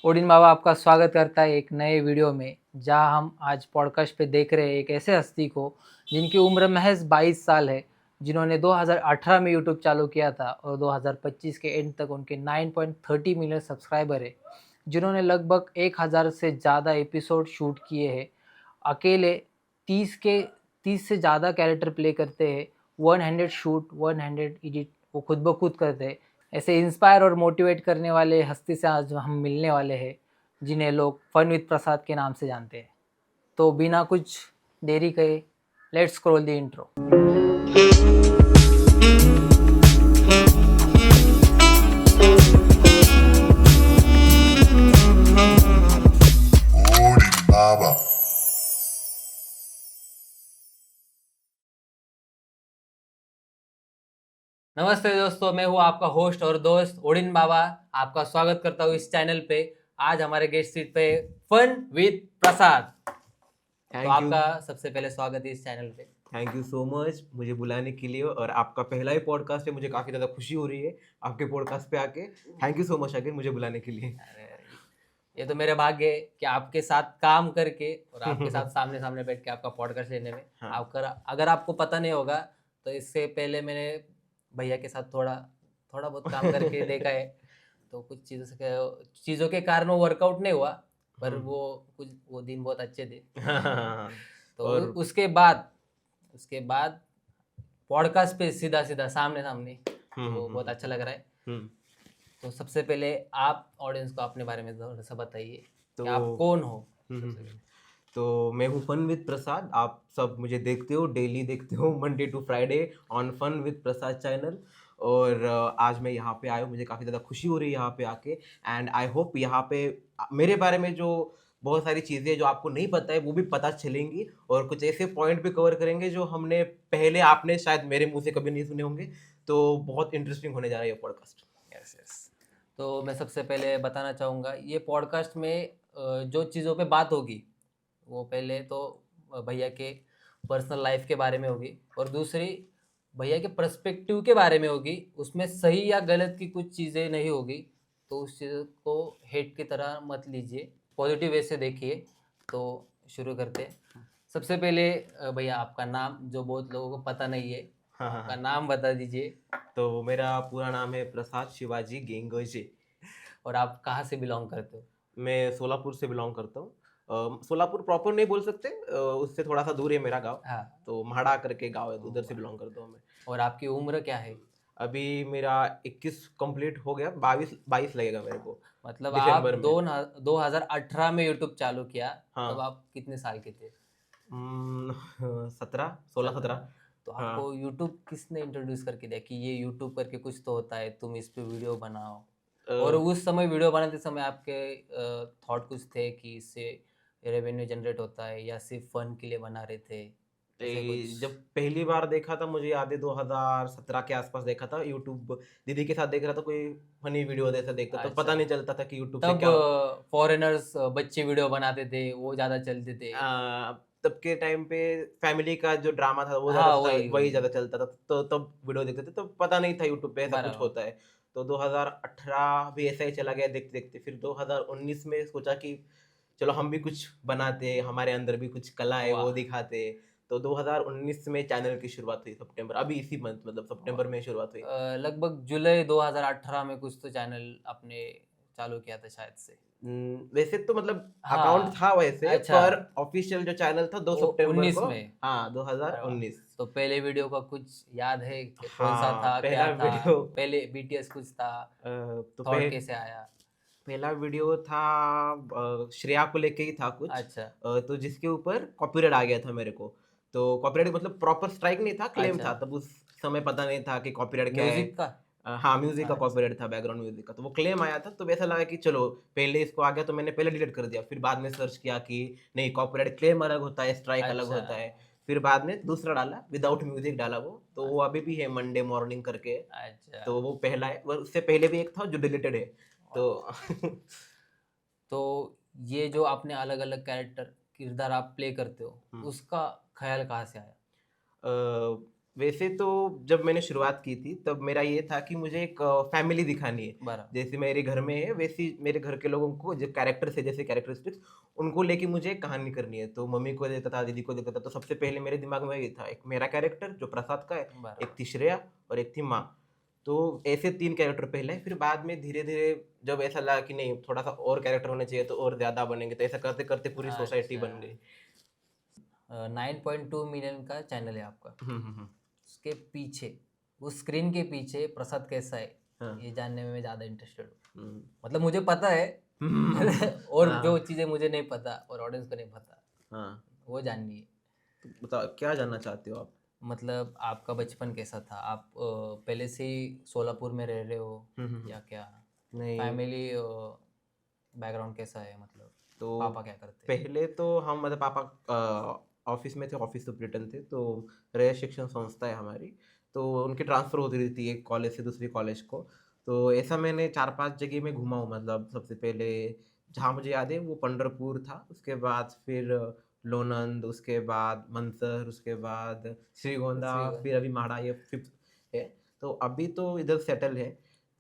Odin बाबा आपका स्वागत करता है एक नए वीडियो में, जहां हम आज पॉडकास्ट पे देख रहे हैं एक ऐसे हस्ती को जिनकी उम्र महज 22 साल है, जिन्होंने 2018 में यूट्यूब चालू किया था और 2025 के एंड तक उनके 9.30 मिलियन सब्सक्राइबर है, जिन्होंने लगभग 1000 से ज़्यादा एपिसोड शूट किए हैं, अकेले 30 से ज़्यादा कैरेक्टर प्ले करते हैं, 100 शूट 100 एडिट वो खुद ब खुद करते हैं। ऐसे इंस्पायर और मोटिवेट करने वाले हस्ती से आज हम मिलने वाले हैं, जिन्हें लोग फन विद प्रसाद के नाम से जानते हैं। तो बिना कुछ देरी करे, let's scroll the intro. Baba. नमस्ते दोस्तों, मैं हूँ आपका होस्ट और दोस्त ओडिन बाबा। आपका स्वागत करता हूँ इस चैनल पे। आज हमारे गेस्ट सीट पे फन विद प्रसाद। तो आपका सबसे पहले स्वागत है इस चैनल पे। थैंक यू सो मच मुझे बुलाने के लिए, और आपका पहला ही पॉडकास्ट है। मुझे काफ़ी ज़्यादा खुशी हो रही है आपके पॉडकास्ट पे आके। Thank you so much again मुझे बुलाने के लिए। ये तो मेरे भाग्य है कि आपके साथ काम करके और आपके साथ सामने सामने बैठ के आपका पॉडकास्ट लेने में। हाँ। अगर आपको पता नहीं होगा तो इससे पहले मैंने भैया के साथ थोड़ा बहुत काम करके देखा है। तो कुछ चीज़ों के कारण वो वर्कआउट नहीं हुआ, पर वो दिन बहुत अच्छे थे। तो और उसके बाद पॉडकास्ट पे सीधा सामने सामने तो बहुत अच्छा लग रहा है। तो सबसे पहले आप ऑडियंस को अपने बारे में थोड़ा सा बताइए कि आप कौन हो। तो मैं हूँ फन विद प्रसाद। आप सब मुझे देखते हो, डेली देखते हो, Monday to Friday on fun with Prasad channel. और आज मैं यहाँ पे आया हूँ, मुझे काफ़ी ज़्यादा खुशी हो रही है यहाँ पे आके। एंड आई होप यहाँ पे मेरे बारे में जो बहुत सारी चीज़ें जो आपको नहीं पता है वो भी पता चलेंगी, और कुछ ऐसे पॉइंट भी कवर करेंगे जो हमने पहले आपने शायद मेरे मुंह से कभी नहीं सुने होंगे। तो बहुत इंटरेस्टिंग होने जा रहा है ये पॉडकास्ट। यस। तो मैं सबसे पहले बताना चाहूँगा, ये पॉडकास्ट में जो चीज़ों पे बात होगी वो पहले तो भैया के पर्सनल लाइफ के बारे में होगी, और दूसरी भैया के पर्सपेक्टिव के बारे में होगी। उसमें सही या गलत की कुछ चीज़ें नहीं होगी, तो उस चीज़ को हेट की तरह मत लीजिए, पॉजिटिव वे से देखिए। तो शुरू करते हैं। सबसे पहले भैया आपका नाम, जो बहुत लोगों को पता नहीं है, आपका नाम बता दीजिए। तो मेरा पूरा नाम है प्रसाद शिवाजी गेंगोजे। और आप कहाँ से बिलोंग करते हो? मैं सोलापुर से बिलोंग करता हूँ। सोलापुर प्रॉपर नहीं बोल सकते, उससे थोड़ा सा दूर है मेरा गांव। हाँ। तो म्हाड़ा करके गांव है, तो उधर से बिलोंग करता हूँ मैं। और आपकी उम्र क्या है? अभी मेरा 21 कंप्लीट हो गया, 22 लगेगा मेरे को मतलब आप दिसंबर में। 2018 में यूट्यूब चालू किया, हाँ। तब आप कितने साल के थे? 16 17। तो हाँ। आपको यूट्यूब किसने इंट्रोड्यूस करके दिया कि ये यूट्यूब करके कुछ तो होता है, तुम इस पे वीडियो बनाओ? और उस समय वीडियो बनाते समय आपके थॉट कुछ थे कि इससे रेवेन्यू जनरेट होता है, या सिर्फ फन के लिए बना रहे थे? ऐसे कुछ? जब पहली बार देखा था, मुझे याद है 2017 के आसपास देखा था यूट्यूब। दीदी के साथ देख रहा था, कोई फनी वीडियो जैसा देखता था। अच्छा। पता नहीं चलता था कि यूट्यूब से तब क्या। फॉरेनर्स बच्चे वीडियो बनाते थे, वो ज्यादा चलते थे। तब के टाइम पे फैमिली का जो ड्रामा था वो हाँ, वही ज्यादा चलता था। तो तब वीडियो देखते थे, तो पता नहीं था यूट्यूब पे ऐसा कुछ बराबर। होता है। तो 2018 भी ऐसा ही चला गया देखते देखते। फिर 2019 में सोचा कि चलो हम भी कुछ बनाते, हमारे अंदर भी कुछ कला है वो वाह। दिखाते। तो 2019 में चैनल की शुरुआत हुई, सितंबर, अभी इसी मंथ, मतलब सितंबर में शुरुआत हुई। लगभग जुलाई 2018 में कुछ तो चैनल आपने चालू किया था शायद से। वैसे तो मतलब अकाउंट हाँ। था वैसे, अच्छा। पर ऑफिशियल जो चैनल था 2 सितंबर 19 को। में। हाँ, अरे वाह। 2019। तो पहले वीडियो का कुछ याद है कि कौन सा हाँ, था, पहला क्या था? वीडियो। पहले बीटीएस कुछ था? तो थॉट कैसे आया? पहला वीडियो था श्रेया को लेके ही था कुछ। अच्छा। तो जिसके ऊपर कॉपीराइट आ गया था मेरे को। तो कॉपीराइट मतलब प्रॉपर स्ट्राइक नहीं था, क्लेम अच्छा। था। तब उस समय पता नहीं था कि कॉपीराइट क्या है। म्यूजिक का? हाँ, म्यूजिक का अच्छा। कॉपीराइट था, बैकग्राउंड म्यूजिक का। तो वो क्लेम आया था, तो वैसा लगा कि चलो पहले इसको आ गया तो मैंने पहले डिलीट कर दिया। फिर बाद में सर्च किया कि नहीं, कॉपीराइट क्लेम अलग होता है, स्ट्राइक अलग अच्छा। होता है। फिर बाद में दूसरा डाला, विदाउट म्यूजिक डाला वो। तो वो अभी भी है, मंडे मॉर्निंग करके। अच्छा। तो वो पहला है। उससे पहले भी एक था जो डिलीटेड है। तो तो ये जो आपने अलग अलग कैरेक्टर किरदार आप प्ले करते हो, उसका ख्याल कहाँ से आया? वैसे तो जब मैंने शुरुआत की थी तब मेरा ये था कि मुझे एक फैमिली दिखानी है। बराबर। जैसे मेरे घर में है वैसी मेरे घर के लोगों को जो कैरेक्टर्स है जैसे कैरेक्टरिस्टिक्स उनको लेके मुझे एक कहानी करनी है। तो मम्मी को देता था, दीदी को देता था। तो सबसे पहले मेरे दिमाग में ये था, एक मेरा कैरेक्टर जो प्रसाद का है, एक बराबर। थी श्रेया और एक थी माँ। तो ऐसे 3 कैरेक्टर पहले, फिर बाद में धीरे-धीरे जब ऐसा लगा कि नहीं थोड़ा-सा और कैरेक्टर होने चाहिए तो और ज़्यादा बनेंगे। तो ऐसा करते-करते पूरी सोसाइटी अच्छा। बन गई। 9.2 मिलियन का चैनल है आपका। हुँ। उसके पीछे, उस स्क्रीन के पीछे प्रसाद कैसा है, हाँ। ये जानने में मैं ज़्यादा इंटरेस्टेड हूँ। हुँ। मतलब मुझे पता है हुँ। और जो हाँ, चीज़ें मुझे नहीं पता और ऑडियंस को नहीं पता, हाँ। वो जाननी है। तो बताओ क्या जानना चाहते हो आप? मतलब आपका बचपन कैसा था? आप पहले से ही सोलापुर में रह रहे हो हुँ। या क्या? नहीं, फैमिली बैकग्राउंड कैसा है, मतलब तो पापा क्या करते हैं? पहले तो हम मतलब पापा ऑफ़िस में थे, ऑफ़िस सुपरिटेंडेंट थे, तो रैय शिक्षण संस्था है हमारी, तो उनकी ट्रांसफ़र होती रहती है एक कॉलेज से दूसरे कॉलेज को। तो ऐसा मैंने 4-5 जगह में घूमा हूँ। मतलब सबसे पहले जहाँ मुझे याद है वो पंढरपुर था, उसके बाद फिर लोनंद, उसके बाद मंसर, उसके बाद श्रीगोंदा, फिर अभी म्हाडा, ये 5th है। तो अभी तो इधर सेटल है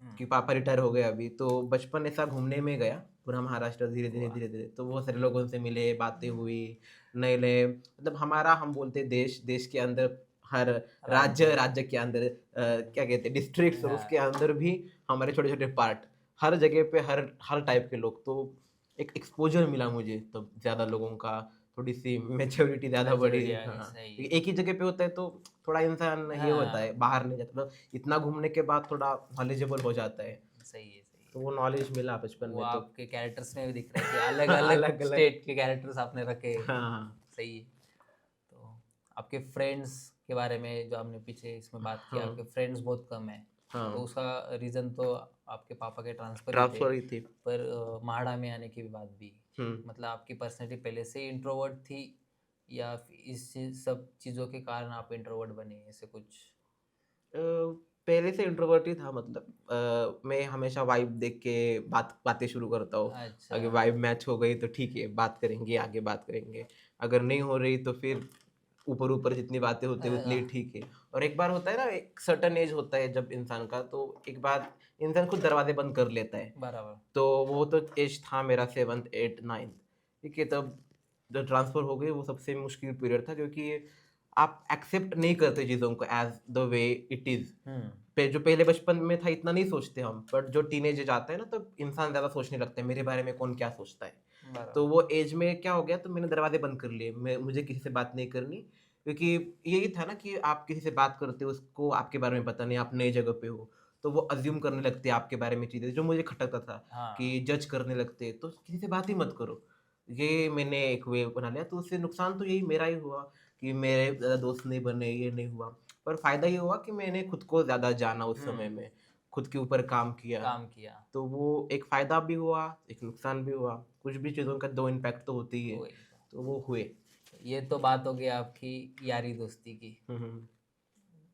कि पापा रिटायर हो गए अभी। तो बचपन ऐसा घूमने में गया, पूरा महाराष्ट्र धीरे-धीरे, वाह! धीरे-धीरे। तो बहुत सारे लोगों से मिले, बातें हुई, नए-नए मतलब हमारा हम बोलते हैं देश, देश के अंदर हर राज्य, राज्य के अंदर क्या कहते हैं डिस्ट्रिक्ट्स और उसके हाँ, अंदर भी हमारे छोटे-छोटे पार्ट, हर जगह पे हर हर टाइप के लोग। तो एक एक्सपोज़र मिला मुझे तब ज़्यादा लोगों का, थोड़ी-सी मैच्योरिटी ज़्यादा बढ़ी। मैच्योरिटी आ गई, हाँ, सही है। एक ही जगह पे होता है तो थोड़ा इंसान ये होता हाँ, है, बाहर नहीं जाता। मतलब इतना घूमने के बाद थोड़ा नॉलेजेबल हो जाता है। सही है, सही तो है। वो नॉलेज मिला बचपन वो में तो। आपके कैरेक्टर्स में भी दिख रहा है कि अलग-अलग अलग-अलग। स्टेट के कैरेक्टर्स आपने रखे हैं। हाँ, सही है। तो आपके फ्रेंड्स के बारे में जो आपने पीछे इसमें बात किया, हाँ, आपके फ्रेंड्स बहुत कम हैं। तो हाँ। उसका रीज़न तो आपके पापा के ट्रांसफ़र ही थे, ट्रांसफ़र ही थी। पर म्हाडा में आने की भी बात भी। हुँ। मतलब आपकी पर्सनैलिटी पहले से ही इंट्रोवर्ट थी या इस सब चीज़ों के कारण आप इंट्रोवर्ट बने, ऐसे कुछ? पहले से इंट्रोवर्ट ही था। मतलब मैं हमेशा वाइब देख के बातें शुरू करता हूँ। अच्छा। अगर वाइब मैच हो गई तो ठीक है, बात करेंगे, आगे बात करेंगे। अगर नहीं हो रही तो फिर ऊपर-ऊपर जितनी बातें होती है उतनी ठीक है। और एक बार होता है ना, एक सर्टेन एज होता है जब इंसान का, तो एक बार इंसान खुद दरवाज़े बंद कर लेता है। बराबर। तो वो तो एज था मेरा 7th 8th 9th। ठीक है, तब जब ट्रांसफ़र हो गई वो सबसे मुश्किल पीरियड था, क्योंकि आप एक्सेप्ट नहीं करते चीज़ों को as the way it is. Hmm, जो पहले बचपन में था इतना नहीं सोचते हम, बट जो टीनेज एज आता है ना तब इंसान ज़्यादा सोचने लगता है, मेरे बारे में कौन क्या सोचता है। तो बराबर। वो एज में क्या हो गया, तो मैंने दरवाज़े बंद कर लिए। मुझे किसी से बात नहीं करनी, क्योंकि यही था ना कि आप किसी से बात करते हो, उसको आपके बारे में पता नहीं, आप नई जगह पे हो, तो वो अज़्यूम करने लगते हैं आपके बारे में चीज़ें, जो मुझे खटकता था हाँ, कि जज करने लगते हैं, तो किसी से बात ही मत करो। ये मैंने एक वे बना लिया, तो उससे नुकसान तो यही मेरा ही हुआ कि मेरे ज़्यादा दोस्त नहीं बने, ये नहीं हुआ। पर फ़ायदा ये हुआ कि मैंने खुद को ज़्यादा जाना उस हुँ, समय में, खुद के ऊपर काम किया। काम किया। तो वो एक फ़ायदा भी हुआ, एक नुकसान भी हुआ। कुछ भी चीज़ों का 2 इम्पैक्ट तो होते ही है, वही तो। तो वो हुए। ये तो बात हो गई आपकी यारी दोस्ती की। हुँ, हुँ।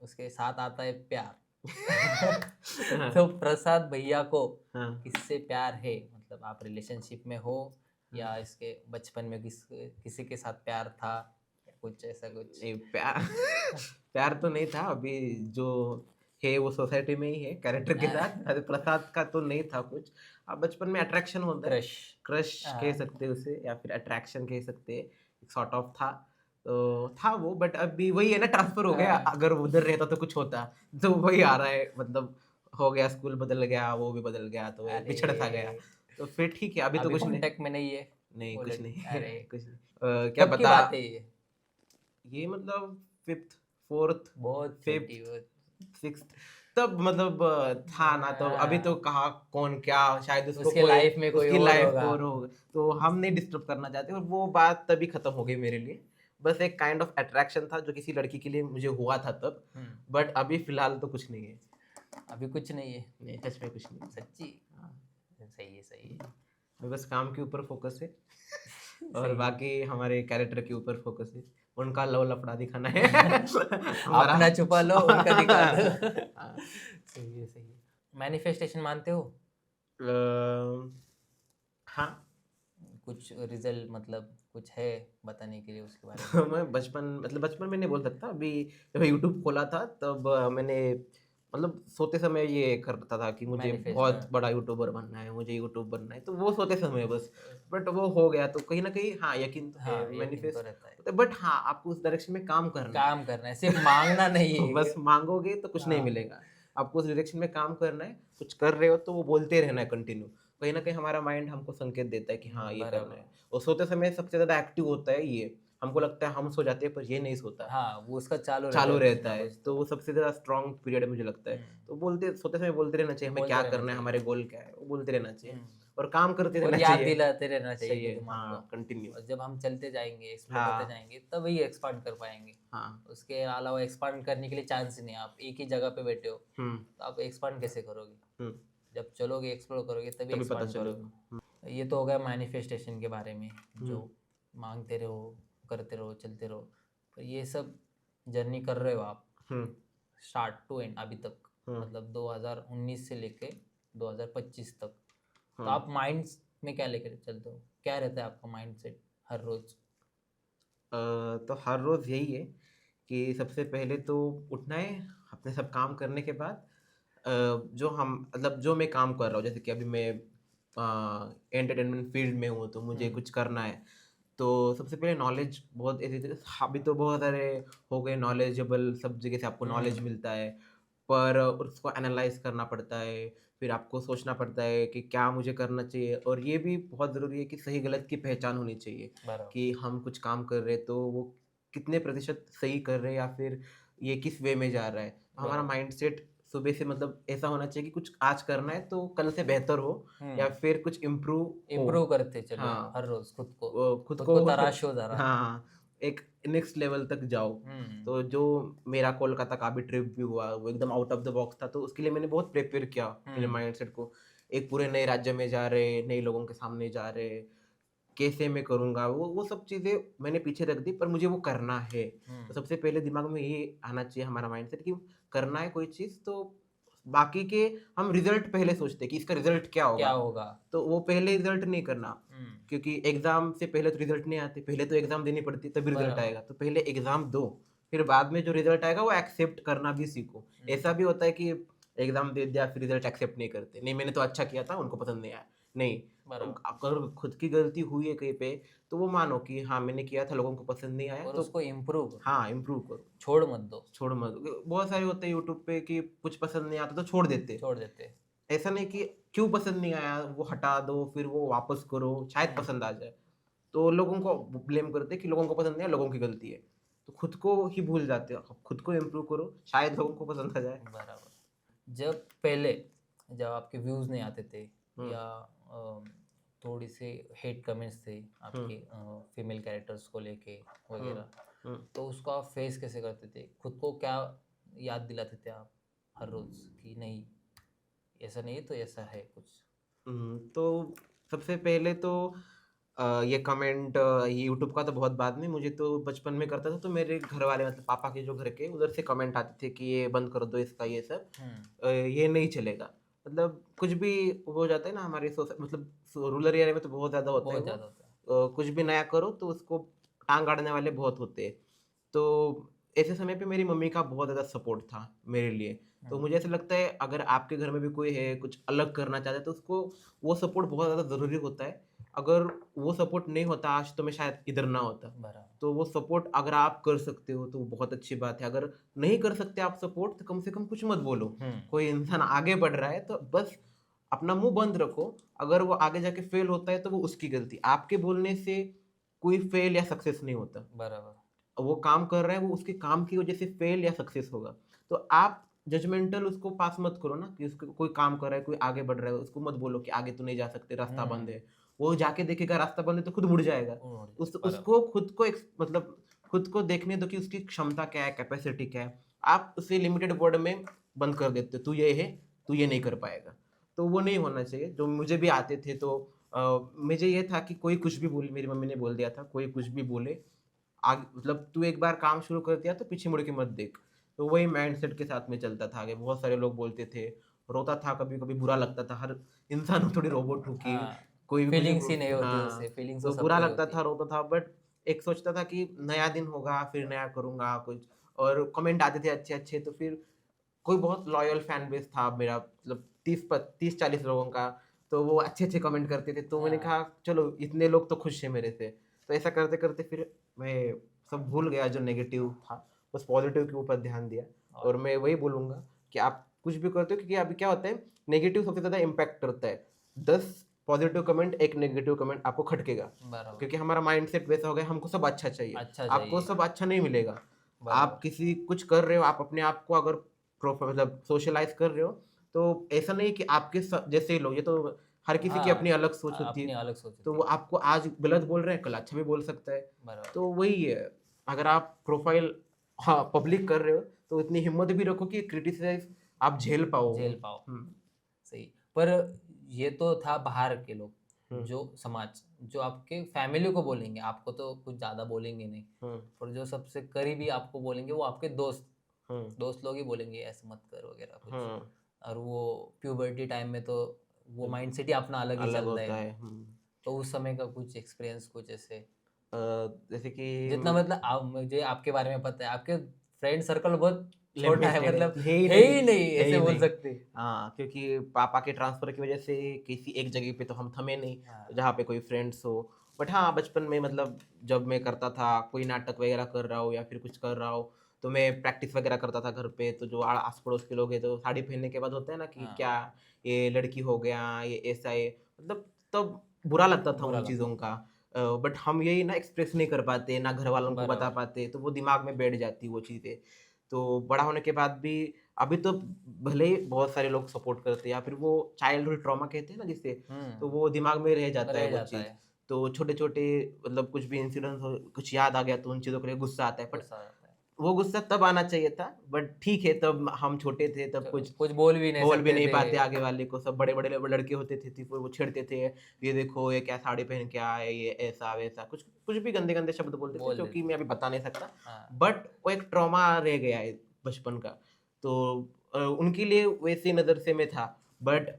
उसके साथ आता है प्यार। हाँ, तो प्रसाद भैया को हाँ, किससे प्यार है? मतलब आप रिलेशनशिप में हो हाँ। या इसके बचपन में किसी के साथ प्यार था या कुछ ऐसा कुछ? नहीं, प्यार तो नहीं था। अभी जो है वो सोसाइटी में ही है कैरेक्टर के साथ। अरे प्रसाद का तो नहीं था कुछ। बचपन में अट्रैक्शन होता है, क्रश। क्रश कह हाँ, सकते हैं उसे, या फिर अट्रैक्शन कह सकते हैं, एक सॉर्ट ऑफ था। तो था वो, बट अभी वही है ना, ट्रांसफर हो गया। हाँ। अगर उधर रहता तो कुछ होता, तो वही आ रहा है। मतलब हो गया, स्कूल बदल गया, वो भी बदल गया, तो ये अरे! बिछड़ सा गया। तो फिर ठीक है, अभी तो अभी कुछ नहीं। कॉन्टैक्ट में नहीं है नहीं, वो कुछ नहीं है, अरे! कुछ नहीं। क्या कब की पता। बात है ये? ये मतलब 5th 4th बहुत छोटी 5th बहुत। 6th, तब मतलब था ना, तो अभी तो हाँ, कहाँ कौन क्या, शायद उसको उसके कोई लाइफ में कोई उसकी और लाइफ होगा। और हो, तो हम नहीं डिस्टर्ब करना चाहते, और वो बात तभी खत्म हो गई मेरे लिए। बस एक काइंड ऑफ अट्रैक्शन था जो किसी लड़की के लिए मुझे हुआ था तब, हुँ, बट अभी फिलहाल तो कुछ नहीं है। अभी कुछ नहीं है। नहीं, सच में कुछ नहीं है। सच्ची? हाँ, सही है, सही है। अभी बस काम के ऊपर फोकस है, और सही है। बाकी हमारे कैरेक्टर के ऊपर फोकस है। उनका लव लफड़ा दिखाना है। हमारा। अपना छुपा लो, उनका दिखा दो। हाँ। सही है, सही है। मैनिफेस्टेशन मानते हो? अ, हाँ। कुछ रिजल्ट मतलब कुछ है बताने के लिए उसके बारे में? मैं बचपन में नहीं बोल सकता। अभी जब यूट्यूब खोला था तब मैंने मतलब सोते समय ये करता था कि मुझे मैनिफेस्ट, बहुत बड़ा यूट्यूबर बनना है, मुझे यूट्यूब बनना है, तो वो सोते समय बस। बट वो हो गया तो कहीं ना कहीं हाँ यकीन तो है, हाँ, यकीन तो मैनिफेस्ट रहता है। होता है। बट हाँ आपको उस डायरेक्शन में काम करना है। काम करना है, सिर्फ मांगना नहीं है। बस मांगोगे तो कुछ नहीं हाँ। मिलेगा। आपको उस डायरेक्शन में काम करना है, कुछ कर रहे हो तो वो बोलते रहना है कंटिन्यू। कहीं ना कहीं हमारा माइंड हमको संकेत देता है कि हाँ ये करना बराबर। है। और सोते समय सबसे ज्यादा एक्टिव होता है ये। हमको लगता है हम सो जाते हैं पर ये नहीं सोता, हाँ, वो उसका चालू रहता चालू है कुछ रहता ना है। कुछ तो तो। वो सबसे ज्यादा स्ट्रांग पीरियड है मुझे लगता है। तो बोलते सोते समय बोलते रहना चाहिए हमें बोलते क्या रहना करना है, चाहिए। हमारे गोल क्या है, वो बोलते रहना चाहिए हम्म। और काम करते और रहना याद चाहिए। दिलाते रहना चाहिए चाहिए दिमाग को। हाँ, कंटिन्यू। और जब हम चलते जाएंगे, एक्सप्लोर करते हाँ जाएंगे, तभी एक्सपांड कर पाएंगे। हाँ। उसके अलावा एक्सपांड करने के लिए चांस ही नहीं है। आप एक ही जगह पे बैठे हो हम्म तो आप एक्सपांड कैसे करोगे? हम्म। जब चलोगे, एक्सप्लोर करोगे, तभी तभी पता एक्सपांड चलेगा। करोगे। ये तो हो गया मैनिफेस्टेशन के बारे में, हम्म जो मांगते रहो, करते रहो, चलते रहो। तो ये सब जर्नी कर रहे हो आप, हम्म स्टार्ट टू एंड अभी तक, हम्म मतलब 2019 से लेके 2025 तक। तो हम्म। आप माइंड में क्या लेकर चलते हो? क्या रहता है आपका माइंड सेट हर रोज? तो हर रोज़ यही है कि सबसे पहले तो उठना है, अपने सब काम करने के बाद जो हम मतलब जो मैं काम कर रहा हूँ, जैसे कि अभी मैं एंटरटेनमेंट फील्ड में हूँ तो मुझे कुछ करना है। तो सबसे पहले नॉलेज बहुत ऐसे थे, अभी तो बहुत सारे हो गए नॉलेजेबल, सब जगह से आपको नॉलेज मिलता है। पर उसको एनालाइज करना पड़ता है, फिर आपको सोचना पड़ता है कि क्या मुझे करना चाहिए। और ये भी बहुत ज़रूरी है कि सही गलत की पहचान होनी चाहिए बराबर। कि हम कुछ काम कर रहे हैं तो वो कितने प्रतिशत सही कर रहे हैं या फिर ये किस वे में जा रहा है। तो हमारा बराबर। माइंडसेट सुबह से मतलब ऐसा होना चाहिए कि कुछ आज करना है तो कल से बेहतर हो या फिर कुछ इम्प्रूव हो। इम्प्रूव करते चलो हाँ, हर रोज खुद को, खुद खुद को को तराशो जरा। हाँ, एक नेक्स्ट लेवल तक जाओ। हम्म। तो जो मेरा कोलकाता का भी ट्रिप भी हुआ वो एकदम आउट ऑफ द बॉक्स था, तो उसके लिए मैंने बहुत प्रिपेयर किया मेरे माइंडसेट को। एक पूरे नए राज्य में जा रहे, नए लोगों के सामने जा रहे, कैसे मैं करूँगा वो सब चीज़ें मैंने पीछे रख दी, पर मुझे वो करना है। तो सबसे पहले दिमाग में ये आना चाहिए हमारा माइंडसेट कि करना है कोई चीज़ तो बाकी के हम रिजल्ट पहले सोचते हैं कि इसका रिजल्ट क्या क्या होगा। होगा? तो वो पहले रिजल्ट नहीं करना, क्योंकि एग्जाम से पहले तो रिजल्ट नहीं आते, पहले तो एग्जाम देनी पड़ती तभी रिजल्ट बराबर। आएगा। तो पहले एग्जाम दो, फिर बाद में जो रिजल्ट आएगा वो एक्सेप्ट करना भी सीखो। ऐसा भी होता है कि एग्जाम दे दिया फिर रिजल्ट एक्सेप्ट नहीं करते, नहीं मैंने तो अच्छा किया था उनको पसंद नहीं आया। नहीं, बराबर। अगर खुद की गलती हुई है कहीं पे तो वो मानो कि हाँ मैंने किया था, लोगों को पसंद नहीं आया और तो उसको इम्प्रूव करो, हाँ इम्प्रूव करो। छोड़ मत दो। छोड़ मत, बहुत सारे होते हैं यूट्यूब पे कि कुछ पसंद नहीं आता तो छोड़ देते। छोड़ देते। ऐसा नहीं कि क्यों पसंद नहीं आया वो हटा दो फिर वो वापस करो शायद हम्म। पसंद आ जाए। तो लोगों को ब्लेम करते हैं कि लोगों को पसंद नहीं आया, लोगों की गलती है। तो खुद को ही भूल जाते हो, खुद को इम्प्रूव करो शायद लोगों को पसंद आ जाए। बराबर। जब पहले, जब आपके व्यूज नहीं आते थे, हम्म या थोड़ी से हेट कमेंट्स थे हम्म आपके फीमेल कैरेक्टर्स को लेके हम्म वगैरह, हम्म तो उसको आप फेस कैसे करते थे? खुद को क्या याद दिलाते थे आप हर रोज कि नहीं, ऐसा नहीं है तो ऐसा है कुछ? तो सबसे पहले तो ये कमेंट ये यूट्यूब का तो बहुत बाद में, मुझे तो बचपन में करता था तो मेरे घर वाले मतलब पापा के जो घर के उधर से कमेंट आते थे कि ये बंद कर दो इसका ये सब, ये नहीं चलेगा। मतलब कुछ भी हो जाता है ना हमारे मतलब रूरल एरिया में तो बहुत ज़्यादा होता है बहुत वो। ज़्यादा होता है। कुछ भी नया करो तो उसको टांग अड़ने वाले बहुत होते हैं। तो ऐसे समय पे मेरी मम्मी का बहुत ज़्यादा सपोर्ट था मेरे लिए। तो मुझे ऐसा लगता है अगर आपके घर में भी कोई है कुछ अलग करना चाहता है तो उसको वो सपोर्ट बहुत ज़्यादा ज़रूरी होता है। अगर वो सपोर्ट नहीं होता आज तो मैं शायद इधर ना होता। बराबर। तो वो सपोर्ट अगर आप कर सकते हो तो वो बहुत अच्छी बात है। अगर नहीं कर सकते आप सपोर्ट तो कम से कम कुछ मत बोलो। कोई इंसान आगे बढ़ रहा है तो बस अपना मुंह बंद रखो। अगर वो आगे जाके फेल होता है तो वो उसकी गलती, आपके बोलने से कोई फेल या सक्सेस नहीं होता। बराबर। वो काम कर रहा है वो उसके काम की वजह से फेल या सक्सेस होगा। तो आप जजमेंटल उसको पास मत करो ना कि उसको कोई काम कर रहा है कोई आगे बढ़ रहा है उसको मत बोलो कि आगे तो नहीं जा सकते रास्ता बंद है। वो जाके देखेगा रास्ता बंद है तो खुद मुड़ जाएगा। बराबर। उसको खुद को मतलब खुद को देखने दो कि उसकी क्षमता क्या है, कैपेसिटी क्या है। आप उसे लिमिटेड वर्ड में बंद कर देते हो, तू ये है, तू ये नहीं कर पाएगा। तो वो नहीं होना चाहिए। जो मुझे भी आते थे तो मुझे ये था कि कोई कुछ भी बोले, मेरी मम्मी ने बोल दिया था कोई कुछ भी बोले आगे मतलब तू एक बार काम शुरू कर दिया तो पीछे मुड़ के मत देख। तो वही माइंडसेट के साथ में चलता था आगे। बहुत सारे लोग बोलते थे, रोता था, कभी कभी बुरा लगता था, हर इंसान को थोड़ी रोबोट हो कि हाँ, कोई भी कुछ भी फीलिंग्स ही नहीं होती हाँ, उससे, फीलिंग्स तो तो बुरा सबको ही लगता होती था, है। रोता था, बट एक सोचता था कि नया दिन होगा, फिर नया करूँगा कुछ, और कमेंट आते थे अच्छे-अच्छे, तो फिर कोई बहुत लॉयल फैन बेस था मेरा, मतलब 30-40 लोगों का, तो वो अच्छे-अच्छे कमेंट करते थे, तो मैंने हाँ, कहा चलो इतने लोग तो खुश हैं मेरे से। तो ऐसा करते-करते फिर मैं सब भूल गया जो नेगेटिव था, बस पॉजिटिव के ऊपर ध्यान दिया। और और मैं वही बोलूँगा कि आप कुछ भी करते हो, क्योंकि अभी क्या होता है, नेगेटिव सबसे ज़्यादा इम्पैक्ट करता है। 10 पॉजिटिव कमेंट, 1 नेगेटिव कमेंट आपको खटकेगा, बराबर, क्योंकि हमारा माइंडसेट वैसा हो गया, हमको सब अच्छा चाहिए। अच्छा आपको चाहिए, सब अच्छा नहीं मिलेगा। आप बराबर। किसी कुछ कर रहे हो, आप अपने आप को अगर मतलब सोशलाइज़ कर रहे हो, तो ऐसा नहीं कि आपके जैसे ही लोग, ये तो हर किसी की अपनी हाँ, अलग सोच होती है। अपनी अलग सोच तो होती वो है, आपको आज गलत बोल रहे हैं, कल अच्छा भी बोल सकता है। बराबर, तो वही है, अगर आप प्रोफ़ाइल हाँ, पब्लिक कर रहे हो, तो इतनी हिम्मत भी रखो कि क्रिटिसाइज़ आप झेल पाओ। झेल पाओ, हुँ, सही। पर ये तो था बाहर के लोग, हुँ, जो समाज, जो आपके फैमिली को बोलेंगे, आपको तो कुछ ज़्यादा बोलेंगे नहीं। हुँ, और जो सबसे करीबी आपको बोलेंगे वो आपके दोस्त, हुँ, दोस्त लोग ही बोलेंगे ऐसे मत कर वगैरह कुछ। हुँ, और वो प्यूबर्टी टाइम में तो वो हुँ, माइंडसेट ही अपना अलग ही अलग चलता होता है। है। तो उस समय का कुछ एक्सपीरियंस कुछ ऐसे, अ, जैसे कि जितना मतलब आप, मुझे आपके बारे में पता है, आपके फ्रेंड सर्कल बहुत छोटा है, लिमिटेड मतलब है ही है नहीं, ही नहीं है ऐसे ही बोल नहीं। सकते। हाँ, क्योंकि पापा के ट्रांसफ़र की वज़ह से किसी एक जगह पे तो हम थमे नहीं, हाँ, जहाँ पे कोई फ्रेंड्स हो। बट हाँ, बचपन में मतलब जब मैं करता था, कोई नाटक वग़ैरह कर रहा हो या फिर कुछ कर रहा हो, तो मैं प्रैक्टिस वग़ैरह करता था घर पे, तो जो आस-पड़ोस के लोग हैं, तो साड़ी पहनने के बाद होता है ना कि हाँ, क्या ये लड़की हो गया, ये ऐसा है, मतलब तब बुरा लगता था बुरा उन लगता चीज़ों का। बट हम यही ना एक्सप्रेस नहीं कर पाते, ना घर वालों को बता बराबर, पाते, तो वो दिमाग में बैठ जाती वो चीज़ें। तो बड़ा होने के बाद भी अभी तो भले ही बहुत सारे लोग सपोर्ट करते हैं, या फिर वो चाइल्डहुड ट्रॉमा कहते हैं ना जिसे, तो हुँ, वो दिमाग में रह जाता है रह वो जाता चीज़। है, तो छोटे-छोटे मतलब कुछ भी इंसिडेंट हो, कुछ याद आ गया तो उन चीज़ों के लिए गुस्सा आता है। बट गुस्सा आ जाता है। वो गुस्सा तब आना चाहिए था, बट ठीक है, तब हम छोटे थे, तब कुछ कुछ बोल भी नहीं बोल भी सकते नहीं थे। पाते आगे वाले को। सब बड़े-बड़े लड़के होते थे, फिर वो छेड़ते थे, ये देखो ये क्या साड़ी पहन के आया है, ये ऐसा-वैसा, कुछ कुछ भी गंदे-गंदे शब्द बोलते थे, बोल जो कि देते मैं थे। अभी बता नहीं सकता। हाँ, बट वो एक ट्रॉमा रह गया है बचपन का। तो उनके लिए वैसी नज़र से मैं था। बट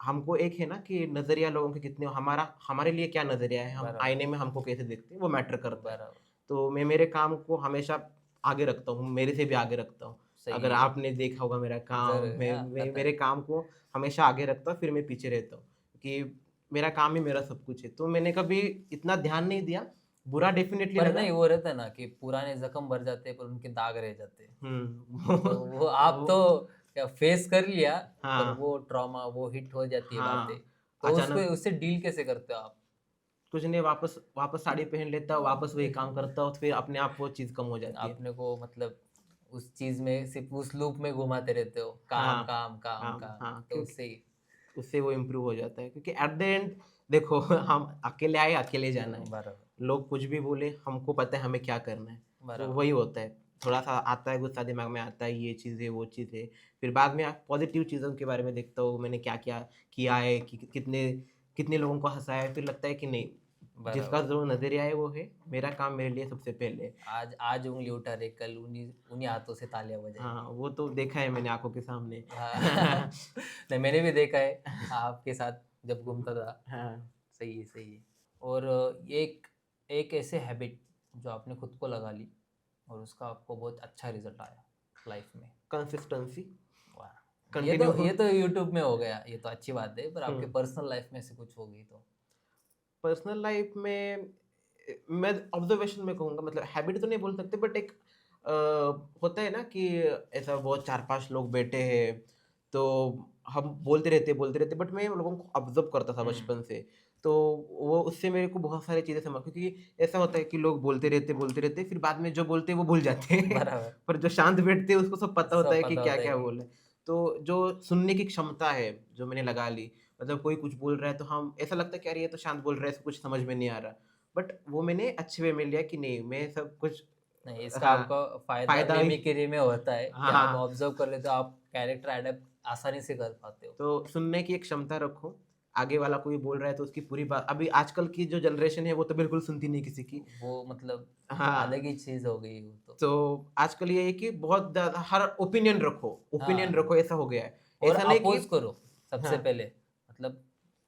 हमको एक है ना कि नज़रिया लोगों के कितने, हमारा हमारे लिए क्या नज़रिया है, हम बराबर, आईने में हमको कैसे देखते हैं, वो मैटर करता है। बराबर, तो मैं मेरे काम को हमेशा आगे रखता हूँ, मेरे से भी आगे रखता हूँ। सही अगर है। आपने देखा होगा मेरा काम, मैं हाँ, मैं पता है। मेरे काम को हमेशा आगे रखता हूँ, फिर मैं पीछे रहता हूँ, कि मेरा काम ही मेरा सब कुछ है। तो मैंने कभी इतना ध्यान नहीं दिया, बुरा डेफ़िनेटली पर लगा। नहीं, वो रहता है ना कि पुराने जख्म भर जाते हैं पर उनके दाग रह जाते हैं। तो हुँ, वो आप वो तो क्या फेस कर लिया, पर हाँ, वो ट्रॉमा, वो हिट हो जाती है बातें। हाँ, तो उसको, अचानक उससे डील कैसे करते हो आप? कुछ नहीं, वापस वापस साड़ी पहन लेता हूँ, वापस वही काम करता हूँ, तो फिर अपने आप वो चीज़ कम हो जाती है। अपने को मतलब उस चीज़ में सिर्फ़ उस लूप में घुमाते रहते हो, काम, हाँ, काम, काम, हाँ, काम, हाँ, तो क्योंकि उससे ही उससे वो इम्प्रूव हो जाता है, क्योंकि एट द एंड देखो हम अकेले आए, अकेले जाना है। बराबर, लोग कुछ भी बोले, हमको पता है हमें क्या करना है। तो बराबर, वही होता है, थोड़ा-सा आता है गुस्सा दिमाग में, आता है ये चीज़ है, वो चीज़ है। फिर बाद में पॉज़िटिव चीज़ों के बारे में देखता हूँ, मैंने क्या-क्या किया है, कि कितने कितने लोगों को हँसाया है, फिर लगता है कि नहीं, जिसका बराबर। जो नज़रिया है वो है, मेरा काम मेरे लिए सबसे पहले है। आज आज उँगली उठा रहे, कल उन्हीं उन्हीं हाथों से तालियाँ हाँ, बजाएँगे। वो तो देखा है मैंने आँखों के सामने। हाँ। नहीं, मैंने भी देखा है आपके साथ जब घूमता था। हाँ, सही है, सही है। और एक एक ऐसे हैबिट जो आपने खुद को लगा ली और उसका आपको बहुत अच्छा रिज़ल्ट आया लाइफ़ में। कंसिस्टेंसी, वाह! कंटिन्यू। ये तो यूट्यूब में हो गया, ये तो अच्छी बात है, पर हुँ। आपके पर्सनल लाइफ़ में से कुछ होगी तो? पर्सनल लाइफ में मैं ऑब्जर्वेशन में कहूँगा, मतलब हैबिट तो नहीं बोल सकते, बट एक होता है ना कि ऐसा बहुत 4-5 लोग बैठे हैं, तो हम बोलते रहते, बट मैं उन लोगों को ऑब्जर्व करता था हुँ, बचपन से। तो वो उससे मेरे को बहुत सारी चीज़ें समझ, क्योंकि ऐसा होता है कि लोग बोलते रहते, फिर बाद में जो बोलते हैं वो भूल जाते हैं। बराबर। पर जो शांत बैठते हैं उसको सब पता होता सब है कि पता होता है क्या-क्या कि बोल रहे हैं। तो जो सुनने की क्षमता है, जो मैंने लगा ली, मतलब कोई कुछ बोल रहा है तो हम ऐसा लगता है कि यार ये तो शांत बोल रहा है, इसको कुछ समझ में नहीं आ रहा। बट वो मैंने अच्छे वे में लिया कि नहीं, मैं सब कुछ नहीं, इसका हाँ, आपका फ़ायदा फ़ायदा ही मिमिक्री में होता है कि आप हाँ, ऑब्ज़र्व कर लेते हो, आप कैरेक्टर अडॉप्ट आसानी से कर पाते हो। तो सुनने की एक क्षमता रखो। आगे वाला कोई बोल रहा है तो उसकी पूरी बात, अभी आजकल की जो जनरेशन है वो तो बिल्कुल सुनती नहीं किसी की। वो मतलब हाँ, अलग ही चीज़ हो गई वो तो। तो आजकल ये है कि बहुत ज़्यादा हर ओपिनियन हाँ, रखो, ऐसा हो गया है। और ऐसा नहीं कि अपोज़ करो सबसे हाँ, पहले। मतलब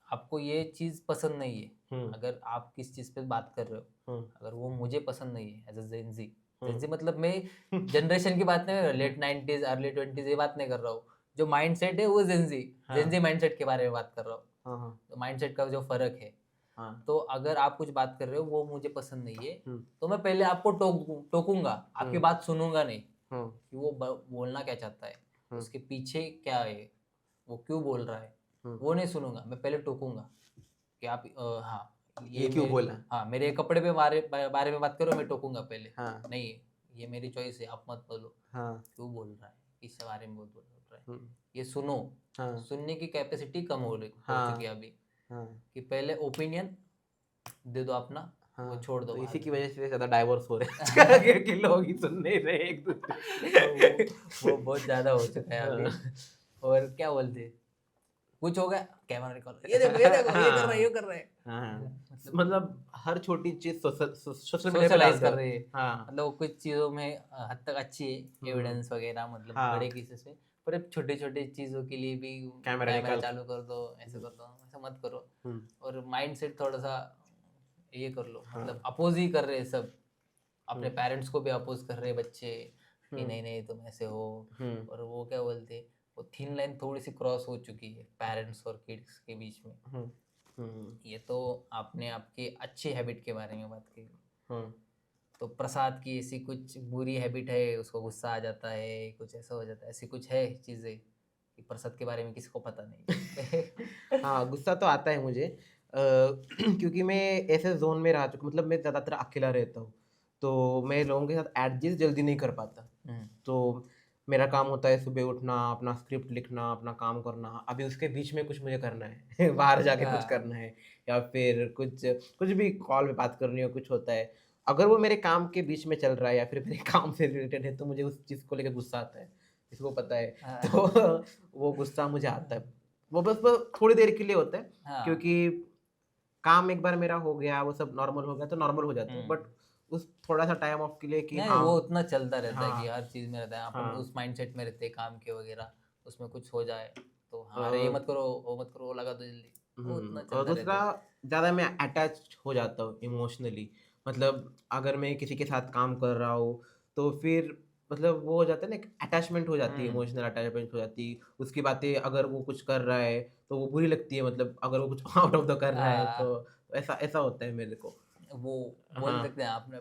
आपको ये चीज पसंद नहीं है, हम्म अगर आप किस चीज पे बात कर रहे हो, हम्म अगर वो मुझे पसंद नहीं है as a Gen Z, hmm Gen Z मतलब मैं जनरेशन की बात नहीं कर रहा, लेट 90s अर्ली 20s ये बात नहीं कर रहा हूँ। जो माइंडसेट है वो जेंजी, हाँ जेंजी माइंडसेट के बारे में बात कर रहा हूँ। हाँ हाँ तो माइंडसेट का जो फर्क है, हाँ तो अगर आप कुछ बात कर रहे हो वो मुझे पसंद नहीं है, हम्म तो मैं पहले आपको टोकूंगा, आपकी हम्म बात सुनूंगा नहीं हम्म कि वो बोलना क्या चाहता है, हम्म उसके पीछे क्या है, वो क्यों बोल रहा है, हम्म वो नहीं सुनूंगा। मैं पहले टोकूंगा कि आप हाँ ये ये क्यों मेरे, बोला? हाँ मेरे कपड़े पे बारे में बात करो, मैं टोकूंगा पहले, हाँ नहीं ये मेरी चॉइस है, आप मत बोलो, हाँ क्यों बोल रहा है, किस बारे में बोल रहा है, हम्म ये सुनो। हाँ सुनने की कैपेसिटी कम हो चुकी है हाँ अभी, हाँ कि पहले ओपिनियन दे दो अपना, वो हाँ छोड़ दो तो इसी बाद की में। वजह से ज्यादा डाइवोर्स हो रहे हैं आजकल कि लोग ही सुन नहीं रहे एक दूसरे वो बहुत ज्यादा हो चुका है अभी। हाँ और क्या बोलते हैं, कुछ हो गया कैमरा रिकॉर्ड, ये देखो ये देखो ये कर रहा है ये हाँ कर रहा है, हाँ मतलब मतलब हर छोटी चीज सोशल मीडिया पे सोशलाइज डाल दो। कर रही है। हाँ मतलब वो कुछ चीज़ों में हद तक अच्छी है, एविडेंस वगैरह, मतलब बड़े हाँ केसेस में, पर अब छोटे छोटे चीज़ों के लिए भी कैमरा कैमरा निकाल चालू कर दो, ऐसे कर दो, ऐसा मत करो। हम्म और माइंड सेट थोड़ा सा ये कर लो, हाँ मतलब अपोज ही कर रहे हैं सब, अपने हम्म पेरेंट्स को भी अपोज कर रहे हैं बच्चे, कि हम्म नहीं नहीं तुम ऐसे हो। हम्म और वो क्या बोलते हैं, वो थिन लाइन थोड़ी सी क्रॉस हो चुकी है पेरेंट्स और किड्स के बीच में। हम्म हम्म ये तो आपने आपकी अच्छी हैबिट के बारे में बात की, हम्म तो प्रसाद की ऐसी कुछ बुरी हैबिट है, उसको गुस्सा आ जाता है, कुछ ऐसा हो जाता है, ऐसी कुछ है चीज़ें कि प्रसाद के बारे में किसी को पता नहीं। हाँ गुस्सा तो आता है मुझे क्योंकि मैं ऐसे जोन में रह चुका, मतलब मैं ज़्यादातर अकेला रहता हूँ, तो मैं लोगों के साथ एडजस्ट जल्दी नहीं कर पाता। हम्म, तो मेरा काम होता है सुबह उठना, अपना स्क्रिप्ट लिखना, अपना काम करना, अभी उसके बीच में कुछ मुझे करना है बाहर जाके कुछ हाँ, करना है, या फिर कुछ कुछ भी कॉल पे बात करनी हो, कुछ होता है, अगर वो मेरे काम के बीच में चल रहा है या फिर मेरे काम से रिलेटेड है, तो मुझे उस चीज़ को लेकर गुस्सा आता है, इसको पता है। हाँ, तो वो गुस्सा मुझे आता है, वो बस थोड़ी देर के लिए होता है, हाँ, क्योंकि काम एक बार मेरा हो गया, वो सब नॉर्मल हो गया तो नॉर्मल हो जाता है, हम्म। बट उस थोड़ा सा टाइम ऑफ के लिए कि नहीं हाँ वो उतना चलता रहता है कि हाँ हर चीज़ में रहता है, अपन हाँ उस माइंडसेट में रहते हैं काम के वगैरह, उसमें कुछ हो जाए तो अ, हाँ अरे ये मत करो वो मत करो, वो लगा दो जल्दी, वो उतना और चलता रहता दूसरा, है। ज़्यादा मैं अटैच हो जाता हूँ इमोशनली, मतलब अगर मैं किसी के साथ काम कर रहा हूँ तो फिर मतलब वो हो जाता है ना, एक अटैचमेंट हो जाती है, हम्म, इमोशनल अटैचमेंट हो जाती है, उसकी बातें अगर वो कुछ कर रहा है तो वो बुरी लगती है, मतलब अगर वो कुछ आउट ऑफ द कर रहा है तो हाँ, ऐसा ऐसा होता है मेरे को। वो बोल हाँ सकते हैं आपने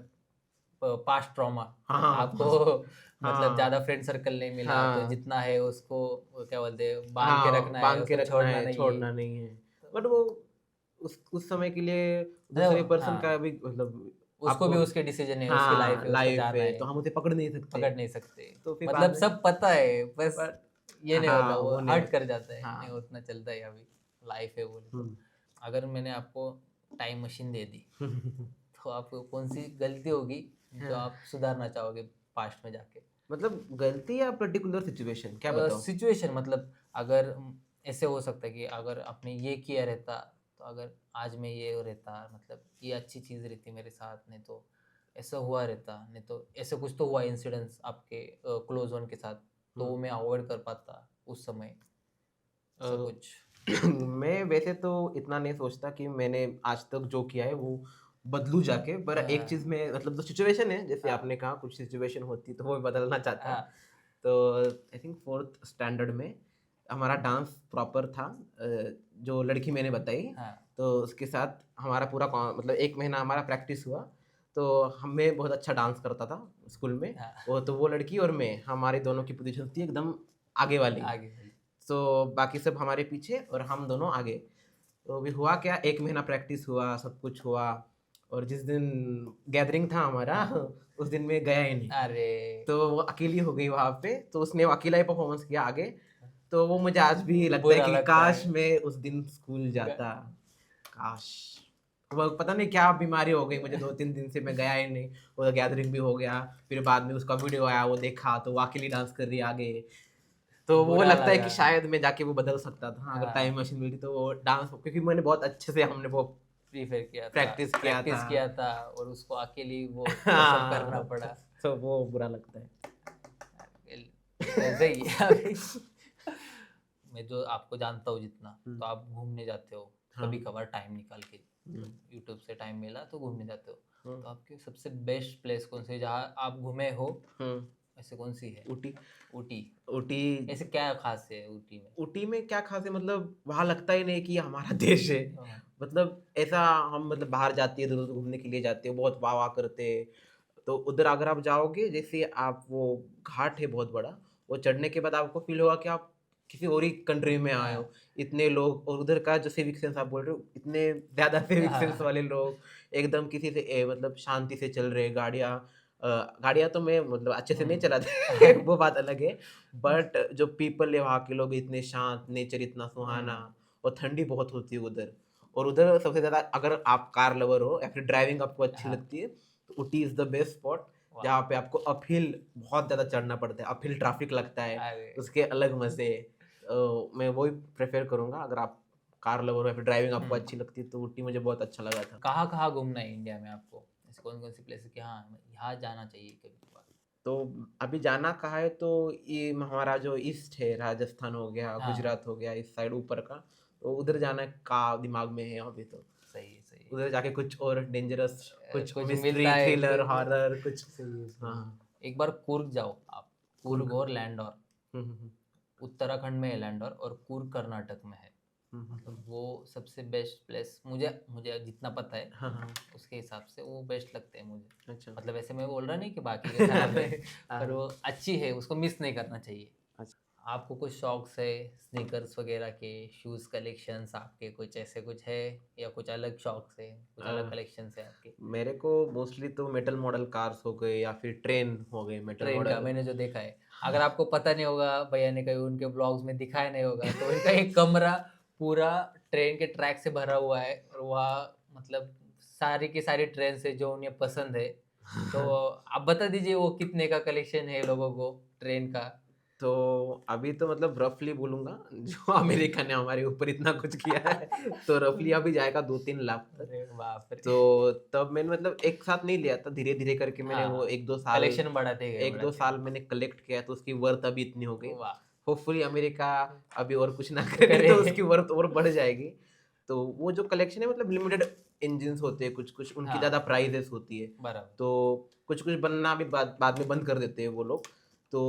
पास्ट ट्रॉमा, हाँ हाँ आपको मतलब हाँ ज़्यादा फ्रेंड सर्कल नहीं मिला, तो हाँ जितना है उसको वो क्या बोलते हैं बांध के हाँ रखना है, बांध के उसको रखना छोड़ना है, नहीं है। छोड़ना नहीं है, बट तो वो उस समय के लिए दूसरे मतलब पर्सन का हाँ, भी मतलब उसको आपको, भी उसके डिसीजन है, उसकी लाइफ हाँ है, उसको लाइफ जाना है है, तो हम उसे पकड़ नहीं सकते, पकड़ नहीं सकते। तो फिर बाद मतलब में सब पता है, बस बट ये नहीं होता, हाँ वो वो नहीं हर्ट होता। कर जाता है, नहीं हाँ उतना चलता है अभी, लाइफ है बोले तो। हम्म अगर मैंने आपको टाइम मशीन दे दी, तो आपको कौन सी गलती होगी जो हाँ, आप सुधारना चाहोगे पास्ट में जाके? मतलब गलती या पर्टिकुलर सिचुएशन क्या बताओ? सिचुएशन मतलब अगर ऐसे हो सकता है कि अगर आपने ये किया रहता, तो अगर आज मैं ये रहता, मतलब ये अच्छी चीज़ रहती मेरे साथ, नहीं तो ऐसा हुआ रहता, नहीं तो ऐसे कुछ तो हुआ इंसिडेंट्स आपके क्लोज वन के साथ, तो हम्म वो मैं अवॉइड कर पाता उस समय, अ, ऐसा कुछ। मैं वैसे तो इतना नहीं सोचता कि मैंने आज तक जो किया है वो बदलूं जाके, पर एक हाँ, चीज में मतलब जो सिचुएशन है, जैसे हाँ, आपने कहा कुछ सिचुएशन होती तो वो मैं बदलना चाहता। हाँ, तो आई थिंक फोर्थ स्टैंडर्ड में हमारा डांस प्रॉपर था, जो लड़की मैंने बताई, हाँ, तो उसके साथ हमारा पूरा मतलब एक महीना हमारा प्रैक्टिस हुआ, तो हमें बहुत अच्छा डांस करता था स्कूल में, हाँ, वो तो वो लड़की और मैं, हमारी दोनों की पोजीशन थी एकदम आगे वाली, आगे वाली। तो बाकी सब हमारे पीछे और हम दोनों आगे। तो अभी हुआ क्या, एक महीना प्रैक्टिस हुआ, सब कुछ हुआ, और जिस दिन गैदरिंग था हमारा हाँ, उस दिन मैं गया ही नहीं, अरे तो वो अकेली हो गई वहां पे, तो उसने वो अकेला ही परफॉर्मेंस किया आगे, तो वो मुझे आज भी लगता है बुरा कि लगता काश है। मैं उस दिन स्कूल जाता, काश। वो पता नहीं क्या बीमारी हो गई मुझे, 2-3 दिन से मैं गया ही नहीं, वो गैदरिंग भी हो गया, फिर बाद में उसका वीडियो आया, वो देखा तो वो अकेली डांस कर रही है आगे, तो वो बुरा लगता है लगा। कि शायद मैं जाके वो बदल सकता था अगर टाइम हाँ, मशीन मिलती, तो वो डांस, क्योंकि मैंने बहुत अच्छे से हमने वो प्रीफर किया था, प्रैक्टिस किया था। प्रैक्टिस किया था, और उसको अकेली वो सब करना हाँ पड़ा। तो वो बुरा लगता है। वैसे ही है अभी। मैं जो आपको जानता हूँ जितना, हम्म, तो आप घूमने जाते हो, हाँ। कभी कभार टाइम निकाल के हम्म, यूट्यूब से टाइम मिला तो घूमने जाते हो, हम्म, तो आपकी सबसे बेस्ट प्लेस कौन सी है जहाँ आप घूमे हो, हम्म, ऐसे कौन सी है? ऊटी। ऊटी। ऊटी। ऐसे क्या खास है ऊटी में? ऊटी में क्या खास है, मतलब वहां लगता ही नहीं कि ये हमारा देश है। हाँ, मतलब ऐसा, हम मतलब बाहर जाते हैं, इधर उधर घूमने के लिए जाते हैं, बहुत वाह वाह करते हैं। तो उधर अगर आप जाओगे, जैसे आप वो घाट है बहुत बड़ा, वो चढ़ने के बाद आपको फील होगा कि आप किसी और ही कंट्री में आए हो। हाँ, इतने लोग, और उधर का जो सिविक सेंस आप बोल रहे हो, इतने ज्यादा सिविक सेंस हाँ, वाले लोग, एकदम किसी से मतलब शांति से चल रहे। गाड़ियाँ, गाड़ियाँ तो मैं मतलब अच्छे से नहीं चलाते वो बात अलग है। बट जो पीपल है वहाँ के लोग इतने शांत, नेचर इतना सुहाना, और ठंडी बहुत होती है उधर। और उधर सबसे ज्यादा, अगर आप कार लवर हो या फिर ड्राइविंग आपको अच्छी हाँ, लगती है, तो Ooty is the best spot. वाह, जहाँ पे आपको अपहिल बहुत ज्यादा चढ़ना पड़ता है, अपहिल ट्रैफिक लगता है, अरे उसके अलग मजे हैं। मैं वही प्रेफर करूंगा, अगर आप कार लवर हो या फिर ड्राइविंग आपको अच्छी लगती है, तो ऊटी मुझे बहुत अच्छा लगा था। कहाँ कहाँ घूमना है इंडिया में आपको? ऐसे कौन कौन सी प्लेस है कि हाँ यहाँ जाना चाहिए कभी कभार? तो अभी जाना कहाँ है, तो ये हमारा जो ईस्ट है, राजस्थान हो गया, हाँ, गुजरात हो गया, इस साइड ऊपर का, तो उधर जाना का दिमाग में है अभी। तो सही है, सही उधर जाके कुछ और डेंजरस, है। कुछ कुछ मिस्ट्री मिलता है थ्रिलर हॉरर कुछ। सही है, सही है। हाँ। एक बार कूर्ग जाओ आप। कूर्ग कुर्ग। और लैंडोर, हम्म। उत्तराखंड में है लैंडोर, और कूर्ग कर्नाटक में है। मतलब हम्म। वो सबसे बेस्ट प्लेस मुझे मुझे जितना पता है हाँ हाँ। उसके हिसाब से वो बेस्ट लगते हैं मुझे। अच्छा। मतलब ऐसे मैं बोल रहा नहीं कि बाकी के खराब है, पर हाँ। वो अच्छी है, उसको मिस नहीं करना चाहिए। अच्छा। आपको कुछ शौक है स्नीकर्स वगैरह के, शूज़ कलेक्शंस आपके कुछ ऐसे कुछ है, या कुछ अलग शौक है, कुछ अलग अ, कलेक्शंस है आपके? मेरे को मोस्टली तो मेटल मॉडल कार्स हो गए, या फिर ट्रेन हो गए मेटल ट्रेन का मॉडल। मैंने जो देखा है, अगर आपको पता नहीं होगा, भैया ने कहीं उनके ब्लॉग्स में दिखाया नहीं होगा, तो उनका एक कमरा पूरा ट्रेन के ट्रैक से भरा हुआ है, और वहाँ मतलब सारी की सारी ट्रेन से जो उन्हें पसंद है। तो आप बता दीजिए वो कितने का कलेक्शन है लोगों को ट्रेन का? तो अभी तो मतलब रफली बोलूंगा, जो अमेरिका ने हमारे ऊपर इतना कुछ किया है, तो रफली अभी जाएगा 2-3 लाख तक। अरे बाप रे! तो तब मैंने मतलब एक साथ नहीं लिया था, धीरे धीरे करके मैंने वो हाँ, 1-2 साल, कलेक्शन एक दो बढ़ाते साल गए। मैंने कलेक्ट किया, तो उसकी वर्थ अभी इतनी हो गई। वाह! होपफुली अमेरिका अभी और कुछ ना करे करे। तो उसकी वर्थ और बढ़ जाएगी। तो वो जो कलेक्शन है, मतलब लिमिटेड इंजिन्स होते हैं, कुछ कुछ उनकी ज़्यादा हाँ, प्राइजेस होती है। बराबर। तो कुछ कुछ बनना भी बाद में बंद कर देते हैं वो लोग। तो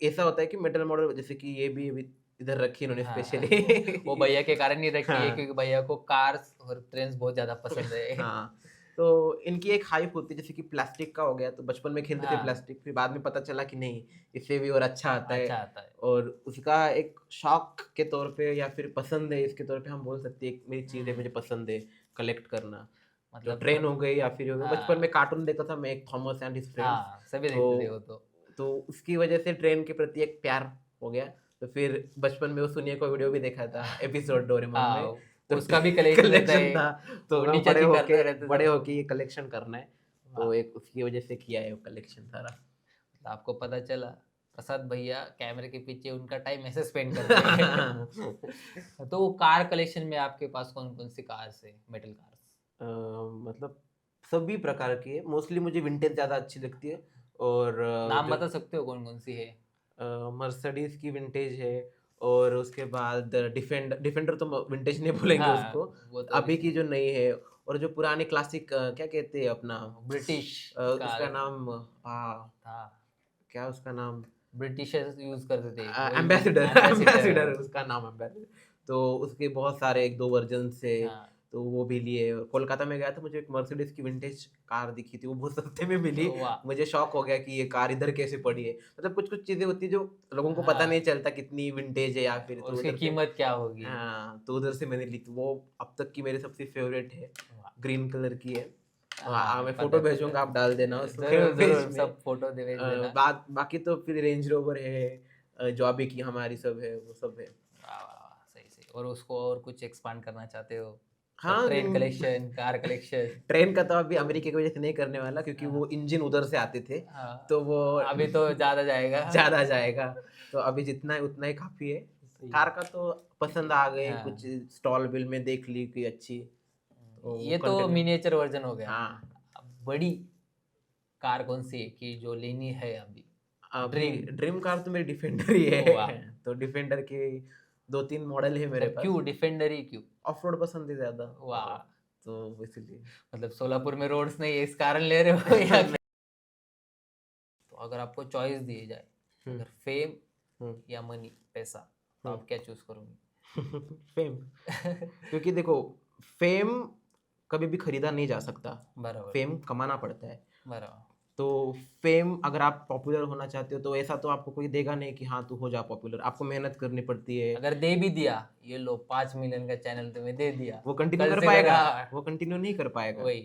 ऐसा होता है कि मेटल मॉडल, जैसे कि ये भी अभी इधर रखी इन्होंने हाँ, वो स्पेशली। भैया के कारण ही रखी है हाँ। क्योंकि भैया को कार्स और ट्रेन्स बहुत ज़्यादा पसंद है। हाँ। तो इनकी एक हाइप होती है, जैसे कि प्लास्टिक का हो गया, तो बचपन में खेलते थे हाँ, प्लास्टिक, फिर बाद में पता चला कि नहीं, इससे भी और अच्छा आता है। अच्छा आता है। और उसका एक शौक के तौर पे या फिर पसंद है इसके तौर पे हम बोल सकते हैं, एक मेरी चीज़ है, मुझे पसंद है कलेक्ट करना। जो मतलब ट्रेन हो गई या फिर हो गया, बचपन में हाँ, कार्टून देखता था मैं, एक थॉमस एंड हिज फ्रेंड्स। हाँ, सभी तो देखते थे वो तो। तो उसकी वजह से ट्रेन के प्रति एक प्यार हो गया। तो फिर बचपन में वो सुनिए को वीडियो भी देखा था, एपिसोड डोरेमोन में। हाँ, तो उसका भी कलेक्शन रहता कलेक्शन है, था। तो वो मैं नीचे भी करता रहता बड़े था। होके ये कलेक्शन करना है। तो वाह! एक उसकी वजह से किया है वो कलेक्शन सारा। तो आपको पता चला प्रसाद भैया कैमरे के पीछे उनका टाइम ऐसे स्पेंड करते हैं। तो वो कार कलेक्शन में आपके पास कौन कौन सी कार्स है, मेटल कार्स? मतलब सभी प्रकार की है, मोस्टली मुझे विंटेज ज़्यादा अच्छी लगती है। और नाम जो बता सकते हो कौन कौन सी है? मर्सिडीज की विंटेज है। और उसके बाद डिफेंडर, डिफेंडर तो विंटेज नहीं बोलेंगे हाँ, उसको। वो तो अभी की जो नई है, और जो पुरानी क्लासिक, क्या कहते हैं अपना, ब्रिटिश कार उसका नाम, हाँ, था। क्या उसका नाम, ब्रिटिशर्स यूज करते थे वही, एम्बेसडर एम्बेसिडर। एम्बेसडर उसका नाम एम्बेसडर। तो उसके बहुत सारे 1-2 वर्जन से, हाँ, तो वो भी लिए। कोलकाता में गया था, मुझे एक मर्सिडीज की विंटेज कार दिखी थी, वो बहुत सस्ते में मिली। वाह! मुझे शौक हो गया कि ये कार इधर कैसे पड़ी है। मतलब कुछ कुछ चीजें होती है जो लोगों को पता नहीं हाँ, चलता कितनी विंटेज है या फिर, और तो उसकी उधर से, कीमत क्या होगी? हाँ, तो उधर से मैंने ली थी। वो अब तक की मेरी सबसे फेवरेट है, वाह! ग्रीन कलर की है। हाँ, मैं पता फोटो है, पता भेजूंगा, आप डाल देना है। उसमें जरूर पेज जरूर, में। सब फोटो दे भेज देना। बाकी तो फिर रेंज रोवर है, जो अभी की हमारी सब है, वो सब है। वाह वाह वाह, सही सही। और उसको और कुछ एक्सपांड करना चाहते हो? हाँ। Train collection, car collection? Train का तो अभी अमेरिका की वजह से नहीं करने वाला, क्योंकि वो इंजन उधर से आते थे, हाँ, तो वो अभी तो ज्यादा जाएगा। ज्यादा जाएगा। तो अभी जितना है उतना ही काफी है। सही कार है। का तो पसंद आ गए, हाँ, कुछ स्टॉल बिल में देख ली कोई अच्छी, तो वो ये तो कंटिन्यू। मिनिएचर वर्जन हो गया। हाँ। अब बड़ी कार कौन सी है कि जो लेनी है अभी? अभी ड्रीम। ड्रीम कार तो मेरी डिफेंडर ही वाह! है। तो डिफेंडर की 2-3 मॉडल है मेरे मतलब पास। क्यों डिफेंडर ही क्यों? ऑफ रोड पसंद है ज्यादा। वाह, तो इसलिए मतलब सोलापुर में रोड्स नहीं है इस कारण ले रहे हो या क्या? तो अगर आपको चॉइस दी जाए, हम्म, अगर फेम हम्म, या मनी, पैसा, तो हम्म। आप क्या चूज करोगे? फेम। क्योंकि देखो, फेम कभी भी खरीदा नहीं जा सकता। बराबर, फेम कमाना पड़ता है। बराबर। तो फेम, अगर आप पॉपुलर होना चाहते हो तो ऐसा तो आपको कोई देगा नहीं कि हाँ तू हो जा पॉपुलर। आपको मेहनत करनी पड़ती है। अगर दे भी दिया, ये लो 5 मिलियन का चैनल तुम्हें दे दिया, वो कंटिन्यू कल कर से पाएगा? हाँ, वो कंटिन्यू नहीं कर पाएगा। वही।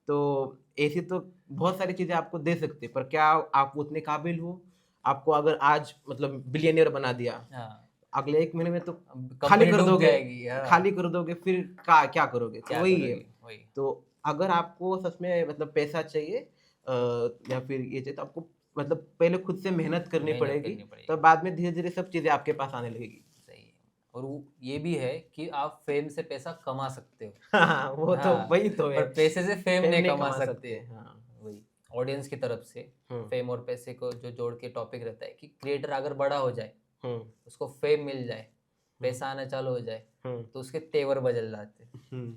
तो ऐसी तो बहुत सारी चीजें आपको दे सकते हैं, पर क्या आप उतने काबिल हो? आपको अगर आज मतलब बिलियनियर बना दिया, हाँ, अगले 1 महीने में तो खाली कंपनी कर डूब दोगे। जाएगी। हाँ, खाली कर दोगे, फिर क्या करोगे? तो क्या वही है। करोगे? वही। तो अगर आपको सच में मतलब पैसा चाहिए, या फिर ये चाहिए, तो आपको मतलब पहले खुद से मेहनत करनी मेहनत पड़ेगी। करनी पड़ेगी। तब बाद में धीरे धीरे सब चीजें आपके पास आने लगेगी। सही है। और ये भी है कि आप फेम से पैसा कमा सकते हो। हाँ, वो तो हाँ, वही तो है। पर पैसे से फेम फेम नहीं नहीं कमा कमा सकते। सकते। हाँ। वही, ऑडियंस की तरफ से हम्म, फेम और पैसे को जो जोड़ के टॉपिक रहता है कि क्रिएटर अगर बड़ा हो जाए, हम्म, उसको फेम मिल जाए, हम्म, पैसा आना चालू हो जाए, हम्म, तो उसके तेवर बदल जाते हैं। हम्म,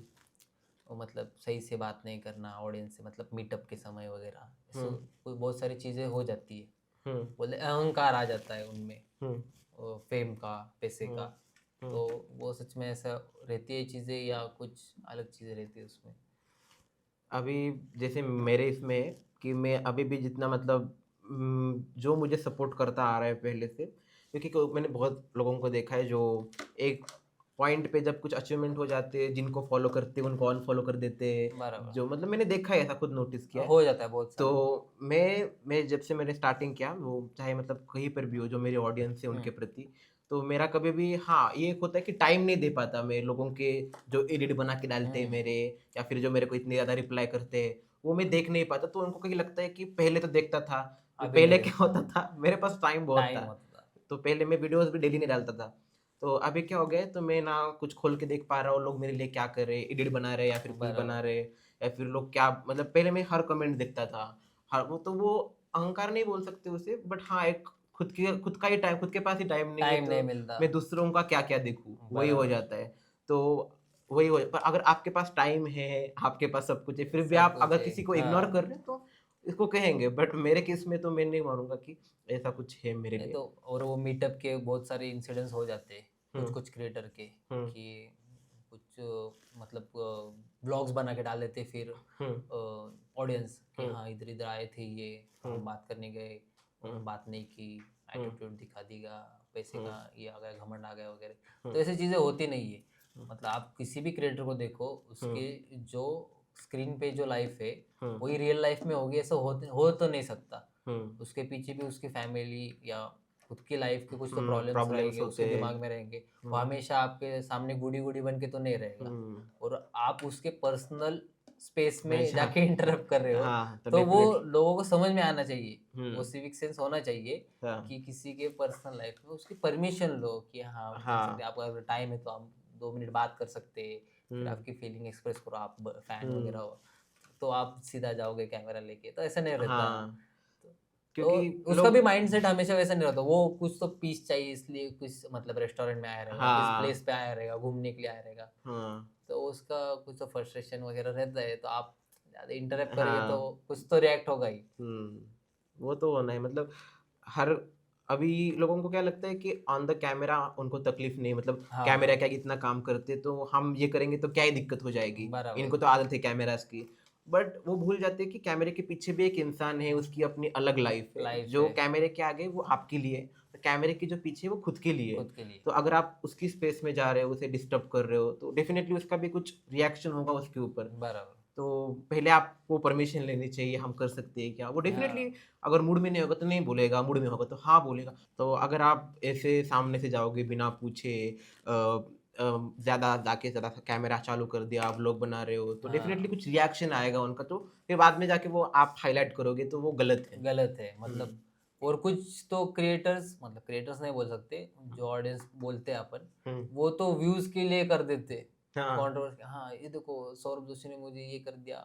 वो मतलब सही से बात नहीं करना ऑडियंस से, मतलब मीटअप के समय वगैरह, ऐसे हम्म, कोई बहुत सारी चीज़ें हो जाती है। हम्म, बोले अहंकार आ जाता है उनमें, हम्म, फेम का, पैसे का। हम्म, हम्म। तो वो सच में ऐसा रहती है चीज़ें या कुछ अलग चीज़ें रहती है उसमें? अभी जैसे मेरे इसमें है कि मैं अभी भी जितना मतलब जो मुझे सपोर्ट करता आ रहा है पहले से, क्योंकि मैंने बहुत लोगों को देखा है जो एक पॉइंट पे जब कुछ अचीवमेंट हो जाते हैं, जिनको फॉलो करते हैं उनको अनफॉलो कर देते हैं। बराबर, जो मतलब मैंने देखा है, ऐसा खुद नोटिस किया है। हो जाता है बहुत तो सारा। मैं जब से मैंने स्टार्टिंग किया, वो चाहे मतलब कहीं पर भी हो, जो मेरी ऑडियंस है उनके प्रति, तो मेरा कभी भी हाँ ये एक होता है कि टाइम नहीं दे पाता मैं लोगों के जो एडिट बना के डालते हैं हम्म, मेरे, या फिर जो मेरे को इतने ज़्यादा रिप्लाई करते हैं, वो मैं देख नहीं पाता। तो उनको कहीं लगता है कि पहले तो देखता था, तो अभी नहीं पहले क्या देखता, होता था, मेरे पास टाइम बहुत टाइम था। होता था। तो पहले मैं वीडियोस भी डेली नहीं डालता था। तो अभी क्या हो गया है, तो मैं ना कुछ खोल के देख पा रहा हूँ लोग मेरे लिए क्या कर रहे हैं, एडिट बना रहे हैं या फिर कुछ बना बराबर, रहे हैं, या फिर लोग क्या मतलब पहले मैं हर कमेंट देखता था। हर वो अहंकार नहीं बोल सकते उसे, बट हाँ एक खुद का ही टाइम, खुद के पास ही टाइम नहीं है, टाइम तो नहीं मिलता। मैं दूसरों का क्या क्या देखूँ, वही हो बराबर, जाता है। तो वही हो, पर अगर आपके पास टाइम है, आपके पास सब कुछ है, फिर भी सब आप कुछ अगर है। किसी को इग्नोर हाँ, कर रहे हैं तो इसको कहेंगे। बट मेरे केस में तो मैं नहीं मानूंगा कि ऐसा कुछ है मेरे नहीं लिए। तो, और वो मीटअप के बहुत सारे इंसिडेंट्स हो जाते हैं कुछ हम्म, कुछ क्रिएटर के, हम्म, कि कुछ मतलब ब्लॉग्स बना के डाल देते, फिर हम्म, ऑडियंस कि हम्म, हाँ इधर इधर आए थे ये, तो हम्म, हम बात करने गए, हम्म, बात नहीं की, हम्म, एटीट्यूड दिखा देगा, पैसे हम्म, का ये आ गया, घमंड आ गया वगैरह। तो हम्म, ऐसी चीज़ें होती नहीं है। मतलब आप किसी भी क्रिएटर को देखो, हम्म, उसके जो स्क्रीन पे जो लाइफ है हम्म, वही रियल लाइफ में होगी, ऐसा हो तो नहीं सकता। हम्म, उसके पीछे भी उसकी फैमिली या खुद की लाइफ के कुछ तो प्रॉब्लम्स प्रॉब्लम्स रहेंगे, होते उसके हैं। दिमाग में रहेंगे। वो हम्म, हमेशा आपके सामने गुडी गुडी बन के तो नहीं रहेगा, हम्म, और आप उसके पर्सनल स्पेस मैं में जा जाके इंटरप्ट कर रहे हो, हाँ तो तो वो डेफिनेटली। लोगों को समझ में आना चाहिए। वो हम्म, सिविक सेंस होना चाहिए हाँ, कि किसी के पर्सनल लाइफ में उसकी परमिशन लो कि हाँ हम कर सकते हाँ, हैं, आपका अगर टाइम है तो हम 2 मिनट बात कर सकते हैं, फिर हम्म, आपकी फीलिंग एक्सप्रेस करो, आप फैन वगैरह हम्म, हो, तो आप सीधा जाओगे कैमरा लेके, तो ऐसा नहीं रहता। हाँ, तो तो क्योंकि उसका भी लोग माइंडसेट हमेशा वैसा नहीं रहता। वो कुछ तो पीस चाहिए, इसलिए कुछ मतलब रेस्टोरेंट में आया रहेगा, किस हाँ, प्लेस पे आया रहेगा, घूमने के लिए आया रहेगा, हाँ, तो उसका कुछ तो फ्रस्ट्रेशन वगैरह रहता है, तो आप ज़्यादा इंटरप्ट करेंगे तो हाँ, कुछ तो रिएक्ट होगा ही। वो तो होना है मतलब। हर अभी लोगों को क्या लगता है कि ऑन द कैमरा उनको तकलीफ नहीं, मतलब कैमरा हाँ, क्या कितना काम करते, तो हम ये करेंगे तो क्या ही दिक्कत हो जाएगी, बराबर, इनको तो आदत है कैमरास की। बट वो भूल जाते हैं कि कैमरे के पीछे भी एक इंसान है, उसकी अपनी अलग लाइफ है। लाइफ जो है, कैमरे के आगे वो आपके लिए, तो कैमरे के जो पीछे वो खुद के लिए है। खुद के लिए। तो अगर आप उसकी स्पेस में जा रहे हो, उसे डिस्टर्ब कर रहे हो, तो डेफिनेटली उसका भी कुछ रिएक्शन होगा उसके ऊपर। बराबर, तो पहले आपको परमिशन लेनी चाहिए, हम कर सकते हैं क्या, वो डेफिनेटली हाँ, अगर मूड में नहीं होगा तो नहीं बोलेगा, मूड में होगा तो हाँ बोलेगा। तो अगर आप ऐसे सामने से जाओगे बिना पूछे, ज़्यादा जाके ज़्यादा कैमरा चालू कर दिया, आप लोग बना रहे हो, तो डेफिनेटली हाँ, कुछ रिएक्शन आएगा उनका, तो फिर बाद में जाके वो आप हाईलाइट करोगे तो वो गलत है। गलत है हम्म, मतलब। और कुछ तो क्रिएटर्स, मतलब क्रिएटर्स नहीं बोल सकते, जो ऑडियंस बोलते हैं अपन, हम्म, वो तो व्यूज के लिए कर देते। हाँ, कंट्रोवर्सी, हाँ ये देखो सौरभ जोशी ने मुझे ये कर दिया,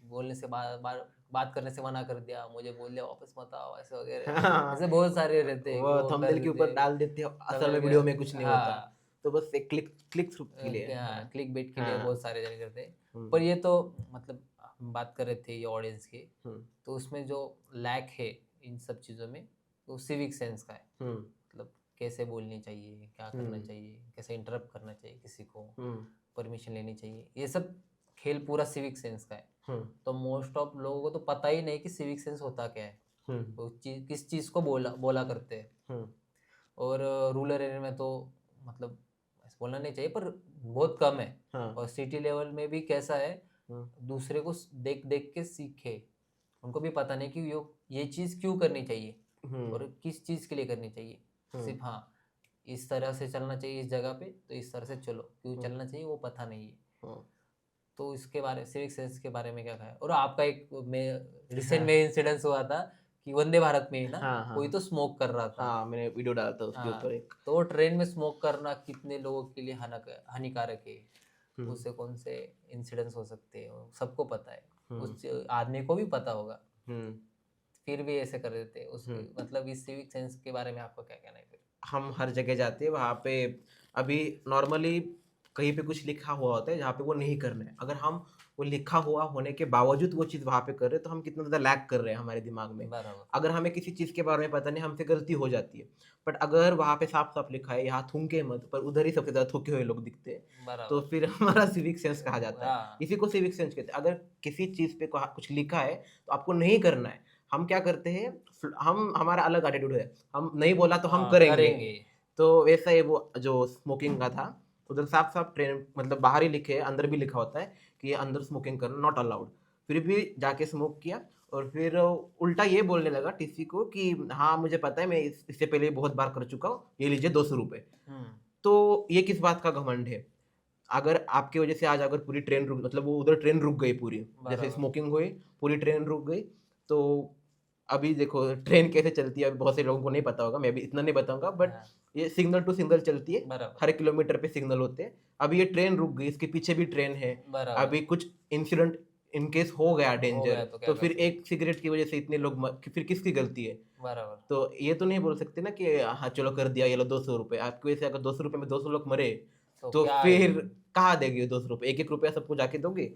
बोलने से बात करने से मना कर दिया, मुझे बोल दिया वापस मत आओ, ऐसे वगैरह। हाँ, ऐसे बहुत सारे रहते हैं कि वो वो कर थंबनेल के देते ऊपर हैं। डाल देते हैं, असल में समझ वीडियो गया, में कुछ नहीं होता। हाँ। तो बस एक क्लिक के लिए है। हाँ, क्लिक बेट के लिए हाँ। बहुत सारे जने करते हैं। हम्म, पर ये तो मतलब हम बात कर रहे थे ये ऑडियंस की, हम्म, तो उसमें जो लैक है इन सब चीज़ों में, वो सिविक सेंस का है। हम्म, मतलब कैसे बोलनी चाहिए, क्या करना हम्म, चाहिए, कैसे इंटरप्ट करना चाहिए किसी को, हम्म, परमिशन लेनी चाहिए, ये सब खेल पूरा सिविक सेंस का है। हम्म, तो मोस्ट ऑफ लोगों को तो पता ही नहीं कि सिविक सेंस होता क्या है, हम्म, वो चीज किस चीज़ को बोला बोला करते हैं। हम्म, और रूरल एरिया में तो मतलब ऐसे बोलना नहीं चाहिए पर बहुत कम है। हाँ, और सिटी लेवल में भी कैसा है, हम्म, दूसरे को देख देख के सीखे, उनको भी पता नहीं कि ये चीज़ क्यों करनी चाहिए हम्म, और किस चीज़ के लिए करनी चाहिए। हम्म, सिर्फ हाँ, इस तरह से चलना चाहिए इस जगह पे तो इस तरह से चलो, क्यों हम्म, चलना चाहिए वो पता नहीं है। हम्म, तो इसके बारे सिविक सेंस के बारे में क्या कहा है? और आपका एक में रिसेंट हाँ, में इंसिडेंस हुआ था कि वंदे भारत में ही ना हाँ, हाँ, कोई तो स्मोक कर रहा था। हाँ, मैंने वीडियो डाला था उसके ऊपर हाँ, एक। तो ट्रेन में स्मोक करना कितने लोगों के लिए हानिकारक है, हम्म, उससे कौन से इंसिडेंट्स हो सकते हैं वो सबको पता है, हम्म, उस आदमी को भी पता होगा, हम्म, फिर भी ऐसे कर देते हैं उस हम्म। मतलब इस सिविक सेंस के बारे में आपका क्या कहना है फिर? हम हर जगह जाते हैं वहाँ पे। अभी नॉर्मली कहीं पे कुछ लिखा हुआ होता है जहाँ पे वो नहीं करना है, अगर हम वो लिखा हुआ होने के बावजूद वो चीज़ वहाँ पे कर रहे हैं तो हम कितना ज़्यादा लैग कर रहे हैं हमारे दिमाग में। बराबर। अगर हमें किसी चीज़ के बारे में पता नहीं, हमसे गलती हो जाती है। बट अगर वहाँ पे साफ साफ लिखा है यहाँ थूके मत, पर उधर ही सबसे ज़्यादा थूके हुए लोग दिखते हैं, तो बराबर। फिर हमारा सिविक सेंस कहा जाता है। हाँ। इसी को सिविक सेंस कहते हैं। अगर किसी चीज़ पे कुछ लिखा है तो आपको नहीं करना है, हम क्या करते हैं, हम हमारा अलग एटीट्यूड है, हम नहीं बोला तो हम हाँ करेंगे। करेंगे। तो वैसा ही वो जो स्मोकिंग का था, उधर साफ साफ ट्रेन मतलब बाहर ही लिखे है, अंदर भी लिखा होता है कि ये अंदर स्मोकिंग करना नॉट अलाउड। फिर भी जाके स्मोक किया, और फिर उल्टा ये बोलने लगा टीसी को कि हाँ मुझे पता है, मैं इससे पहले बहुत बार कर चुका हूँ, ये लीजिए 200 रुपये। हम्म। तो ये किस बात का घमंड है? अगर आपकी वजह से आज अगर पूरी ट्रेन रुक, मतलब वो उधर ट्रेन रुक गई पूरी, जैसे बराबर। स्मोकिंग हुई पूरी ट्रेन रुक गई। तो अभी देखो ट्रेन कैसे चलती है, अभी बहुत से लोगों को नहीं पता होगा, मैं अभी इतना नहीं बताऊंगा, बट हाँ। ये सिग्नल टू सिग्नल चलती है। बराबर। हर किलोमीटर पे सिग्नल होते हैं। अभी ये ट्रेन रुक गई, इसके पीछे भी ट्रेन है। बराबर। अभी कुछ इंसिडेंट इन केस हो गया हो डेंजर, गया तो क्या तो कर फिर सकते। एक सिगरेट की वजह से इतने लोग फिर किसकी गलती है? बराबर। तो ये तो नहीं बोल सकते ना कि हाँ चलो कर दिया, ये लो 200 रुपये। आपकी वजह से अगर 200 रुपये में 200 लोग मरे, तो तो क्या है? फिर कहाँ देगी 200 रुपये? एक एक रुपया सबको जाके दोगे?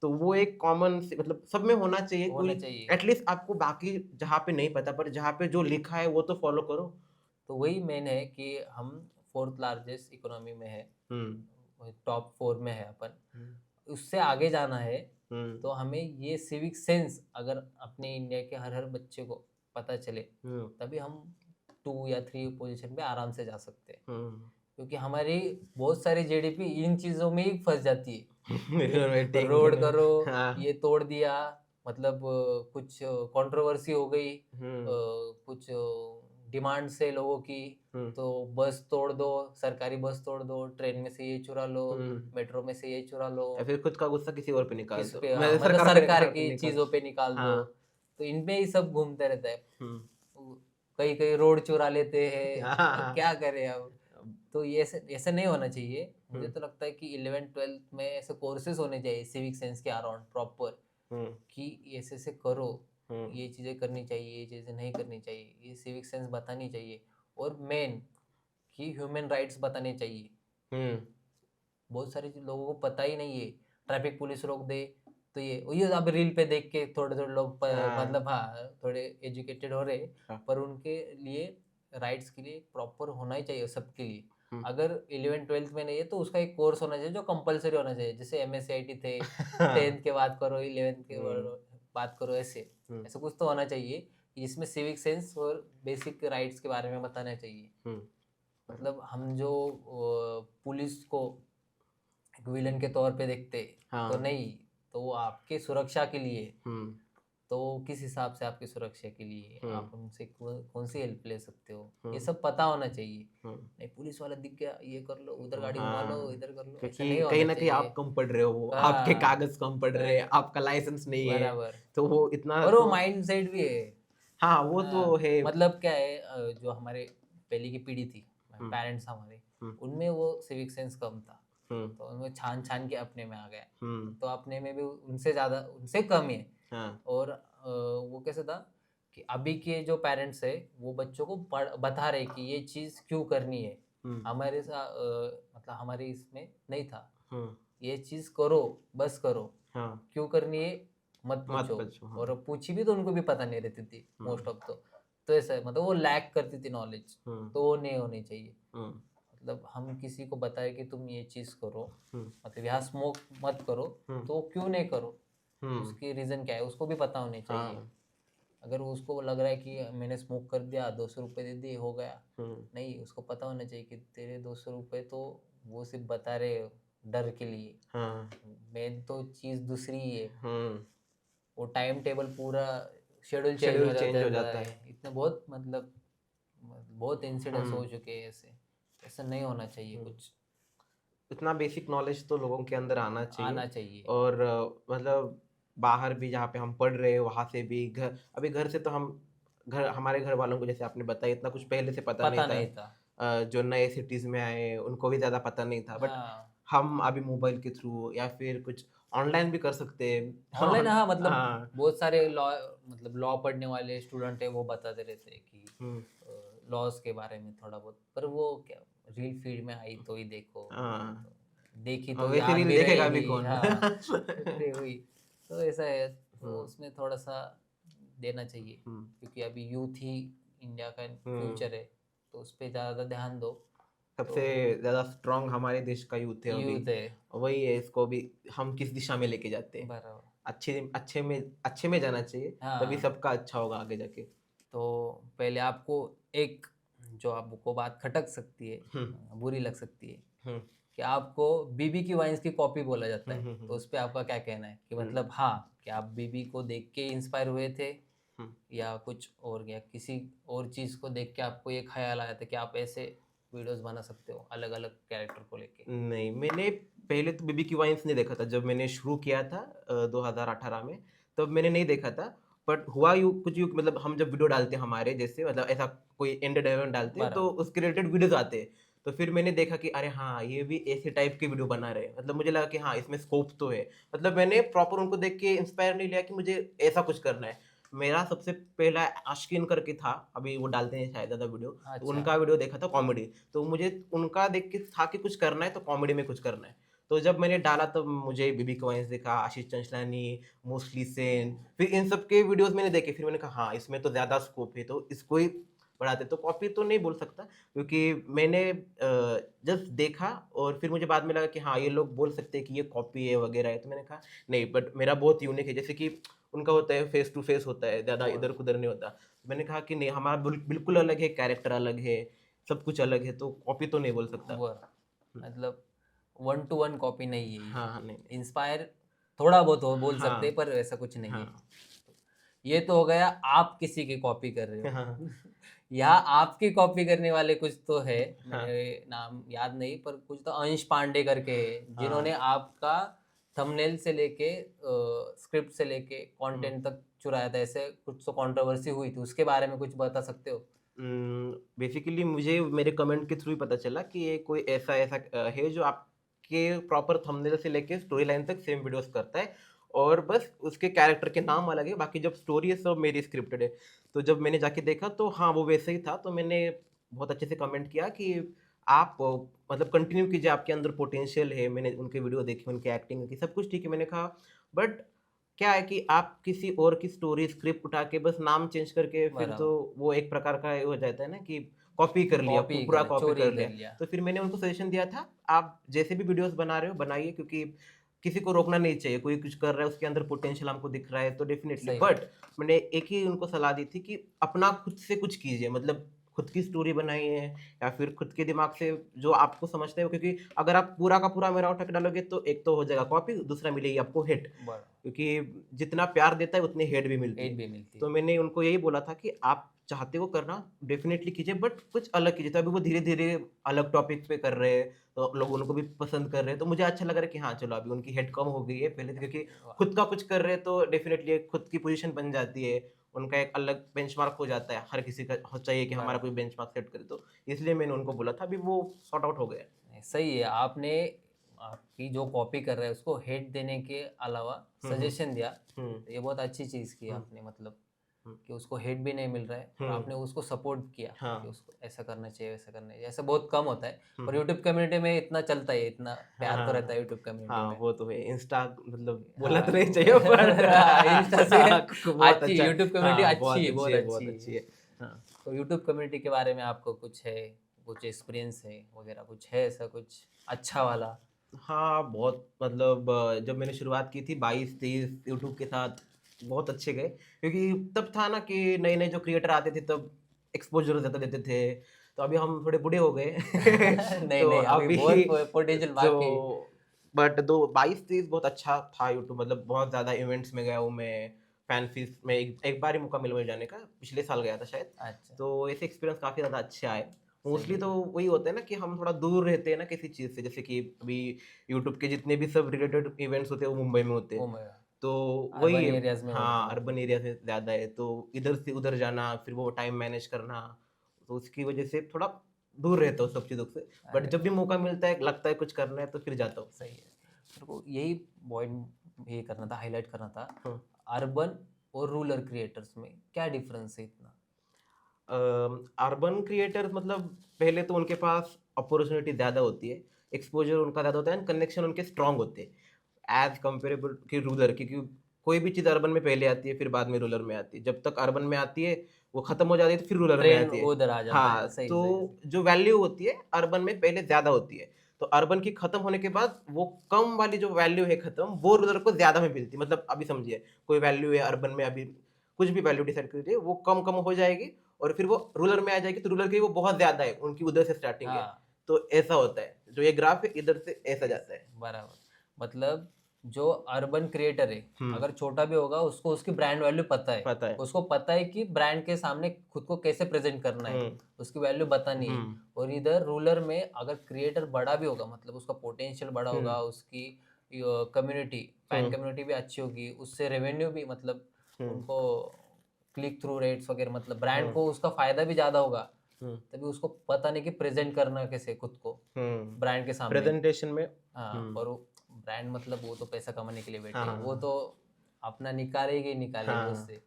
तो वो एक कॉमन मतलब सब में होना चाहिए होना कोई। चाहिए। एटलीस्ट आपको बाकी जहाँ पे नहीं पता, पर जहाँ पे जो लिखा है वो तो फॉलो करो। तो वही मेन है कि हम फोर्थ लार्जेस्ट इकोनॉमी में है, हम्म, टॉप 4 में है अपन, हम्म, उससे आगे जाना है। हम्म, तो हमें ये सिविक सेंस अगर अपने इंडिया के हर हर बच्चे को पता चले, हम्म, तभी हम 2 या 3 पोजीशन पे आराम से जा सकते हैं। हम्म। क्योंकि हमारी बहुत सारी जीडीपी इन चीज़ों में ही फंस जाती है कि रोड वेटिंग। करो, हाँ। ये तोड़ दिया, मतलब कुछ कंट्रोवर्सी हो गई, हम्म, कुछ डिमांड से लोगों की, हम्म, तो बस तोड़ दो, सरकारी बस तोड़ दो, ट्रेन में से ये चुरा लो, हम्म। मेट्रो में से ये चुरा लो, या फिर खुद का गुस्सा किसी और पे निकाल किस दो, पे, हाँ मैं मतलब सरकार सरकार पे की निकाल। चीज़ों पे निकाल दो। हाँ। तो इनमें ही सब घूमते रहता है। हम्म। कई कई रोड चुरा लेते हाँ, हैं, हाँ, क्या करें अब। हाँ। तो ये ऐसे नहीं होना चाहिए। मुझे हम्म, तो लगता है कि 11th 12th में ऐसे कोर्सेज होने चाहिए सिविक सेंस के अराउंड प्रॉपर, हम्म, कि ऐसे से करो, हम्म, ये चीज़ें करनी चाहिए, ये चीज़ें नहीं करनी चाहिए, ये सिविक सेंस बतानी चाहिए। और मेन कि ह्यूमन राइट्स बताने चाहिए। हम्म, बहुत सारे लोगों को पता ही नहीं है। ट्रैफिक पुलिस रोक दे तो ये अब रील पे देख के थोड़े थोड़े लोग हाँ, मतलब हाँ थोड़े एजुकेटेड हो रहे, हाँ, पर उनके लिए राइट्स के लिए प्रॉपर होना ही चाहिए सबके लिए। हम्म। अगर 11th 12th में नहीं है तो उसका एक कोर्स होना चाहिए जो कंपलसरी होना चाहिए, जैसे MSCIT थे, हाँ, 10th के बाद करो, 11th के हम्म, बात करो, ऐसे हम्म, ऐसा कुछ तो होना चाहिए कि जिसमें सिविक सेंस और बेसिक राइट्स के बारे में बताना चाहिए। हम्म, मतलब हम जो पुलिस को एक विलन के तौर पे देखते तो हाँ, नहीं, तो वो आपके सुरक्षा के लिए, हम्म, तो किस हिसाब से आपकी सुरक्षा के लिए हम्म, आप उनसे कौन सी हेल्प ले सकते हो, ये हम्म, सब पता होना चाहिए। हम्म, नहीं पुलिस वाला दिख गया ये कर लो, उधर गाड़ी घुमा लो, हाँ। इधर कर लो, ऐसा क्योंकि नहीं कहीं होना ना कहीं चाहिए। आप कम पढ़ रहे हो, वो आपके हाँ। कागज कम पढ़ रहे हैं, आपका लाइसेंस नहीं है, बराबर। तो वो इतना और वो तो। माइंड सेट भी है। हाँ वो तो हाँ, है। मतलब क्या है, जो हमारे पहले की पीढ़ी थी, हम्म, पेरेंट्स हमारे, हम्म, उनमें वो सिविक सेंस कम था, हम्म, तो उनमें छान छान के अपने में आ गया। हम्म, तो अपने में भी उनसे ज़्यादा उनसे कम ही है। हाँ, और वो कैसे था कि अभी के जो पेरेंट्स है वो बच्चों को बता रहे कि ये चीज़ क्यों करनी है, हमारे साथ मतलब हमारे इसमें नहीं था। हम्म, ये चीज करो, बस करो, हाँ, क्यों करनी है मत मत पूछो। पूछो, हाँ, और पूछी भी तो उनको भी पता नहीं रहती थी मोस्ट ऑफ। तो ऐसा है, मतलब वो लैक करती थी नॉलेज। हम्म, तो वो नहीं होनी चाहिए। हम्म, मतलब हम किसी को बताए कि तुम ये चीज करो, हम्म, मतलब यहाँ स्मोक मत करो, हम्म, तो क्यों नहीं करो, हम्म, उसकी रीजन क्या है उसको भी पता होनी चाहिए। हाँ, अगर उसको लग रहा है कि मैंने स्मोक कर दिया, 200 रुपये दे दिए, हो गया, हम्म, नहीं, उसको पता होना चाहिए कि तेरे 200 रुपये तो वो सिर्फ बता रहे हो डर के लिए, हाँ, मेन तो चीज़ दूसरी ही है। हम्म, वो टाइम टेबल पूरा शेड्यूल चेंज शेड्यूल हो चेंज हो जाता जाता है। है। इतने बहुत मतलब बहुत इंसिडेंट्स हो हम्म, चुके हैं ऐसे। ऐसा नहीं होना चाहिए हम्म, कुछ। इतना बेसिक नॉलेज तो लोगों के अंदर आना चाहिए। आना चाहिए। और मतलब बाहर भी जहाँ पे हम पढ़ रहे हैं वहाँ से भी, घर अभी घर से तो हम, घर हमारे घर वालों को जैसे आपने बताया इतना कुछ पहले से पता नहीं पता था। नहीं था। जो नए सिटीज़ में आए उनको भी ज़्यादा पता नहीं था, बट हाँ, हम अभी मोबाइल के थ्रू या फिर कुछ ऑनलाइन भी कर सकते हैं। ऑनलाइन, हाँ, मतलब हाँ, बहुत सारे लॉ, मतलब लॉ पढ़ने वाले स्टूडेंट है, वो बताते रहते हैं कि हम्म, लॉज के बारे में थोड़ा बहुत। पर वो क्या, रील फीड में आई तो ही देखो, हाँ, तो देखी और तो वैसे याद रील भी देखेगा भी रहेगी। कौन। हाँ, फिर हुई। तो ऐसा है, तो हम्म, उसमें थोड़ा सा देना चाहिए, हम्म, क्योंकि अभी यूथ ही इंडिया का हम्म, फ्यूचर है, तो उस पर ज़्यादा ध्यान दो। तो सबसे ज्यादा स्ट्रांग हमारे देश का यूथ है अभी। यूथ है। वही है, इसको भी हम किस दिशा में लेके जाते हैं। बराबर। अच्छे में जाना चाहिए, तभी हाँ, सबका अच्छा होगा आगे जाके। तो पहले आपको एक, जो आपको बात खटक सकती है, हम्म, बुरी लग सकती है, हम्म, कि आपको बीबी की वाइन्स की कॉपी बोला जाता हम्म, है, हम्म, तो उस पर आपका क्या कहना है? कि हम्म, मतलब हाँ, कि आप बीबी को देख के इंस्पायर हुए थे, हम्म। या कुछ और, या किसी और चीज़ को देख के आपको ये ख्याल आया था कि आप ऐसे वीडियोस बना सकते हो अलग अलग कैरेक्टर को लेके? नहीं, मैंने पहले तो बीबी की वाइन्स नहीं देखा था जब मैंने शुरू किया था 2018 में, तब मैंने नहीं देखा था। बट हुआ यूँ कुछ यूँ, मतलब हम जब वीडियो डालते हैं हमारे जैसे, मतलब ऐसा कोई एंटरटेनमेंट डालते हैं तो बराबर। उसके रिलेटेड वीडियोस आते हैं। तो फिर मैंने देखा कि अरे हाँ, ये भी ऐसे टाइप के वीडियो बना रहे हैं, मतलब मुझे लगा कि हाँ, इसमें स्कोप तो है। मतलब मैंने प्रॉपर उनको देख के इंस्पायर नहीं लिया कि मुझे ऐसा कुछ करना है। मेरा सबसे पहला आशिकीन करके था, अभी वो डालते हैं शायद ज़्यादा वीडियो, तो अच्छा। उनका वीडियो देखा था कॉमेडी। तो मुझे उनका देख के था कि कुछ करना है तो कॉमेडी में कुछ करना है। तो जब मैंने डाला तब मुझे बीबी कॉइन्स देखा, आशीष चंचलानी, मोस्टली सेन, फिर इन सब के वीडियोस मैंने देखे। फिर मैंने कहा हाँ, इसमें तो ज़्यादा स्कोप है, तो इसको ही बढ़ाते। तो कॉपी तो नहीं बोल सकता, क्योंकि मैंने जस्ट देखा और फिर मुझे बाद में लगा कि हाँ, ये लोग बोल सकते हैं कि ये कॉपी है वगैरह है। तो मैंने कहा नहीं, बट मेरा बहुत यूनिक है। जैसे कि उनका होता है फेस टू फेस होता है, ज़्यादा और इधर उधर नहीं होता। तो मैंने कहा कि नहीं, हमारा बिल्कुल अलग है, कैरेक्टर अलग है, सब कुछ अलग है, तो कॉपी तो नहीं बोल सकता। वो, मतलब 1 to 1 कॉपी नहीं है ये। हाँ, हाँ, नहीं, नहीं। इंस्पायर थोड़ा बहुत हो बोल सकते हैं, हाँ, पर ऐसा कुछ नहीं है। हाँ, ये तो हो गया आप किसी की कॉपी कर रहे हो। हाँ, यहाँ आपकी कॉपी करने वाले कुछ तो है, हाँ, मेरे नाम याद नहीं, पर कुछ तो अंश पांडे करके है, जिन्होंने हाँ, आपका थंबनेल से लेके स्क्रिप्ट से लेके हम्म। कंटेंट तक चुराया था। ऐसे कुछ तो कंट्रोवर्सी हुई थी, उसके बारे में कुछ बता सकते हो? बेसिकली मुझे मेरे कमेंट के थ्रू ही पता चला कि ये कोई ऐसा ऐसा है जो आपके प्रॉपर थंबनेल से लेके स्टोरी लाइन तक सेम वीडियोस करता है, और बस उसके कैरेक्टर के नाम अलग है, बाकी जब स्टोरी है सब मेरी स्क्रिप्टेड है। तो जब मैंने जाके देखा तो हाँ, वो वैसे ही था। तो मैंने बहुत अच्छे से कमेंट किया कि आप मतलब कंटिन्यू कीजिए, आपके अंदर पोटेंशियल है। मैंने उनके वीडियो देखे, उनकी एक्टिंग की, सब कुछ ठीक है। मैंने कहा बट क्या है कि आप किसी और की स्टोरी स्क्रिप्ट उठा के बस नाम चेंज करके, फिर तो बराबर। वो एक प्रकार का ये हो जाता है ना कि कॉपी कर लिया, कॉपी पूरा कर, कॉपी चोरी कर लिया। कर लिया। तो फिर मैंने उनको सजेशन दिया था, आप जैसे भी वीडियोस बना रहे हो बनाइए, क्योंकि किसी को रोकना नहीं चाहिए। कोई कुछ कर रहा है, उसके अंदर पोटेंशियल हमको दिख रहा है तो डेफिनेटली। सही बट बात। मैंने एक ही उनको सलाह दी थी कि अपना खुद से कुछ कीजिए, मतलब खुद की स्टोरी बनाइए, या फिर खुद के दिमाग से जो आपको समझते हो। क्योंकि अगर आप पूरा का पूरा मेरा उठा के डालोगे तो एक तो हो जाएगा कॉपी, दूसरा मिलेगी आपको हिट, बराबर। क्योंकि जितना प्यार देता है उतनी हेट भी मिलती एड है। भी मिलती तो है। मैंने उनको यही बोला था कि आप चाहते हो करना, डेफिनेटली कीजिए, बट कुछ अलग कीजिए। तो अभी वो धीरे धीरे अलग टॉपिक पे कर रहे हैं, तो लोग उनको भी पसंद कर रहे हैं। तो मुझे अच्छा लग रहा है कि हाँ, चलो अभी उनकी हेट कम हो गई है पहले से, क्योंकि वाह। खुद का कुछ कर रहे हैं तो डेफिनेटली खुद की पोजीशन बन जाती है। उनका एक अलग बेंचमार्क हो जाता है, हर किसी का चाहिए कि हमारा कोई बराबर। बेंचमार्क सेट करे। तो इसलिए मैंने उनको बोला था, अभी वो सॉर्ट आउट हो गया। नहीं, सही है। आपने आपकी जो कॉपी कर रहा है उसको हेट देने के अलावा हम्म, सजेशन दिया, हम्म, तो ये बहुत अच्छी चीज़ की हम्म, आपने, मतलब कि उसको हेट भी नहीं मिल रहा है और आपने उसको सपोर्ट किया कि उसको ऐसा करना चाहिए वैसा करना चाहिए, ऐसा बहुत कम होता है और यूट्यूब कम्युनिटी में इतना चलता है, इतना प्यार तो रहता है यूट्यूब कम्युनिटी हाँ में। वो तो है। इंस्टा मतलब बोलना तो हाँ नहीं चाहिए पर इंस्टा से बहुत अच्छी अच्छा, यूट्यूब कम्युनिटी हाँ अच्छी है, बहुत बहुत अच्छी अच्छी है। है। हाँ तो यूट्यूब कम्युनिटी के बारे में आपको कुछ है, कुछ एक्सपीरियंस है वगैरह, कुछ है ऐसा कुछ अच्छा वाला? हाँ बहुत मतलब जब मैंने शुरुआत की थी 22-23 यूट्यूब के साथ बहुत अच्छे गए, क्योंकि तब था ना कि नए नए जो क्रिएटर आते थे तब एक्सपोजर ज़्यादा देते थे। तो अभी हम थोड़े बूढ़े हो गए नहीं तो नहीं, अभी अभी बहुत पोटेंशियल जो बाकी। बट दो 22-23 बहुत अच्छा था यूट्यूब, मतलब बहुत ज़्यादा इवेंट्स में गया हूँ मैं। फैन फीस्ट में एक बार ही मौका मिला मुझे जाने का, पिछले साल गया था शायद। अच्छा, तो ऐसे एक्सपीरियंस काफ़ी ज़्यादा अच्छे आए। सही मोस्टली है। तो वही होता है ना कि हम थोड़ा दूर रहते हैं ना किसी चीज़ से, जैसे कि अभी यूट्यूब के जितने भी सब रिलेटेड इवेंट्स होते हैं वो मुंबई में होते हैं। वो मैं तो वही अर्बन है, एरियाज में होते हाँ हैं। अर्बन एरिया से ज़्यादा है, तो इधर से उधर जाना फिर वो टाइम मैनेज करना, तो उसकी वजह से थोड़ा दूर रहता हूँ सब चीज़ों से। बट अरे जब भी मौका मिलता है, लगता है कुछ करना है तो फिर जाता हूँ। सही है। मेरे को यही पॉइंट ये करना था, हाईलाइट करना था। हाँ। अर्बन और रूरल क्रिएटर्स में क्या डिफरेंस है इतना? अर्बन क्रिएटर्स मतलब पहले तो उनके पास अपॉर्चुनिटी ज़्यादा होती है, एक्सपोजर उनका ज़्यादा होता है एंड कनेक्शन उनके स्ट्रांग होते हैं एज कंपेरेबल कि रूरल, क्योंकि कोई भी चीज़ अर्बन में पहले आती है फिर बाद में रूरल में आती है। जब तक अर्बन में आती है वो ख़त्म हो जाती है तो फिर रूरल में ट्रेंड आती है। उधर आ जाता हाँ, है, सही तो सही। जो वैल्यू होती है अर्बन में पहले ज़्यादा होती है। तो अर्बन की ख़त्म होने के बाद वो कम वाली जो वैल्यू है ख़त्म, वो रूरल को ज़्यादा में मिलती है। मतलब अभी समझिए कोई वैल्यू है अर्बन में, अभी कुछ भी वैल्यू डिसाइड कीजिए, वो कम कम हो जाएगी और फिर वो रूरल में आ जाएगी, तो रूरल की वो बहुत ज्यादा है, उनकी उधर से स्टार्टिंग है। हाँ, तो ऐसा होता है, जो ये ग्राफ है इधर से ऐसा जाता है। बराबर। मतलब जो अर्बन क्रिएटर है, हम्म। अगर छोटा भी होगा उसको उसकी ब्रांड वैल्यू पता है। पता है। उसको पता है कि ब्रांड के सामने खुद को कैसे प्रेजेंट करना है, हम्म। उसकी वैल्यू बतानी है। हम्म। और इधर रूरल में अगर क्रिएटर बड़ा भी होगा, मतलब उसका पोटेंशियल बड़ा हम्म। होगा, उसकी कम्युनिटी, फैन हम्म। कम्युनिटी भी अच्छी होगी, उससे रेवेन्यू भी, मतलब हम्म। उनको क्लिक थ्रू रेट्स वगैरह, मतलब ब्रांड हम्म। को उसका फायदा भी ज्यादा होगा। हम्म। तभी उसको पता नहीं कि प्रेजेंट करना कैसे खुद को हम्म। ब्रांड के सामने। प्रेजेंटेशन में। हाँ, हम्म। और ब्रांड मतलब वो तो पैसा कमाने के लिए बैठे हैं, वो हाँ। तो अपना निकालेंगे ही निकालेंगे हाँ। उससे।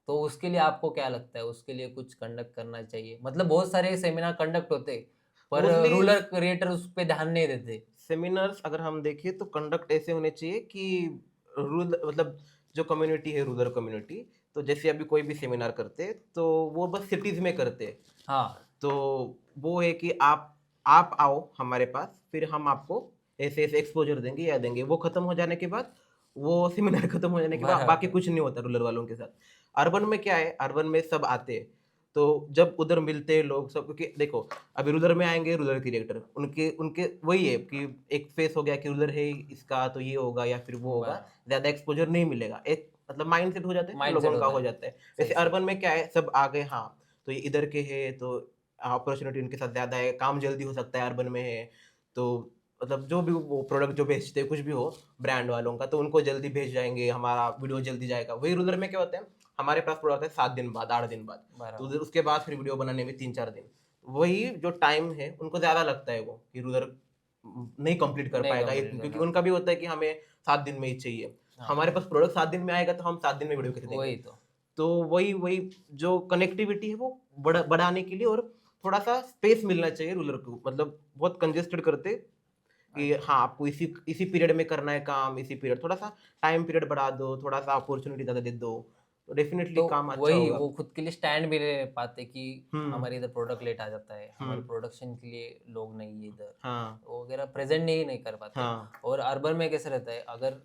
तो उसके लिए आपको क्या लगता है, उसके लिए कुछ कंडक्ट करना चाहिए? मतलब बहुत सारे सेमिनार कंडक्ट होते पर मोस्टली रूरल क्रिएटर उस पे ध्यान नहीं देते। सेमिनार्स अगर हम देखें तो कंडक्ट ऐसे होने चाहिए कि रूरल मतलब जो कम्युनिटी है रूरल कम्युनिटी, तो जैसे अभी कोई भी सेमिनार करते हैं तो वो बस सिटीज में करते हैं। हाँ तो वो है कि आप आओ हमारे पास, फिर हम आपको ऐसे ऐसे एक्सपोजर देंगे या देंगे, वो खत्म हो जाने के बाद, वो सेमिनार खत्म हो जाने के बाद बाकी बराबर। कुछ नहीं होता रूरल वालों के साथ। अर्बन में क्या है, अर्बन में सब आते हैं, तो जब उधर मिलते हैं लोग सब, क्योंकि देखो अभी रूरल में आएंगे रूरल क्रिएटर, उनके उनके वही है कि एक फेस हो गया कि रूरल है इसका तो ये होगा या फिर वो होगा, बराबर, ज्यादा एक्सपोजर नहीं मिलेगा, एक मतलब माइंड सेट हो जाता है ना माइंड सेट लोगों का, होता हो है। जाता है। सही वैसे सही। अर्बन में क्या है, सब आ गए, हाँ तो ये इधर के है तो अपॉर्चुनिटी उनके साथ ज़्यादा है, काम जल्दी हो सकता है अर्बन में है, तो मतलब जो भी वो प्रोडक्ट जो बेचते हैं कुछ भी हो ब्रांड वालों का, तो उनको जल्दी भेज जाएंगे, हमारा वीडियो जल्दी जाएगा। वही रूरल में क्या होता है, हमारे पास प्रोडक्ट है 7 दिन बाद 8 दिन बाद, तो बराबर। उसके बाद फिर वीडियो बनाने में 3-4 दिन, वही जो टाइम है उनको ज़्यादा लगता है वो कि रूरल नहीं कंप्लीट कर नहीं पाएगा कंप्लीट कर क्योंकि पाता। उनका भी होता है कि हमें 7 दिन में ही चाहिए। हाँ, हमारे पास प्रोडक्ट 7 दिन में आएगा तो हम 7 दिन में वीडियो कैसे देंगे। वही तो। तो वही वही जो कनेक्टिविटी है वो बढ़ाने के लिए, और थोड़ा सा स्पेस मिलना चाहिए रूलर को, मतलब बहुत कंजेस्टेड करते कि अच्छा, हाँ आपको इसी इसी पीरियड में करना है काम, इसी पीरियड थोड़ा सा टाइम पीरियड बढ़ा दो, थोड़ा सा अपॉर्चुनिटी ज़्यादा दे दो, तो डेफिनेटली तो काम अच्छा वही होगा। वो खुद के लिए स्टैंड भी नहीं ले पाते कि हम्म। हमारे इधर प्रोडक्ट लेट आ जाता है, हमारे हम्म। प्रोडक्शन के लिए लोग नहीं है इधर, हाँ। वो वगैरह प्रेजेंट नहीं कर पाते। हाँ। और अर्बन में कैसे रहता है, अगर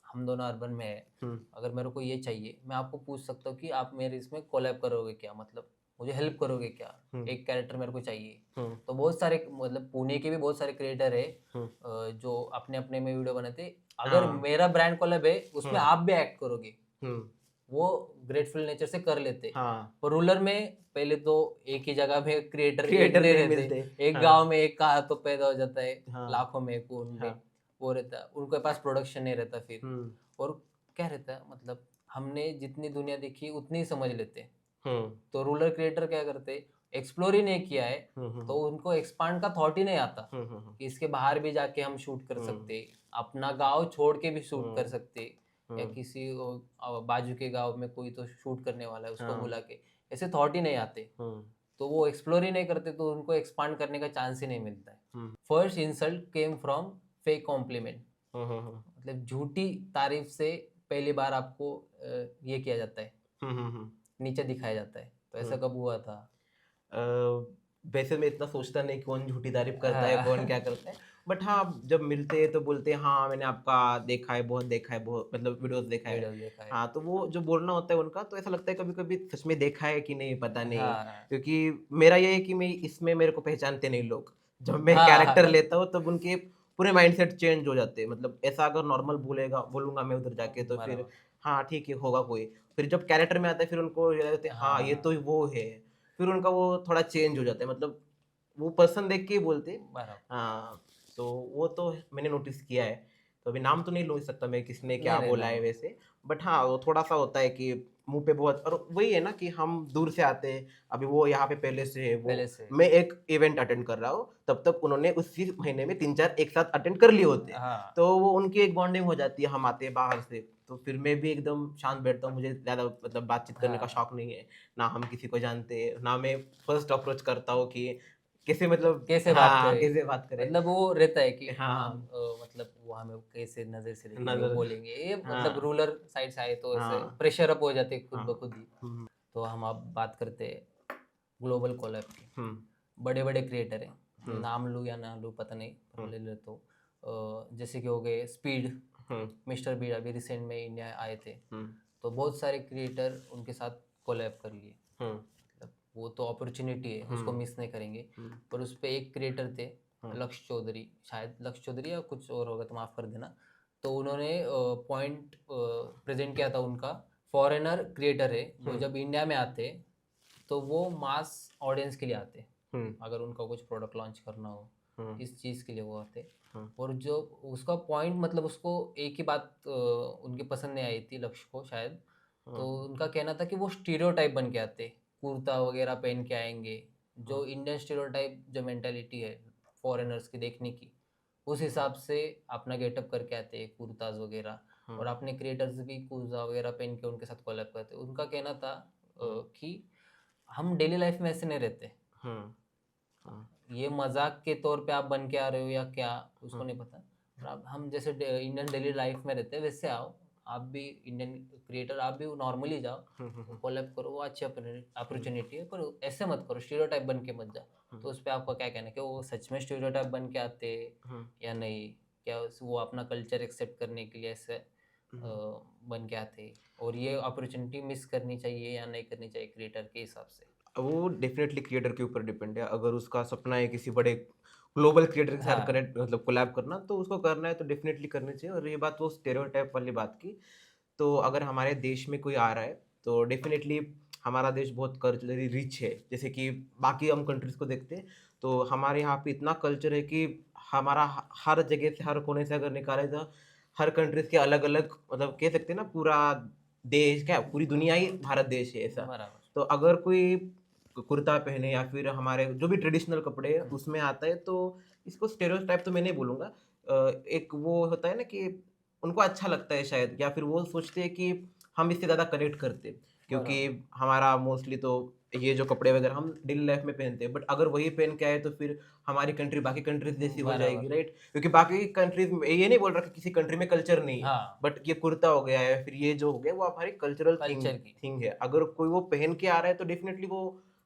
हम दोनों अर्बन में है, हम्म। अगर मेरे को ये चाहिए, मैं आपको पूछ सकता हूँ कि आप मेरे इसमें कोलैब करोगे क्या, मतलब मुझे हेल्प करोगे क्या, हम्म। एक कैरेक्टर मेरे को चाहिए। हम्म। तो बहुत सारे, मतलब पुणे के भी बहुत सारे क्रिएटर है हम्म। जो अपने अपने में वीडियो बनाते। अगर हाँ। मेरा ब्रांड कोलैब है उसमें हम्म। आप भी एक्ट करोगे, हम्म। वो ग्रेटफुल नेचर से कर लेते। हाँ। पर रूरल में पहले तो एक ही जगह में क्रिएटर एक क्रिएटर नहीं नहीं रहते, मिलते। एक हाँ। गांव में एक का तो पैदा हो जाता है, हाँ। लाखों में एक उनमें हाँ। वो रहता है, उनके पास प्रोडक्शन नहीं रहता फिर। हम्म। और क्या रहता है, मतलब हमने जितनी दुनिया देखी उतनी ही समझ लेते हैं। हम्म। तो रूरल क्रिएटर क्या करते, एक्सप्लोर ही नहीं किया है, हम्म। तो हम्म। उनको एक्सपांड का थॉट ही नहीं आता हम्म। हम्म। कि इसके बाहर भी जाके हम शूट कर हम्म। सकते, अपना गांव छोड़ के भी शूट कर हम्म। सकते। या किसी बाजू के गांव में कोई तो शूट करने वाला है उसको हाँ। बुला के, ऐसे थॉट ही नहीं आते, तो वो एक्सप्लोर ही नहीं करते, तो उनको एक्सपांड करने का चांस ही नहीं मिलता है। First insult came from fake compliment, मतलब झूठी तारीफ से पहली बार आपको ये किया जाता है, नीचे दिखाया जाता है। तो ऐसा कब हुआ था? वैसे मैं इतना सोचता नहीं कौन झूठी तारीफ करता है, हाँ। कौन क्या करता है, बट हाँ जब मिलते हैं तो बोलते हैं हाँ मैंने आपका देखा है बहुत, मतलब वीडियोस देखा है। वीडियो देखा है। हाँ तो वो जो बोलना होता है उनका, तो ऐसा लगता है कभी कभी सच में देखा है कि नहीं पता नहीं, हाँ क्योंकि मेरा ये है कि मैं इसमें मेरे को पहचानते नहीं लोग, जब मैं हाँ कैरेक्टर हाँ लेता हूँ तब उनके पूरे माइंडसेट चेंज हो जाते हैं। मतलब ऐसा अगर नॉर्मल बोलूंगा मैं उधर जाके तो फिर बराबर। हाँ ठीक है होगा कोई, फिर जब कैरेक्टर में आता है फिर उनको ये लगता है हाँ ये हाँ तो वो है, फिर उनका वो थोड़ा चेंज हो जाता है, मतलब वो पर्सन देख के ही बोलते हैं। बराबर। हाँ तो वो तो मैंने नोटिस किया है, तो अभी नाम तो नहीं ले सकता मैं किसने क्या नहीं बोला लेना है वो। वैसे, बट हाँ वो थोड़ा सा होता है कि मुंह पे बहुत, और वही है ना कि हम दूर से आते हैं, अभी वो यहाँ पे पहले से है, वो पहले से। मैं एक इवेंट अटेंड कर रहा हूँ तब तक उन्होंने उसी महीने में 3-4 एक साथ अटेंड कर लिए होते हैं, हाँ तो वो उनकी एक बॉन्डिंग हो जाती है। हम आते हैं बाहर से तो फिर मैं भी एकदम शांत बैठता हूँ, मुझे ज़्यादा मतलब बातचीत करने का हाँ। शौक नहीं है, ना हम किसी को जानते हैं, ना मैं फर्स्ट अप्रोच करता हूँ कि कैसे, मतलब कैसे बात हाँ करे, कैसे बात करें। मतलब वो रहता है कि हाँ हाँ मतलब वो हमें कैसे नजर से देखेंगे, नजर, बोलेंगे, ये मतलब हाँ रूरल साइड से आए तो ऐसे हाँ प्रेशर अप हो जाते हैं खुद हाँ ब खुद ही। तो हम अब बात करते हैं ग्लोबल कोलैब की। हम्म बड़े बड़े क्रिएटर हैं, हम्म नाम लूँ या ना लूँ पता नहीं, पर हम्म ले ले तो जैसे कि हो गए स्पीड, हम्म मिस्टर बीड अभी रिसेंट में इंडिया आए थे, हम्म तो बहुत सारे क्रिएटर उनके साथ कोलैब कर लिए। हम्म मतलब वो तो अपॉर्चुनिटी है, उसको मिस नहीं करेंगे। हम्म पर उस पे एक क्रिएटर थे हम्म लक्ष्य चौधरी, शायद लक्ष्य चौधरी या कुछ और होगा तो माफ़ कर देना। तो उन्होंने पॉइंट प्रेजेंट किया था उनका, फॉरेनर क्रिएटर है वो जब इंडिया में आते तो वो मास ऑडियंस के लिए आते, हम्म अगर उनका कुछ प्रोडक्ट लॉन्च करना हो हम्म इस चीज़ के लिए वो आते। हम्म और जो उसका पॉइंट, मतलब उसको एक ही बात उनकी पसंद नहीं आई थी लक्ष्य को शायद, तो उनका कहना था कि वो स्टीरियोटाइप बन के आते, कुर्ता वगैरह पहन के आएंगे, जो इंडियन स्टीरियोटाइप जो मेंटालिटी है फॉरेनर्स की देखने की, उस हिसाब से अपना गेटअप करके आते हैं कुर्ताज वगैरह। और अपने क्रिएटर्स भी कुर्ता वगैरह पहन के उनके साथ कोलैब करते। उनका कहना था कि हम डेली लाइफ में ऐसे नहीं रहते, हम्म हम्म ये मजाक के तौर पे आप बन के आ रहे हो या क्या उसको नहीं पता, पर आप हम जैसे इंडियन डेली लाइफ में रहते हैं वैसे आओ, आप भी इंडियन क्रिएटर, आप भी नॉर्मली जाओ, कोलैब करो, वो अच्छी अपॉर्चुनिटी है, पर ऐसे मत करो, स्टीरियोटाइप बन के मत जाओ। तो उस पर आपका क्या कहना है कि वो सच में स्टीरियोटाइप बन के आते या नहीं, क्या वो अपना कल्चर एक्सेप्ट करने के लिए ऐसे बन के आते, और ये अपॉर्चुनिटी मिस करनी चाहिए या नहीं करनी चाहिए क्रिएटर के हिसाब से? वो डेफिनेटली क्रिएटर के ऊपर डिपेंड है, अगर उसका सपना है किसी बड़े ग्लोबल क्रिएटर के साथ हाँ कनेक्ट, मतलब कोलैब करना, तो उसको करना है तो डेफिनेटली करनी चाहिए। और ये बात वो स्टेरियोटाइप वाली बात की, तो अगर हमारे देश में कोई आ रहा है तो डेफिनेटली हमारा देश बहुत कल्चरली रिच है, जैसे कि बाकी हम कंट्रीज को देखते हैं तो हमारे यहाँ पे इतना कल्चर है कि हमारा हर जगह से, हर कोने से अगर निकाले तो हर कंट्रीज के अलग अलग, मतलब कह सकते हैं ना पूरा देश, क्या पूरी दुनिया ही भारत देश है ऐसा। बराबर। तो अगर कोई कुर्ता पहने या फिर हमारे जो भी ट्रेडिशनल कपड़े हैं उसमें आता है तो इसको स्टेरियोटाइप तो मैं नहीं बोलूँगा। एक वो होता है ना कि उनको अच्छा लगता है शायद, या फिर वो सोचते हैं कि हम इससे ज़्यादा कनेक्ट करते हैं, क्योंकि बराबर। हमारा मोस्टली तो ये जो कपड़े वगैरह हम डेली लाइफ में पहनते हैं, बट अगर वही पहन के आए तो फिर हमारी कंट्री बाकी कंट्रीज जैसी हो जाएगी, बराबर। राइट? क्योंकि बाकी कंट्रीज, ये नहीं बोल रहा कि किसी कंट्री में कल्चर नहीं है, हाँ बट ये कुर्ता हो गया है, फिर ये जो हो गया वो हमारी कल्चरल थिंग कल्चर की। थिंग है। अगर कोई वो पहन के आ रहा है तो डेफिनेटली वो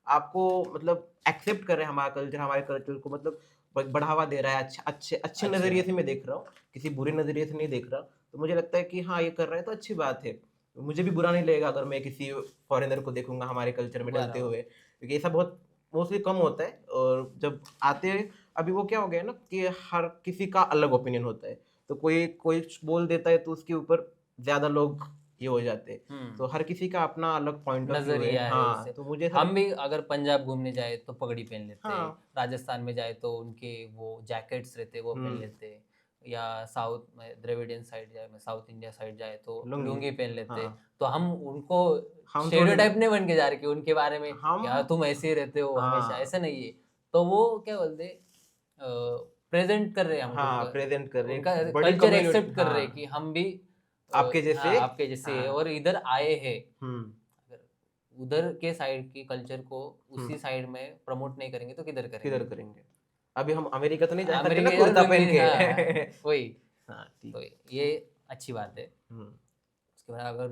आपको मतलब एक्सेप्ट कर रहे हैं हमारे कल्चर को, मतलब बढ़ावा दे रहा है, अच्छे अच्छे अच्छे अच्छे नज़रिए बात। से मैं देख रहा हूँ, किसी बुरे नज़रिए से नहीं देख रहा। तो मुझे लगता है कि हाँ ये कर रहा है तो अच्छी बात है, मुझे भी बुरा नहीं लगेगा अगर मैं किसी फॉरेनर को देखूंगा हमारे कल्चर में डलते बराबर। हुए, क्योंकि ऐसा बहुत मोस्टली कम होता है। और जब आते हैं, अभी वो क्या हो गया है ना कि हर किसी का अलग ओपिनियन होता है, तो कोई कोई बोल देता है तो उसके ऊपर ज़्यादा लोग ये हो जाते हैं, तो हर किसी का अपना अलग पॉइंट ऑफ व्यू है। नजरिया है हाँ उससे। तो मुझे ऐसा हम भी अगर पंजाब घूमने जाए तो पगड़ी पहन लेते हैं, हाँ राजस्थान में जाए तो उनके वो जैकेट्स रहते हैं वो पहन हम्म लेते हैं, या साउथ में द्रविडियन साइड जाए, में साउथ इंडिया साइड जाए तो लुंगी, लुंगी पहन लेते हैं। हाँ तो हम उनको हम थोड़ी ना, स्टेरियोटाइप नहीं बन के जा रहे कि उनके बारे में हम यार तुम ऐसे ही रहते हो हमेशा, हाँ ऐसा नहीं है। तो वो क्या बोलते प्रेजेंट कर रहे हैं हमको, हाँ प्रेजेंट कर रहे उनका हैं बड़ी कल्चर कम्युनिटी, एक्सेप्ट कर हाँ रहे हैं कि हम भी आपके हाँ, जैसे। आपके जैसे हाँ। और इधर आए हैं, हम्म। अगर उधर के साइड की कल्चर को हम्म। उसी साइड में प्रमोट नहीं करेंगे तो किधर किधर करेंगे? करेंगे? अभी हम अमेरिका तो नहीं जा सकते ना अमेरिका कुर्ता तो पहन नहीं, के। हाँ वही। हाँ तो ठीक। ये अच्छी बात है। हम्म। उसके बाद अगर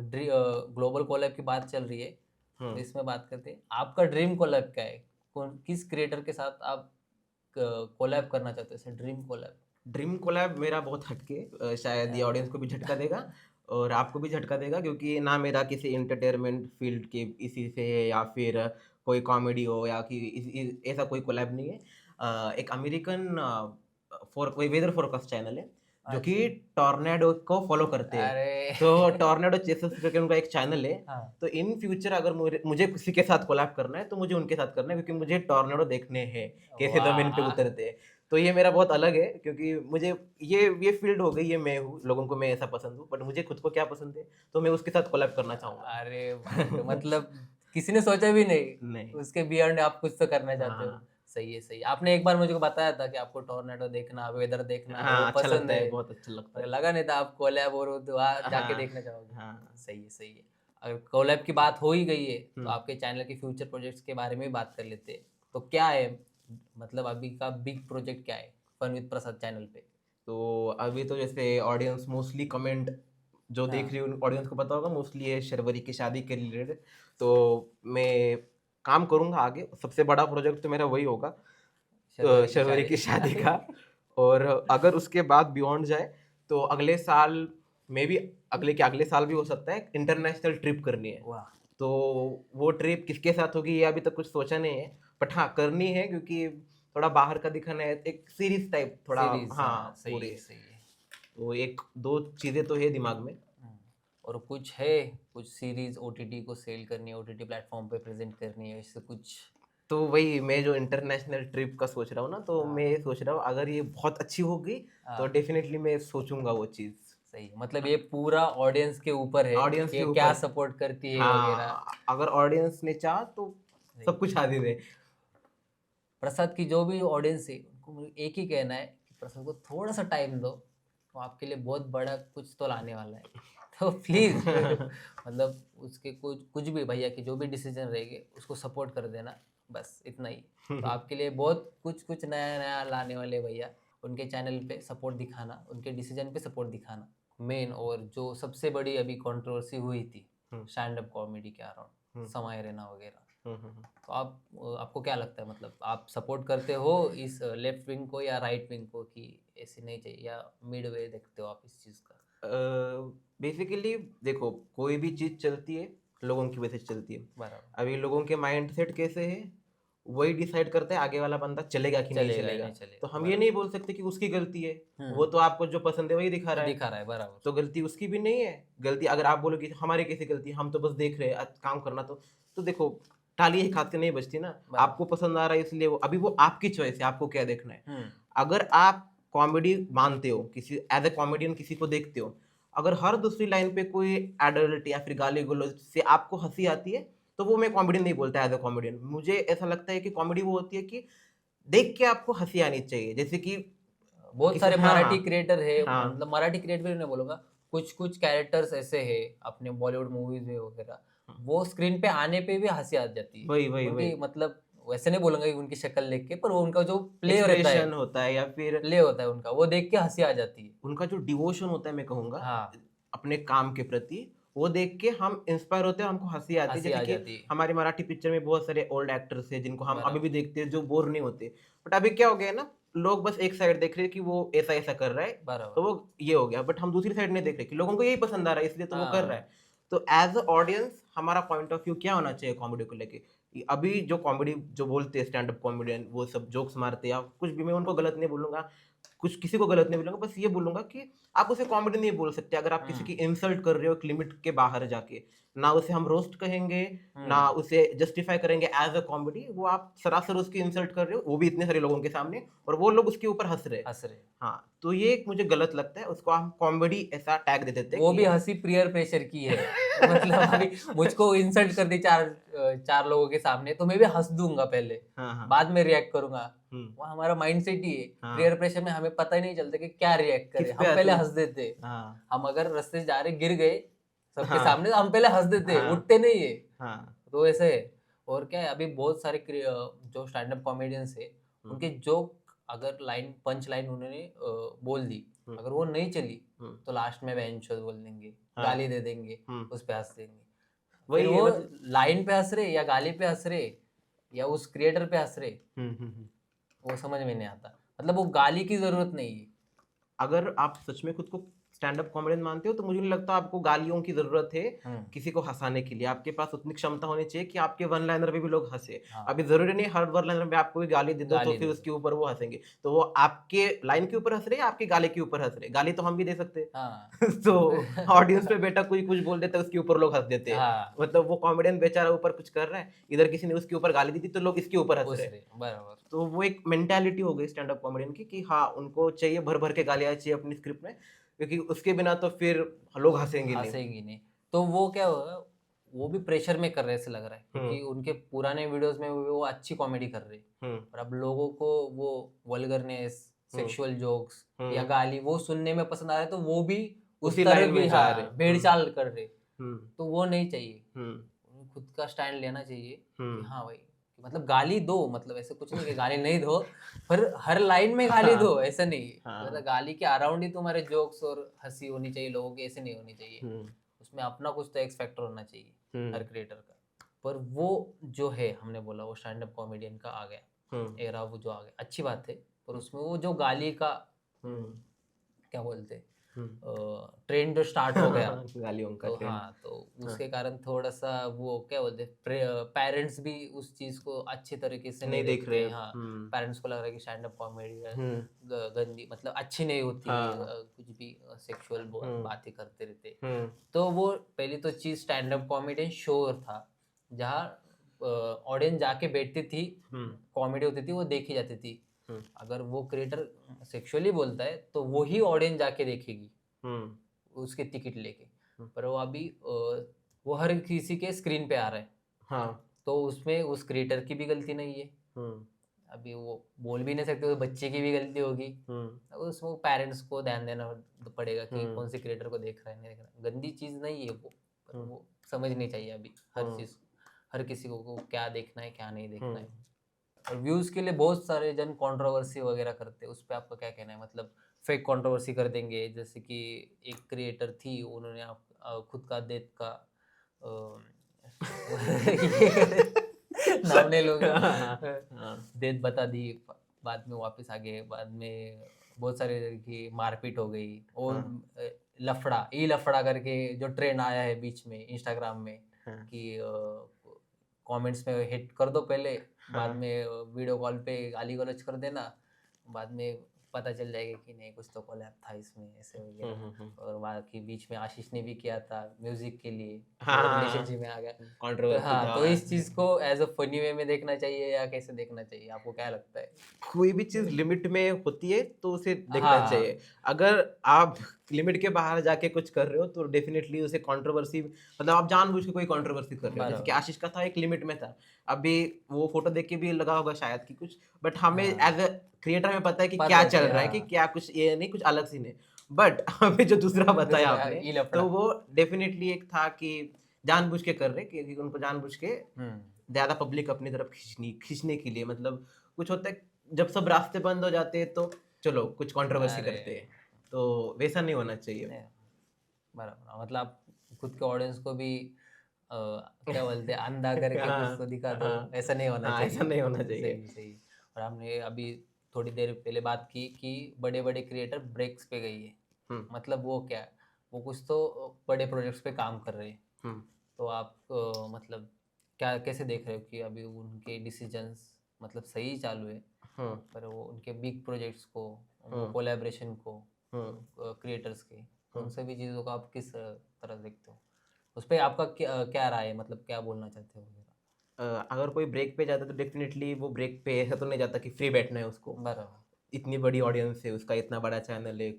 ग्लोबल कोलैब की बात चल रही है तो हम्म। इसमें बात करते हैं, आपका ड्रीम कोलैब क्या है? कौन किस क्रिएटर के साथ आप कोलैब करना चाहते हो, ऐसे ड्रीम कोलैब? ड्रीम कोलैब मेरा बहुत हटके, शायद ये ऑडियंस को भी झटका देगा और आपको भी झटका देगा, क्योंकि ना मेरा किसी इंटरटेनमेंट फील्ड के इसी से है या फिर कोई कॉमेडी हो या कि ऐसा कोई कोलैब नहीं है। एक अमेरिकन फॉर कोई वेदर फोरकास्ट चैनल है जो कि अच्छा। टॉर्नेडो को फॉलो करते हैं। अरे तो टॉर्नेडो चेसर्स करके उनका एक चैनल है। हाँ। तो इन फ्यूचर अगर मुझे किसी के साथ कोलैब करना है तो मुझे उनके साथ करना है, क्योंकि मुझे टॉर्नेडो देखने हैं कैसे जमीन पे वाह। उतरते हैं। तो ये मेरा बहुत अलग है, क्योंकि मुझे ये फील्ड हो गई, ये मैं हूँ, लोगों को मैं ऐसा पसंद हूँ, बट मुझे खुद को क्या पसंद है तो मैं उसके साथ कोलैब करना चाहूंगा। अरे बाप रे, मतलब किसी ने सोचा भी नहीं, नहीं। उसके बियॉन्ड आप कुछ तो करना चाहते हो। हाँ। सही है, सही है। आपने एक बार मुझे को बताया था कि आपको टोर्नेडो देखना, वेदर देखना वो हाँ अच्छा पसंद लगता है, है, बहुत अच्छा लगता मगर है। लगा नहीं था आप कोलैब और वो तो वहाँ जाके हाँ। देखना चाहोगे। हाँ। सही है, सही है। अगर कोलैब की बात हो ही गई है तो हम्म। आपके चैनल के फ्यूचर प्रोजेक्ट्स के बारे में भी बात कर लेते हैं। तो क्या है, मतलब अभी का बिग प्रोजेक्ट क्या है फन विद प्रसाद चैनल पे? तो अभी तो जैसे ऑडियंस मोस्टली कमेंट जो देख हाँ, रही है ऑडियंस को पता होगा, मोस्टली है शर्वरी की शादी के रिलेटेड। तो मैं काम करूंगा आगे, सबसे बड़ा प्रोजेक्ट तो मेरा वही होगा, शर्वरी की शर्वरी की शादी शादी। का। और अगर उसके बाद बियॉन्ड जाए तो अगले साल, मे भी अगले के अगले साल भी हो सकता है, इंटरनेशनल ट्रिप करनी है। वाह। तो वो ट्रिप किसके साथ होगी ये अभी तक कुछ सोचा नहीं है, बट हाँ करनी है, क्योंकि थोड़ा बाहर का दिखाना है, एक सीरीज टाइप थोड़ा। सीरीज, हाँ हाँ सही पूरे। है, सही है। तो एक दो चीजें तो है दिमाग में। हम्म। और कुछ है, कुछ सीरीज ओटीटी को सेल करनी है, ओटीटी प्लेटफॉर्म पे प्रेजेंट करनी है, इससे कुछ? तो वही मैं जो इंटरनेशनल ट्रिप का सोच रहा हूँ ना, तो हाँ, मैं ये सोच रहा हूँ अगर ये बहुत अच्छी होगी तो हाँ डेफिनेटली मैं सोचूंगा वो चीज़। सही है। मतलब ये पूरा ऑडियंस के ऊपर है ऑडियंस कि के ये क्या ऊपर। सपोर्ट करती है वगैरह। हाँ अगर ऑडियंस ने चाहा तो सही सब है। कुछ हाजिर है। प्रसाद की जो भी ऑडियंस है उनको मुझे एक ही कहना है कि प्रसाद को थोड़ा सा टाइम दो, वो आपके लिए बहुत बड़ा कुछ तो लाने वाला है। तो प्लीज मतलब उसके कुछ कुछ भी भैया की जो भी डिसीजन रहेगी उसको सपोर्ट कर देना, बस इतना ही। तो आपके लिए बहुत कुछ कुछ नया नया लाने वाले भैया, उनके चैनल पे सपोर्ट दिखाना, उनके डिसीजन पे सपोर्ट दिखाना मेन। और जो सबसे बड़ी अभी कंट्रोवर्सी हुई थी हम्म। स्टैंड अप कॉमेडी के अराउंड, हम्म। समय रैना वगैरह, हम्म। तो आपको क्या लगता है, मतलब आप सपोर्ट करते हो इस लेफ्ट विंग को या राइट विंग को कि ऐसे नहीं चाहिए, या मिड वे देखते हो आप इस चीज़ का? बेसिकली देखो, कोई भी चीज चलती है लोगों की वजह से चलती है। बराबर। अभी लोगों के माइंड सेट कैसे है वही डिसाइड करते हैं आगे वाला बंदा चलेगा कि नहीं चलेगा या चलेगा। नहीं तो चलेगा, हम ये बराबर। नहीं बोल सकते कि उसकी गलती है, हम्म। वो तो आपको जो पसंद है वही दिखा वो रहा है। दिखा रहा है, बराबर। तो गलती उसकी भी नहीं है। गलती अगर आप बोलोगे हमारी कैसी गलती है, हम तो बस देख रहे हैं काम करना। तो देखो, टाली एक हाथ से नहीं बजती ना। बराबर। आपको पसंद आ रहा है इसलिए अभी वो आपकी चॉइस है, आपको क्या देखना है। हम्म। अगर आप कॉमेडी मानते हो, किसी एज ए कॉमेडियन किसी को देखते हो, अगर हर दूसरी लाइन पे कोई एडल्ट या फिर गाली गलौज से आपको हंसी आती है, तो वो मैं कॉमेडियन नहीं बोलता एज ए कॉमेडियन। मुझे ऐसा लगता है कि कॉमेडी वो होती है कि देख के आपको हंसी आनी चाहिए, जैसे कि बहुत किसी। सारे हाँ मराठी क्रिएटर है, हाँ मतलब मराठी क्रिएटर नहीं बोलूंगा, कुछ कुछ कैरेक्टर्स ऐसे हैं अपने बॉलीवुड मूवीज में वगैरह, वो स्क्रीन पे आने पे भी हंसी आ जाती है वही वही उनकी, वही मतलब वैसे नहीं बोलूंगा कि उनकी शक्ल देख के, पर वो उनका जो प्ले रहता है, एक्सप्रेशन होता है या फिर प्ले होता है उनका, वो देख के हंसी आ जाती है। उनका जो डिवोशन होता है, मैं कहूँगा हाँ, अपने काम के प्रति, वो देख के हम इंस्पायर होते हैं, हमको हंसी आती है। हंसी जैसे आ कि जाती है, हमारी मराठी पिक्चर में बहुत सारे ओल्ड एक्टर्स हैं जिनको हम अभी भी बराबर। देखते हैं, जो बोर नहीं होते। बट अभी क्या हो गया है ना, लोग बस एक साइड देख रहे हैं कि वो ऐसा ऐसा कर रहा है, तो बराबर। वो ये हो गया। बट हम दूसरी साइड नहीं देख रहे कि लोगों को यही पसंद आ रहा है इसलिए तो वो कर रहा हाँ, है। तो एज अ ऑडियंस हमारा पॉइंट ऑफ व्यू क्या होना चाहिए कॉमेडी को लेके? अभी जो कॉमेडी जो बोलते हैं स्टैंड अप कॉमेडियन, वो सब जोक्स मारते हैं या कुछ भी, मैं उनको गलत नहीं बोलूंगा, कुछ किसी को गलत नहीं बोलूंगा, बस ये बोलूंगा कि आप उसे कॉमेडी नहीं बोल सकते अगर आप किसी की हम्म, इंसल्ट कर रहे हो एक लिमिट के बाहर जाके। ना उसे हम रोस्ट कहेंगे, ना हम्म उसे जस्टिफाई करेंगे एज अ कॉमेडी। वो आप सरासर उसकी इंसल्ट कर रहे हो, वो भी इतने सारे लोगों के सामने, और वो लोग उसके ऊपर हंस रहे हैं। हंस रहे। हाँ, तो ये एक मुझे गलत लगता है, उसको हम कॉमेडी ऐसा टैग दे देते हैं वो कि भी हंसी पीयर प्रेशर की है। मतलब अभी मुझको इंसल्ट कर दी चार लोगों के सामने, तो मैं भी हंस दूंगा पहले, हाँ हाँ बाद में रिएक्ट करूंगा। हम्म, वो हमारा माइंड सेट ही है। हाँ, पीयर प्रेशर में हमें पता ही नहीं चलता कि क्या रिएक्ट किस करें, पे हम पहले हंसूं? हंस देते। हाँ हम अगर रास्ते से जा रहे गिर गए सबके हाँ सामने, तो हम पहले हंस देते, हाँ उठते नहीं है। हाँ तो ऐसे है। और क्या है, अभी बहुत सारे जो स्टैंड अप कॉमेडियंस है, हम्म, उनके जोक अगर लाइन पंच लाइन उन्होंने बोल दी, हम्म, अगर वो नहीं चली, हम्म, तो लास्ट में बेंचोस बोल देंगे, हाँ, गाली दे देंगे, हम्म, उस पे हंस देंगे। फिर वही है वो मतलब। लाइन पे हंस रहे या गाली पे हंस रहे या उस क्रिएटर पे हंस रहे, हम्म। वो समझ में नहीं आता। मतलब वो गाली की जरूरत नहीं है। अगर आप सच में खुद को स्टैंड अप कॉमेडियन मानते हो, तो मुझे नहीं लगता आपको गालियों की जरूरत है हम्म किसी को हंसाने के लिए। आपके पास उतनी क्षमता होनी चाहिए कि आपके वन लाइनर पे भी लोग हंसे। हाँ, अभी जरूरी नहीं हर वन लाइनर में आपको भी गाली दे दो तो गाली फिर दे दो। उसके ऊपर वो हंसेंगे। तो वो आपके लाइन के ऊपर हंस रहे हैं या आपकी गाली के ऊपर हंस रहे हैं? गाली तो हम भी दे सकते हाँ। हैं। तो ऑडियंस पे बेटा कोई कुछ बोल देता है, उसके ऊपर लोग हंस देते हैं। हाँ, मतलब वो कॉमेडियन बेचारा ऊपर कुछ कर रहा है, इधर किसी ने उसके ऊपर गाली दी थी तो लोग इसके ऊपर हंस रहे उस हैं। रे बराबर। तो वो एक मेंटालिटी हो गई स्टैंड अप कॉमेडियन की कि हाँ, उनको चाहिए भर भर के गालियां चाहिए अपनी स्क्रिप्ट में, क्योंकि उसके बिना तो फिर लोग हंसेंगे नहीं। हंसेगी नहीं। तो वो क्या होगा, वो भी प्रेशर में कर रहे ऐसे लग रहा है, हम्म क्योंकि उनके पुराने वीडियोस में वो अच्छी कॉमेडी कर रहे हैं, हम्म और अब लोगों को वो वल्गरनेस, हम्म सेक्सुअल जोक्स या हम्म गाली वो सुनने में पसंद आ रहा है, तो वो भी उस उसी तरह लाइन भी में जा रहे। हाँ भेड़चाल कर रहे। हम्म तो वो नहीं चाहिए। हम्म उन्हें खुद का स्टैंड लेना चाहिए कि हम्म हाँ भाई, कि मतलब गाली दो, मतलब ऐसे कुछ नहीं कि गाली नहीं दो, पर हर लाइन में गाली हाँ दो ऐसा नहीं है। मतलब हाँ गाली के अराउंड ही तुम्हारे जोक्स और हंसी होनी चाहिए लोगों की, ऐसे नहीं होनी चाहिए। हम्म उसमें अपना कुछ तो एक्स फैक्टर होना चाहिए हर हम्म क्रिएटर का। पर वो जो है, हमने बोला वो स्टैंड अप कॉमेडियन का आ गया हम्म एरा, वो जो आ गया अच्छी बात है। पर उसमें वो जो गाली का हम्म क्या बोलते, हम्म ट्रेंड जो स्टार्ट हो गया, गालियों का तो ट्रेंड। हाँ, तो हाँ, उसके कारण थोड़ा सा वो क्या बोलते, पेरेंट्स भी उस चीज को अच्छे तरीके से नहीं नहीं देख रहे। देखते। हाँ, पेरेंट्स को लग रहा है कि स्टैंड अप कॉमेडी हम्म गंदी, मतलब अच्छी नहीं होती, हाँ कुछ भी सेक्सुअल हम्म बातें करते रहते। हम्म तो वो पहली तो चीज, स्टैंड अप कॉमेडियन शो था जहाँ ऑडियंस जाके बैठती थी, हम्म कॉमेडी होती थी, वो देखी जाती थी। हम्म अगर वो क्रिएटर सेक्सुअली बोलता है तो वही ऑडियंस जाके देखेगी हम्म उसके टिकट लेके। हम्म, पर वो अभी वो हर किसी के स्क्रीन पे आ रहा है, हाँ तो उसमें उस क्रिएटर की भी गलती नहीं है। हम्म अभी वो बोल भी नहीं सकते, तो बच्चे की भी गलती होगी। हम्म अब उसमें पेरेंट्स को ध्यान देना पड़ेगा कि हम्म कौन से क्रिएटर को देख रहा है नहीं देख रहा है। गंदी चीज़ नहीं है वो, पर हम्म वो समझनी चाहिए अभी हर हम्म चीज़, हर किसी को क्या देखना है क्या नहीं देखना है। हम्म और व्यूज के लिए बहुत सारे जन कंट्रोवर्सी वगैरह करते हैं, उस पे आपका क्या कहना है? मतलब फेक कंट्रोवर्सी कर देंगे, जैसे कि एक क्रिएटर थी, उन्होंने खुद का डेथ का नाम नहीं लूंगा, हाँ हाँ डेथ बता दी, बाद में वापस आ गए, बाद में बहुत सारे की मारपीट हो गई। और हाँ लफड़ा, ई लफड़ा करके जो ट्रेंड आया है बीच में इंस्टाग्राम में, हाँ कि कमेंट्स में हिट कर दो पहले, बाद हाँ में वीडियो कॉल पे गाली गलौज कर देना, बाद में पता चल जाएगा कि नहीं कुछ तो कोलैब था इसमें, ऐसे वगैरह। और बाकी बीच में आशीष ने भी किया था म्यूजिक के लिए, फिर वो हाँ रिलेशनशिप में आ गया। तो कंट्रोवर्सी हाँ, था। तो इस चीज को एज अ फनी वे में देखना चाहिए या कैसे देखना चाहिए, आपको क्या लगता है? कोई भी चीज लिमिट में होती है तो उसे देखना हाँ, चाहिए। अगर आप लिमिट के बाहर जाके कुछ कर रहे हो तो डेफिनेटली उसे कंट्रोवर्सी, मतलब आप जानबूझ के कोई कंट्रोवर्सी कर रहे हो। जैसे कि बराबर। आशीष का था, एक लिमिट में था। अभी वो फोटो देख के भी लगा होगा शायद कि कुछ, बट हमें हाँ, एज अ क्रिएटर में पता है कि पता क्या है चल कि रहा है, कि हाँ, क्या कुछ ये नहीं, कुछ अलग सीन है। बट हमें जो दूसरा बताया दूसरा आपने, ई लफड़ा। तो वो डेफिनेटली एक था कि जानबूझ के कर रहे, कि उनको जानबूझ के हम्म ज्यादा पब्लिक अपनी तरफ खींचने के लिए। मतलब कुछ होता है, जब सब रास्ते बंद हो जाते हैं तो चलो कुछ कंट्रोवर्सी अरे करते हैं, तो वैसा नहीं होना चाहिए। नहीं, बराबर, मतलब आप खुद के ऑडियंस को भी क्या बोलते हैं, अंधा करके कुछ तो हाँ दिखा दो, हाँ ऐसा नहीं होना हाँ, ऐसा चाहिए। नहीं होना चाहिए। सही सही। और हमने अभी थोड़ी देर पहले बात की कि बड़े बड़े क्रिएटर ब्रेक्स पे गई है। हम्म मतलब वो क्या है, वो कुछ तो बड़े प्रोजेक्ट्स पे काम कर रहे हैं। हम्म तो आप मतलब क्या कैसे देख रहे हो कि अभी उनके डिसीजंस मतलब सही चालू है, हम्म पर वो उनके बिग प्रोजेक्ट्स को, वो हम्म कोलैबोरेशन को, हम्म क्रिएटर्स के, हम्म उन सभी चीज़ों को आप किस तरह देखते हो? उस पे आपका क्या राय है, मतलब क्या बोलना चाहते हो? अगर कोई ब्रेक पे जाता है तो डेफिनेटली वो ब्रेक पे ऐसा तो नहीं जाता कि फ्री बैठना है उसको। बराबर। इतनी बड़ी ऑडियंस है उसका, इतना बड़ा चैनल है,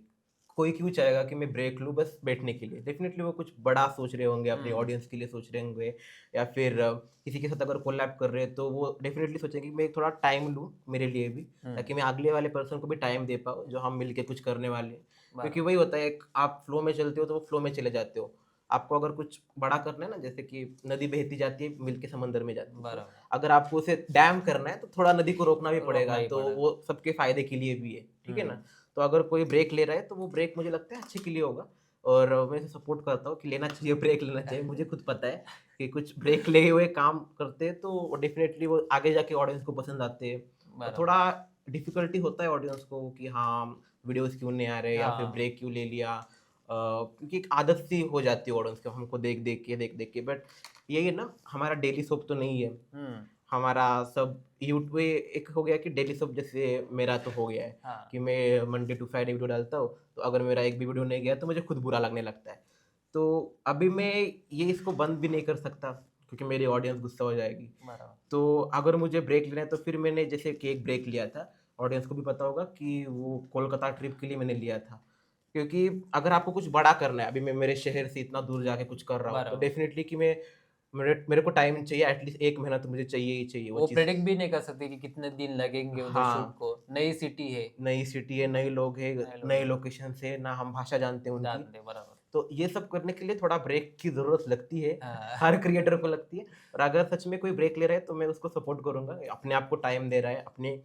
कोई क्यों चाहेगा कि मैं ब्रेक लूँ बस बैठने के लिए? डेफिनेटली वो कुछ बड़ा सोच रहे होंगे, अपनी ऑडियंस के लिए सोच रहे होंगे, या फिर किसी के साथ अगर कोलैब कर रहे हैं तो वो डेफिनेटली सोचेंगे कि मैं थोड़ा टाइम लूँ मेरे लिए भी, ताकि मैं अगले वाले पर्सन को भी टाइम दे पाऊँ जो हम मिलके कुछ करने वाले हैं। क्योंकि वही होता है, एक आप फ्लो में चलते हो तो वो फ्लो में चले जाते हो। आपको अगर कुछ बड़ा करना है ना, जैसे कि नदी बहती जाती है मिलके समंदर में जाती है, तो बराबर। अगर आपको उसे डैम करना है तो थोड़ा नदी को रोकना भी रोकना पड़ेगा, ही तो पड़ेगा। वो सबके फायदे के लिए भी है, ठीक है ना। तो अगर कोई ब्रेक ले रहा है तो वो ब्रेक मुझे लगता है अच्छे के लिए होगा, और मैं इसे सपोर्ट करता हूँ कि लेना चाहिए, ब्रेक लेना चाहिए। मुझे खुद पता है कि कुछ ब्रेक लिए हुए काम करते हैं तो डेफिनेटली वो आगे जाके ऑडियंस को पसंद आते हैं। और थोड़ा डिफिकल्टी होता है ऑडियंस को कि हाँ वीडियोस क्यों नहीं आ रहे, या फिर ब्रेक क्यों ले लिया, क्योंकि एक आदत सी हो जाती है ऑडियंस को हमको देख देख के। बट यही है ना, हमारा डेली सोप तो नहीं है, हमारा सब यूट्यूब एक हो गया कि डेली सब, जैसे मेरा तो हो गया है कि मैं मंडे टू फ्राइडे वीडियो डालता हूँ, तो अगर मेरा एक भी वीडियो नहीं गया तो मुझे खुद बुरा लगने लगता है। तो अभी मैं ये इसको बंद भी नहीं कर सकता क्योंकि मेरी ऑडियंस गुस्सा हो जाएगी। तो अगर मुझे ब्रेक लेना है तो फिर मैंने जैसे कि एक ब्रेक लिया था, ऑडियंस को भी पता होगा कि वो कोलकाता ट्रिप के लिए मैंने लिया था। क्योंकि अगर आपको कुछ बड़ा करना है, अभी मैं मेरे शहर से इतना दूर जाके कुछ कर रहा हूँ, तो डेफिनेटली कि मेरे को टाइम चाहिए, एटलीस्ट 1 महीना तो मुझे चाहिए ही चाहिए वो वो चीज़। प्रेडिक्ट भी नहीं कर सकते कि कितने दिन लगेंगे उधर शूट हाँ, को, नई सिटी है, नई सिटी है, नए लोग हैं, नए हैं, लोकेशन है, ना हम भाषा जानते हैं उनकी। जानते बराबर। तो ये सब करने के लिए थोड़ा ब्रेक की ज़रूरत लगती है, हाँ। हर क्रिएटर को लगती है। और अगर सच में कोई ब्रेक ले रहा है तो मैं उसको सपोर्ट करूँगा, अपने आप को टाइम दे रहा है, अपनी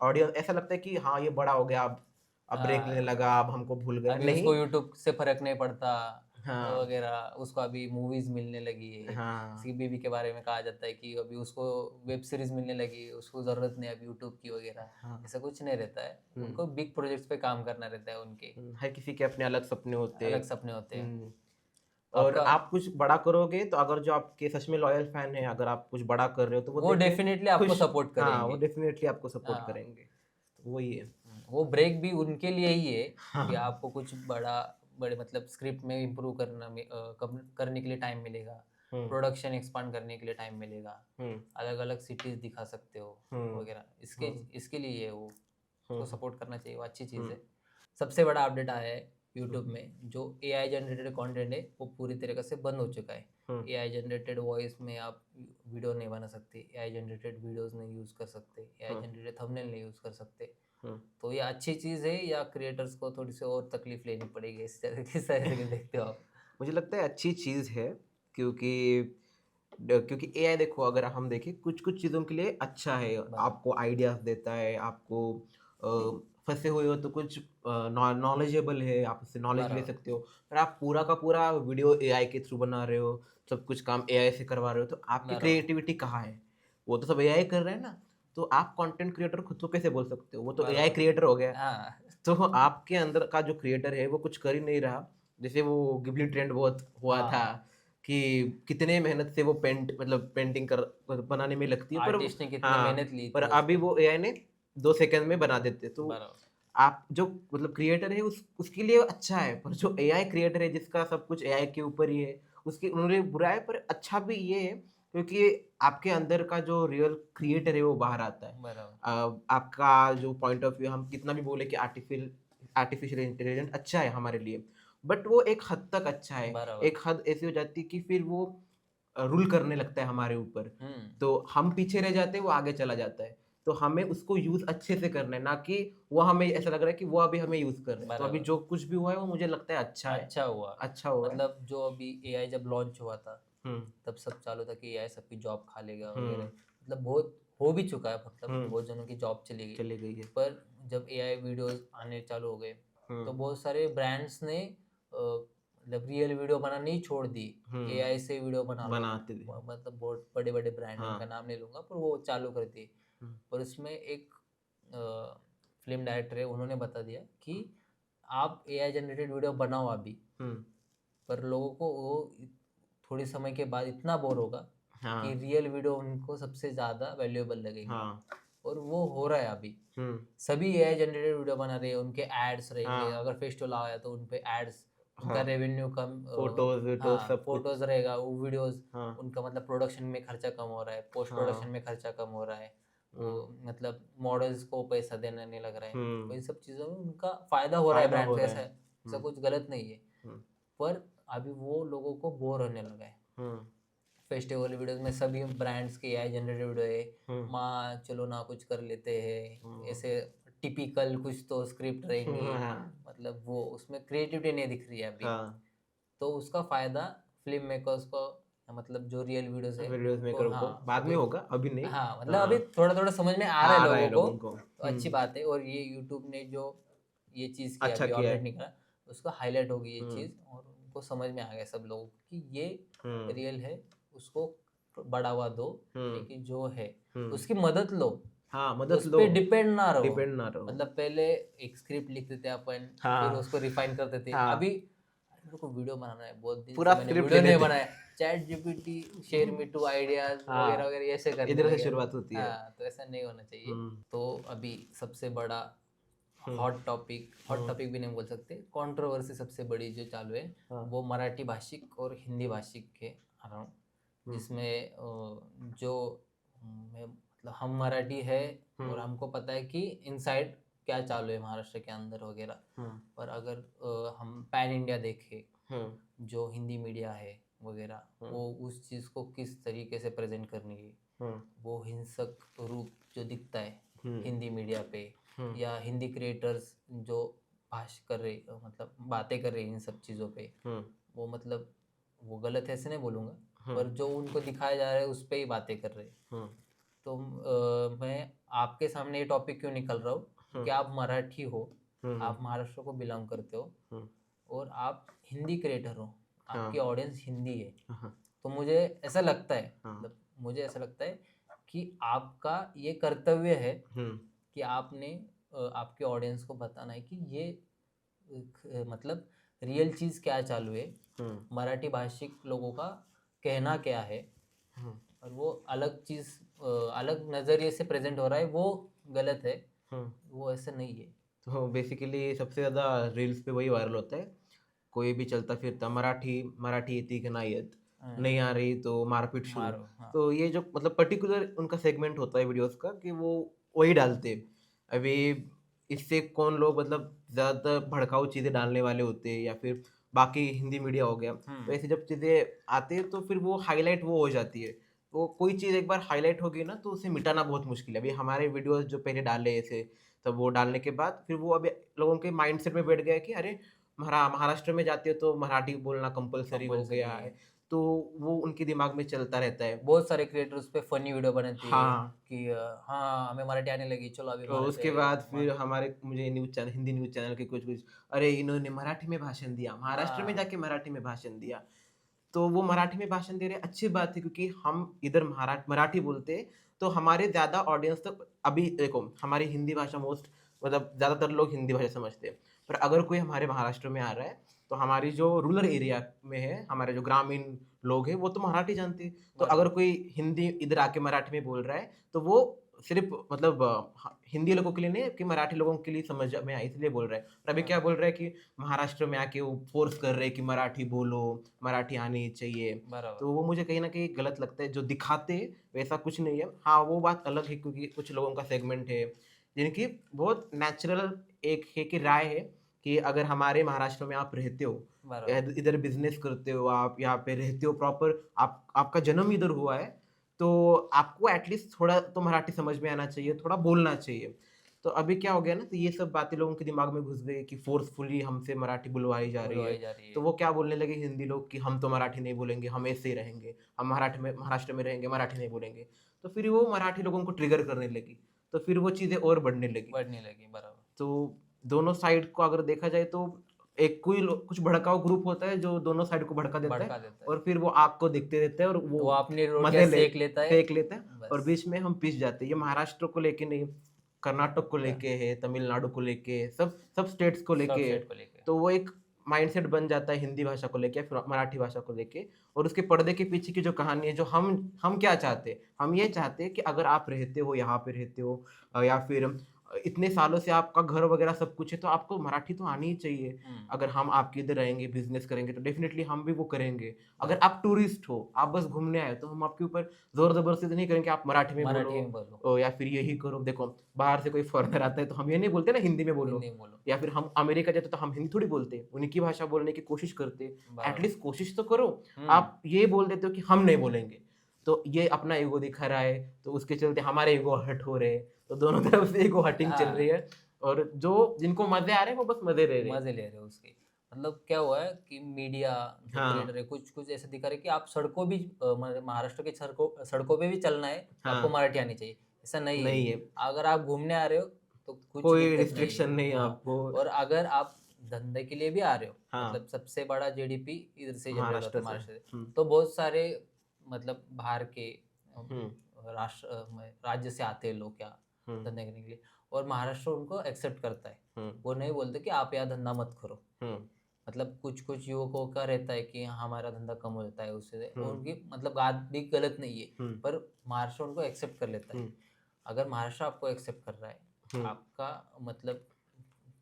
ऑडियंस ऐसा लगता है कि हाँ, ये बड़ा हो गया अब ब्रेक लेने लगा, अब हमको भूल गया। अभी नहीं, उसको यूट्यूब से फर्क नहीं पड़ता हाँ, वगैरह, उसको अभी मूवीज मिलने लगी है। हाँ, सीबीबी के बारे में कहा जाता है कि अभी उसको वेब सीरीज मिलने लगी, उसको जरूरत नहीं अभी यूट्यूब की वगैरह। हाँ। ऐसा कुछ नहीं रहता है, उनको बिग प्रोजेक्ट्स पे काम करना रहता है, उनके हर किसी के अपने अलग सपने होते हैं। अलग सपने होते हैं। हुँ। तो और आपका आप कुछ बड़ा करोगे तो अगर जो आपके सच में लॉयल फैन है, अगर आप कुछ बड़ा कर रहे हो तो वो वो देख के डेफिनेटली आपको खुश, सपोर्ट हाँ, वो करेंगे। डेफिनेटली आपको सपोर्ट हाँ। करेंगे। तो वही है। वो ब्रेक भी उनके लिए ही है कि हाँ। आपको कुछ बड़े मतलब स्क्रिप्ट में इम्प्रूव करने के लिए टाइम मिलेगा, हुँ, प्रोडक्शन एक्सपांड करने के लिए टाइम मिलेगा, हुँ, अलग अलग सिटीज दिखा सकते हो हुँ, वगैरह, इसके हुँ, इसके लिए है वो, उसको हुँ, सपोर्ट करना चाहिए, वो अच्छी चीज़ हुँ, है। सबसे बड़ा अपडेट आया है हुँ, यूट्यूब में, जो एआई जनरेटेड कंटेंट है वो पूरी तरीके से बंद हो चुका है। हुँ, एआई जनरेटेड वॉइस में आप वीडियो नहीं बना सकते, एआई जनरेटेड वीडियोस नहीं यूज़ कर सकते, एआई हुँ, जनरेटेड थंबनेल नहीं यूज़ कर सकते। हुँ। तो ये अच्छी चीज़ है या क्रिएटर्स को थोड़ी सी और तकलीफ लेनी पड़ेगी, इस तरह किस तरह से देखते हो आप? मुझे लगता है अच्छी चीज़ है, क्योंकि क्योंकि एआई देखो, अगर हम देखें कुछ-कुछ चीज़ों के लिए अच्छा है, बराबर। आपको आइडियाज़ देता है, आपको फँसे हुए हो तो कुछ नॉलेजेबल है, आप उससे नॉलेज ले बराबर। सकते हो। पर आप पूरा का पूरा वीडियो एआई के थ्रू बना रहे हो, सब कुछ काम एआई से करवा रहे हो, तो आपकी बराबर। क्रिएटिविटी कहाँ है? वो तो सब एआई कर रहा है ना, तो आप कंटेंट क्रिएटर खुद को कैसे बोल सकते हो? वो तो एआई बराबर। क्रिएटर हो गया। हाँ। तो आपके अंदर का जो क्रिएटर है वो कुछ कर ही नहीं रहा। जैसे वो गिबली ट्रेंड बहुत हुआ था हाँ। कि कितने मेहनत से वो पेंटिंग कर बनाने में लगती है, पर आर्टिस्ट ने कितने हाँ, मेहनत ली पर थी उस अभी पे। वो एआई ने 2 सेकंड में बना देते। तो बराबर। आप जो मतलब क्रिएटर है उसके लिए अच्छा है, पर जो एआई क्रिएटर है जिसका सब कुछ एआई के ऊपर ही है, उसके उन्होंने बुरा है, पर अच्छा भी ये है क्योंकि आपके अंदर का जो रियल क्रिएटर है वो बाहर आता है। बराबर। आपका जो पॉइंट ऑफ व्यू, हम कितना भी बोले कि आर्टिफिशियल इंटेलिजेंस अच्छा है हमारे लिए, बट वो एक हद तक अच्छा है। बराबर। एक हद ऐसी हो जाती है कि फिर वो रूल करने लगता है हमारे ऊपर। हम्म। तो हम पीछे रह जाते हैं, वो आगे चला जाता है। तो हमें उसको यूज़ अच्छे से करना है, ना कि वो हमें ऐसा लग रहा है कि वो अभी हमें यूज़ कर रहा है। तो अभी बराबर। जो कुछ भी हुआ है वो मुझे लगता है अच्छा है। अच्छा हुआ। अच्छा हुआ है। मतलब जो अभी एआई जब लॉन्च हुआ था, हुँ, तब सब चालू था कि एआई सबकी जॉब खा लेगा वगैरह, हुँ, मतलब बहुत हो भी चुका है, मतलब हुँ, बहुत जनों की जॉब चली गई। चली गई है। पर जब एआई वीडियोस आने चालू हो गए, तो हुँ, बहुत सारे ब्रांड्स ने मतलब रियल वीडियो बनानी ही छोड़ दी, हुँ, एआई से वीडियो बना लो। बनाते थे। मतलब बहुत बड़े बड़े ब्रांड, हाँ, उनका नाम नहीं लूंगा, पर वो चालू कर दिए। हुँ, पर उसमें एक फिल्म डायरेक्टर है, उन्होंने बता दिया कि आप एआई जनरेटेड वीडियो बनाओ अभी, हुँ, पर लोगों को वो थोड़ी समय के बाद इतना बोर होगा कि हाँ, रियल वीडियो उनको सबसे ज़्यादा वैल्यूएबल लगेंगे। हाँ, और वो हो रहा है अभी, हुँ, सभी एआई जनरेटेड वीडियो बना रहे हैं, उनके एड्स रहेंगे, हाँ, अगर फेस्टिवल आया तो उन पे एड्स उनका हाँ रेवेन्यू कम, फोटोज वीटोज हाँ सब कुछ। फोटोज रहेगा, वो वीडियोस, हाँ उनका मतलब प्रोडक्शन में खर्चा कम हो रहा है, पोस्ट प्रोडक्शन हाँ। में खर्चा कम हो रहा है, वो हम्म मतलब मॉडल्स को पैसा देने नहीं लग रहा है, तो इन हम्म, सब चीज़ों में उनका फायदा हो रहा है फायदा ब्रांड हो को, रहा ऐसा है। ऐसा कुछ गलत नहीं है। हम्म पर अभी वो लोगों को बोर होने लगा है। हम्म फेस्टिवल वीडियोस में सभी ब्रांड्स के एआई जनरेटेड वीडियो है, हम्म माँ चलो ना कुछ कर लेते हैं, हम्म, ऐसे टिपिकल कुछ तो स्क्रिप्ट रहेंगे, हाँ मतलब वो उसमें क्रिएटिविटी नहीं दिख रही है अभी। हाँ। तो उसका फायदा फिल्म मेकर्स को, मतलब जो रियल वीडियोस है वीडियोस उनको, मेकर को हाँ बाद में अभी, होगा, अभी नहीं। हाँ मतलब अभी हाँ थोड़ा थोड़ा समझ में आ रहा है आ रहा है लोगों को, लोगों को। तो अच्छी बात है। और ये यूट्यूब ने जो ये चीज़ किया, अच्छा अभी किया अपडेट है। निकला, उसको हाईलाइट होगी ये हम्म चीज़, और उनको समझ में आ गया सब लोगों को कि ये हम्म रियल है, उसको बढ़ावा दो, हम्म लेकिन जो है हम्म। उसकी मदद लो, हाँ मदद उस लो, पे डिपेंड ना रहो। डिपेंड ना रहो। मतलब पहले एक स्क्रिप्ट लिखते थे अपन, फिर हाँ उसको रिफाइन करते थे, हाँ, अभी मेरे को वीडियो बनाना है, बहुत दिन से पूरा मैंने स्क्रिप्ट वीडियो ले नहीं लेते बनाया, Chat GPT share me two ideas वगैरह हाँ, वगैरह ऐसे करने इधर से लगे अभी। शुरुआत होती है। हाँ तो ऐसा नहीं होना चाहिए। हम्म तो अभी सबसे बड़ा हम्म हॉट टॉपिक भी नहीं बोल सकते, कंट्रोवर्सी सबसे बड़ी जो चालू है, हाँ वो मराठी भाषिक और हिंदी भाषिक के अराउंड, हम्म जिसमें जो मतलब हम मराठी है और हम्म हमको पता है कि इनसाइड क्या चालू है महाराष्ट्र के अंदर वगैरह। हम्म पर अगर हम पैन इंडिया देखें, हम्म जो हिंदी मीडिया है वगैरह, हम्म वो उस चीज़ को किस तरीके से प्रेजेंट करनी है, हम्म वो हिंसक रूप जो दिखता है हम्म हिंदी मीडिया पे, हम्म या हिंदी क्रिएटर्स जो भाष कर रहे, मतलब बातें कर रहे हैं इन सब चीज़ों पे, हम्म वो मतलब वो गलत है ऐसे नहीं बोलूँगा, हम्म पर जो उनको दिखाया जा रहा है उस पे ही बातें कर रहे हैं। हम्म तो मैं आपके सामने ये टॉपिक क्यों निकल रहा हूँ, क्योंकि आप मराठी हो, हम्म आप महाराष्ट्र को बिलोंग करते हो, हम्म, और आप हिंदी क्रिएटर हो, हाँ आपकी ऑडियंस हिंदी है। हाँ तो मुझे ऐसा लगता है, हाँ मतलब मुझे ऐसा लगता है कि आपका ये कर्तव्य है हम्म कि आपने आपके ऑडियंस को बताना है कि ये मतलब रियल चीज़ क्या चालू है, हम्म मराठी भाषिक लोगों का कहना क्या है, हम्म और वो अलग चीज़ अलग नज़रिए से प्रेजेंट हो रहा है, वो गलत है, हम्म। वो ऐसा नहीं है। तो बेसिकली सबसे ज़्यादा रील्स पे वही वायरल होता है, कोई भी चलता फिरता मराठी मराठी येती की नाही येत, हाँ, नहीं आ रही तो मारपीट शुरू। मारो, हाँ तो ये जो मतलब पर्टिकुलर उनका सेगमेंट होता है वीडियोस का कि वो वही डालते हैं। अभी इससे कौन लोग मतलब ज़्यादातर भड़काऊ चीज़ें डालने वाले होते हैं या फिर बाकी हिंदी मीडिया हो गया, तो ऐसे जब चीज़ें आते हैं तो फिर वो हाईलाइट वो हो जाती है। तो कोई चीज़ एक बार हाईलाइट होगी ना तो उसे मिटाना बहुत मुश्किल है। अभी हमारे वीडियोस जो पहले डाले ऐसे, तब वो डालने के बाद फिर वो अभी लोगों के माइंडसेट में बैठ गया है कि अरे महाराष्ट्र में जाते हो तो मराठी बोलना कंपलसरी हो कंपलसरी गया है। है। तो वो उनके दिमाग में चलता रहता है। बहुत सारे क्रिएटर उस पे फनी वीडियो बनाते हैं हाँ, कि हाँ हमें मराठी आने लगी, चलो अभी तो महाराष्ट्र उसके बाद फिर मा- हमारे मुझे news channel Hindi news channel के कुछ-कुछ, अरे इन्होंने मराठी में भाषण दिया, महाराष्ट्र में हाँ जाके मराठी में भाषण दिया। तो वो मराठी में भाषण दे रहे हैं, अच्छी बात है क्योंकि हम इधर मराठी बोलते हैं, तो हमारे ज़्यादा ऑडियंस तक अभी देखो हमारी हिंदी भाषा मोस्ट मतलब ज़्यादातर लोग हिंदी भाषा समझते हैं। पर अगर कोई हमारे महाराष्ट्र में आ रहा है, तो हमारी जो रूरल एरिया में है, हमारे जो ग्रामीण लोग हैं, वो तो मराठी जानते हैं। तो अगर बराबर। कोई हिंदी इधर आके मराठी में बोल रहा है, तो वो सिर्फ़ मतलब हिंदी लोगों के लिए नहीं कि मराठी लोगों के लिए समझ में आए इसलिए बोल रहा है। और अभी क्या हाँ बोल रहा है कि महाराष्ट्र में आके वो फ़ोर्स कर रहे हैं कि मराठी बोलो, मराठी आनी चाहिए। बराबर। तो वो मुझे कहीं न कहीं गलत लगता है, जो दिखाते हैं वैसा कुछ नहीं है। हाँ, वो बात अलग है क्योंकि कुछ लोगों का सेगमेंट है, जिनकी बहुत नेचुरल एक है कि राय है कि अगर हमारे महाराष्ट्र में आप रहते हो, बराबर। इधर बिज़नेस करते हो आप, यहाँ पे रहते हो प्रॉपर आपका जन्म इधर हुआ है, तो आपको एटलीस्ट थोड़ा तो मराठी समझ में आना चाहिए, थोड़ा बोलना चाहिए। तो अभी क्या हो गया ना, तो ये सब बातें लोगों के दिमाग में घुस गई कि फ़ोर्सफुली हमसे मराठी बुलवाई जा रही है। बुलवाई जा रही तो है। वो क्या बोलने लगे हिंदी लोग कि हम तो मराठी नहीं बोलेंगे, हम ऐसे ही रहेंगे, हम मराठी में महाराष्ट्र में रहेंगे, मराठी नहीं बोलेंगे। तो फिर वो मराठी लोगों को ट्रिगर करने लगी, तो फिर वो चीज़ें और बढ़ने लगी। बढ़ने लगी, बराबर। तो दोनों साइड को अगर देखा जाए तो एक कोई कुछ भड़काऊ ग्रुप होता है जो दोनों साइड को भड़का देता है, भड़का देता है, और फिर वो आग को देखते रहते हैं और वो वो अपनी रोटियां मजे ले सेक लेता है, सेक लेते हैं और बस। बीच में हम पिस जाते हैं। ये महाराष्ट्र को लेके नहीं, कर्नाटक को हाँ, लेके है, तमिलनाडु को लेके, सब सब स्टेट्स को सब लेके है। सेट को लेके। तो वो एक माइंडसेट बन जाता है हिंदी भाषा को लेके फिर मराठी भाषा को लेके, और उसके पर्दे के पीछे की जो कहानी है, जो हम क्या चाहते हैं, हम ये चाहते हैं कि अगर आप रहते हो यहाँ पे रहते हो या फिर इतने सालों से आपका घर वगैरह सब कुछ है, तो आपको मराठी तो आनी ही चाहिए। अगर हम आपके इधर रहेंगे, बिजनेस करेंगे, तो डेफिनेटली हम भी वो करेंगे। अगर आप टूरिस्ट हो, आप बस घूमने आए हो, तो हम आपके ऊपर जोर जबरदस्ती तो नहीं करेंगे आप मराठी में मराठी बोलो में बोलो, या फिर यही करो। देखो, बाहर से कोई फॉरेनर आता है तो हम ये नहीं बोलते ना हिंदी में बोलो, हिंदी में बोलो, या फिर हम अमेरिका जाते तो हम हिंदी थोड़ी बोलते, उनकी भाषा बोलने की कोशिश करते। बराबर। एटलीस्ट कोशिश तो करो। हम्म, आप ये बोल देते हो कि हम नहीं बोलेंगे, तो ये अपना ईगो दिखा रहा है, तो उसके चलते हमारे ईगो हर्ट हो रहे हैं। तो दोनों तरफ से ईगो हर्टिंग चल रही हाँ, है, और जो जिनको मजे आ रहे हैं वो बस मजे ले रहे हैं। मजे ले रहे हो उसके। मतलब क्या हुआ है कि मीडिया जो क्रिएटर हाँ है कुछ कुछ ऐसे दिखा रहे कि आप सड़कों भी महाराष्ट्र की सड़कों सड़कों पे भी चलना है तो आपको हाँ, मराठी आनी चाहिए, ऐसा नहीं है। नहीं है, अगर आप घूमने आ रहे हो तो कुछ कोई दिक्कत नहीं रिस्ट्रिक्शन है, नहीं है हाँ। आपको। और अगर आप धंधे के लिए भी आ रहे हो, हाँ, मतलब सबसे बड़ा जीडीपी इधर से जनरेट होता महाराष्ट्र है, से। महाराष्ट्र से, तो बहुत सारे मतलब बाहर के हम्म राज्य से आते हैं लोग क्या हम्म धंधे करने के लिए, और महाराष्ट्र उनको एक्सेप्ट करता है। हम्म वो नहीं बोलते कि आप यहाँ धंधा मत करो। हम्म मतलब कुछ कुछ युवकों का रहता है कि हमारा धंधा कम हो जाता है उससे, हम्म उनकी मतलब बात भी गलत नहीं है, हम्म पर महाराष्ट्र उनको एक्सेप्ट कर लेता है। हम्म अगर महाराष्ट्र आपको एक्सेप्ट कर रहा है, हम्म आपका मतलब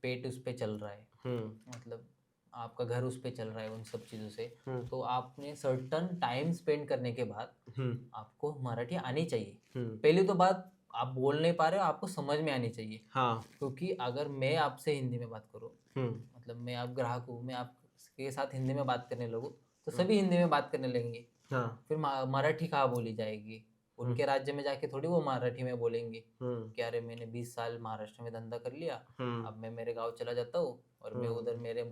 पेट उस पे चल रहा है, हम्म मतलब आपका घर उस पे चल रहा है उन सब चीज़ों से, हम्म तो आपने सर्टन टाइम स्पेंड करने के बाद हम्म आपको मराठी आनी चाहिए। हम्म पहली तो बात, आप बोल नहीं पा रहे हो, आपको समझ में आनी चाहिए। हाँ क्योंकि अगर मैं आपसे हिंदी में बात करूँ, हम्म मतलब मैं आप ग्राहक हूँ, मैं आपके साथ हिंदी में बात करने लगूँ, तो हम्म, सभी हिंदी में बात करने लगेंगे। हाँ फिर मराठी कहाँ बोली जाएगी? हम्म उनके राज्य में जाके थोड़ी वो मराठी में बोलेंगे हम्म कि अरे मैंने 20 साल महाराष्ट्र में धंधा कर लिया, हम्म अब मैं मेरे गांव चला जाता हूँ और मैं हम्म उधर मेरे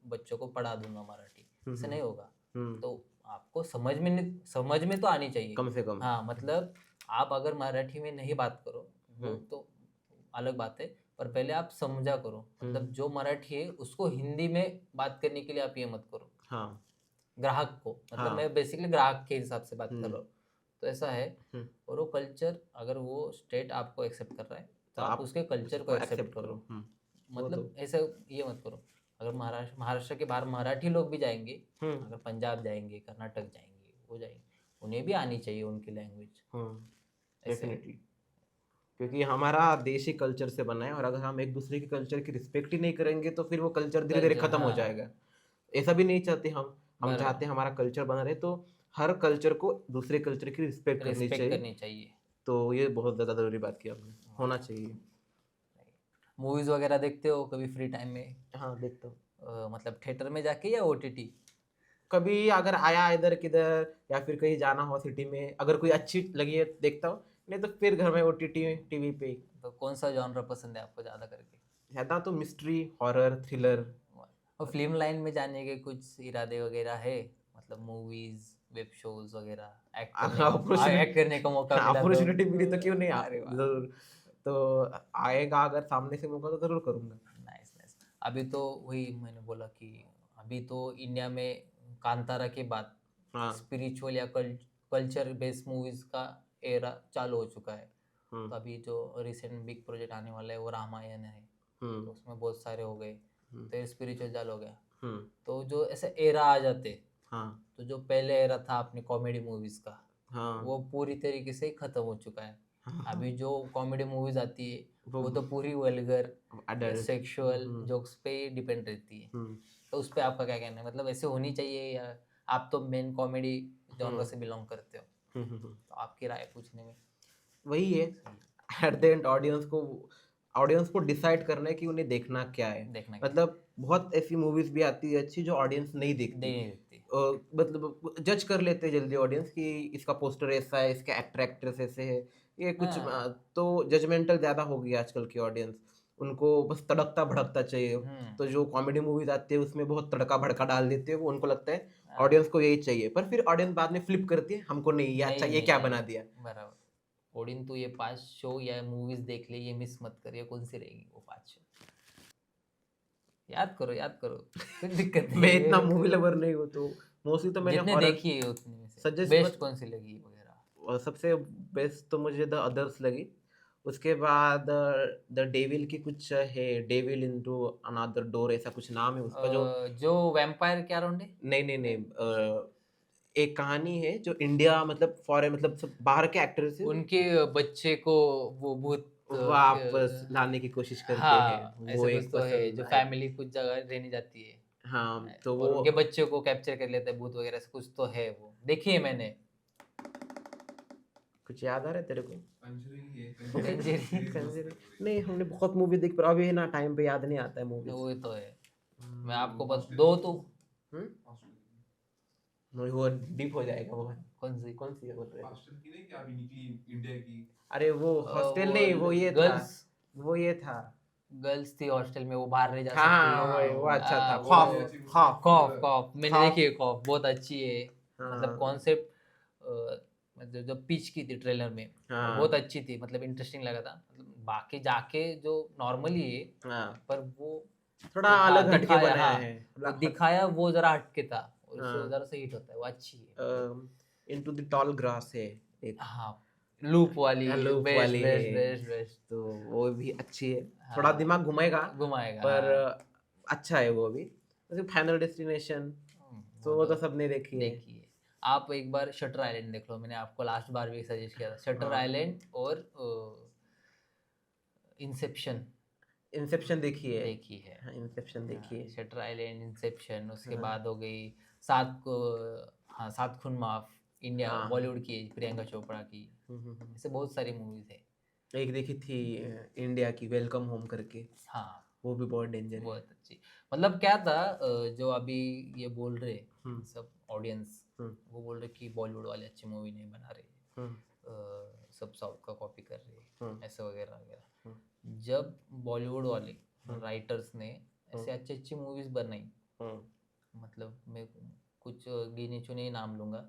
बच्चों को पढ़ा दूंगा मराठी। ऐसे हम्म नहीं होगा। हम्म, तो आपको समझ में तो आनी चाहिए। कम से कम। हाँ, मतलब आप अगर मराठी में नहीं बात करो वो हम्म तो अलग बात है, पर पहले आप समझा करो। मतलब हम्म जो मराठी है उसको हिंदी में बात करने के लिए आप ये मत करो। हाँ ग्राहक को, मतलब हाँ मैं बेसिकली ग्राहक के हिसाब से बात कर हम्म रहा हूँ, तो ऐसा है। हम्म और वो कल्चर, अगर वो स्टेट आपको एक्सेप्ट कर रहा है तो तो आप आप उसके कल्चर को उसको एक्सेप्ट एक्सेप्ट करो। करो। वो तो। मतलब ऐसा ये मत करो। अगर महाराष्ट्र के बाहर मराठी लोग भी जाएंगे, हम्म अगर पंजाब जाएंगे, कर्नाटक जाएंगे, वो जाएंगे, उन्हें भी आनी चाहिए उनकी लैंग्वेज। ऐसे है। डेफिनेटली, क्योंकि हमारा देश ही कल्चर से बना है, और अगर हम एक दूसरे के कल्चर की रिस्पेक्ट ही नहीं करेंगे तो फिर वो कल्चर धीरे धीरे कल्चर, खत्म हो हाँ, जाएगा। ऐसा भी नहीं चाहते हम बराबर, चाहते हैं हमारा कल्चर बना रहे, तो हर कल्चर को दूसरे कल्चर की रिस्पेक्ट करनी रिस्पेक्ट चाहिए। करनी चाहिए। तो ये बहुत ज़्यादा ज़रूरी बात की आपने, होना चाहिए। मूवीज वगैरह देखते हो कभी फ्री टाइम में? हाँ, देखता हूँ। मतलब थिएटर में जाके या ओटीटी? कभी अगर आया इधर किधर या फिर कहीं जाना हो सिटी में, अगर कोई अच्छी लगी है देखता हूँ, नहीं तो फिर घर में ओटीटी टीवी पे। तो कौन सा जॉनर पसंद है आपको ज़्यादा करके? ज़्यादा तो मिस्ट्री, हॉरर, थ्रिलर। और फिल्म लाइन में जाने के कुछ इरादे वगैरह है? मतलब मूवीज, वेब शोज वगैरह, एक्ट अपॉर्चुनिटी, करने का मौका मिला तो? अपॉर्चुनिटी मिली तो क्यों नहीं अरे वाह, जरूर। तो आएगा अगर सामने से मौका तो जरूर करूंगा। Nice nice. अभी तो वही मैंने बोला कि अभी तो इंडिया में कांतारा के बाद हाँ। स्पिरिचुअल या कल्चर बेस्ड मूवीज का एरा चालू हो चुका है। तो हम्म अभी जो रिसेंट बिग प्रोजेक्ट आने वाला है वो रामायण है, तो हम्म उसमें बहुत सारे हो गए, हम्म तो स्पिरिचुअल चालू हो गया। हम्म तो जो ऐसे एरा आ जाते, हाँ तो जो पहले एरा था अपनी कॉमेडी मूवीज का, हाँ वो पूरी तरीके से खत्म हो चुका है। अभी जो कॉमेडी मूवीज आती है वो वो तो पूरी वल्गर या अडल्ट। सेक्सुअल जोक्स पे डिपेंड रहती है। हम्म तो उस पर आपका क्या कहना है? मतलब ऐसे होनी चाहिए या आप तो मेन कॉमेडी जॉनर हम्म से बिलोंग करते हो, हम्म। तो आपकी राय पूछने में वही है, सही एट द एंड ऑडियंस को डिसाइड करना है कि उन्हें देखना क्या है। है, देखना क्या मतलब बहुत ऐसी मूवीज भी आती है अच्छी जो ऑडियंस नहीं दे देखती। नहीं देती। मतलब जज कर लेते हैं जल्दी ऑडियंस कि इसका पोस्टर ऐसा है, इसके एक्टर एक्ट्रेस ऐसे है, ये कुछ हाँ, तो जजमेंटल ज्यादा हो गई आजकल की ऑडियंस। उनको बस तड़कता भड़कता चाहिए। हम्म, तो जो कॉमेडी मूवीज आती है उसमें बहुत तड़का भड़का डाल देते हैं, वो उनको लगता है हाँ, ऑडियंस को यही चाहिए, पर फिर ऑडियंस बाद में फ्लिप करती है, हमको नहीं ये अच्छा, नहीं ये नहीं क्या नहीं, बना दिया। बराबर। ओडिन तू ये 5 शो या मूवीज देख ले, ये मिस मत कर, ये कौन सी रहेगी वो 5 शो? याद करो, याद करो, कुछ दिक्कत मैं नहीं इतना है। मूवी लवर नहीं हूँ, तो मोस्टली तो मैंने जितने हॉरर देखी है उतने में से सजेस्ट बेस्ट मत। कौन सी लगी वगैरह? और सबसे बेस्ट तो मुझे द अदर्स लगी। उसके बाद द डेविल की कुछ है, डेविल इनटू अनदर डोर ऐसा कुछ नाम है उसका, जो जो वैम्पायर क्या राउंड है? नहीं नहीं नहीं एक कहानी है जो इंडिया मतलब फॉरेन मतलब सब बाहर के एक्टर्स है। उनके बच्चे को वो भूत वापस लाने की कोशिश करते हैं, हाँ, वो ऐसे कुछ एक तो है पसंद जो आया। फैमिली कुछ जगह रहने जाती है हाँ, तो और उनके वो बच्चों को कैप्चर कर लेता है भूत वगैरह से, कुछ तो है वो देखी है मैंने। कुछ याद आ रहा है तेरे को? कंजरी कंजरी नहीं, हमने बहुत मूवी देखी पर अभी है ना टाइम पे याद नहीं आता है मूवीज। वो तो है। मैं आपको बस दो तो वो डीप हो जाएगा वो। कौन सी कौन सी है बोल रहे हो? हॉस्टल की नहीं क्या अभी निकली इंडिया की? अरे वो हॉस्टल नहीं, वो ये था, गर्ल्स वो ये था। गर्ल्स थी हॉस्टल में, वो बाहर नहीं जा हाँ सकती। हाँ, वो अच्छा था, वो खौफ खौफ खौफ खौफ मैंने खौफ। देखी है, खौफ बहुत अच्छी है। मतलब हाँ कॉन्सेप्ट मतलब जब पिच की थी ट्रेलर में हाँ बहुत अच्छी थी, मतलब इंटरेस्टिंग लगा था। मतलब बाकी जाके जो नॉर्मली है हाँ, पर वो थोड़ा जो था अलग हटके दिखाया, बनाया हाँ है। वो दिखाया वो जरा हटके था और उससे हाँ, जरा से हिट होता है, वो अच्छी है मतलब। इनटू द टॉल ग्रास है एक, हाँ लूप वाली लूप बेस्ट वाली है, बेस्ट बेस्ट बेस्ट। तो वो भी अच्छी है। थोड़ा हाँ दिमाग घुमाएगा घुमाएगा पर हाँ। अच्छा है वो भी। जैसे फाइनल डेस्टिनेशन, तो वो तो सबने देखी है। देखिए आप एक बार शटर आइलैंड देख लो, मैंने आपको लास्ट बार भी सजेस्ट किया था शटर हाँ, आइलैंड और इंसेप्शन इंसेप्शन देखी है। देखी है। हाँ, इंसेप्शन देखी है। शटर आइलैंड इंसेप्शन, उसके हाँ बाद हो गई सात को, हाँ सात खून माफ, इंडिया हाँ हाँ। बॉलीवुड की प्रियंका चोपड़ा की। हम्म। ऐसे बहुत सारी मूवीज है। एक देखी थी इंडिया की, वेलकम होम करके, हाँ वो भी बहुत डेंजर है। बहुत अच्छी। मतलब क्या था जो अभी ये बोल रहे हम्म सब ऑडियंस, हम्म वो बोल रहे कि बॉलीवुड वाले अच्छी मूवी नहीं बना रहे, हम्म सब साउथ का कॉपी कर रहे हम्म ऐसे वगैरह वगैरह। हम्म जब बॉलीवुड वाले हम्म राइटर्स ने ऐसे अच्छी अच्छी मूवीज बनाई, हम्म मतलब मैं कुछ गिने चुने ही नाम लूँगा,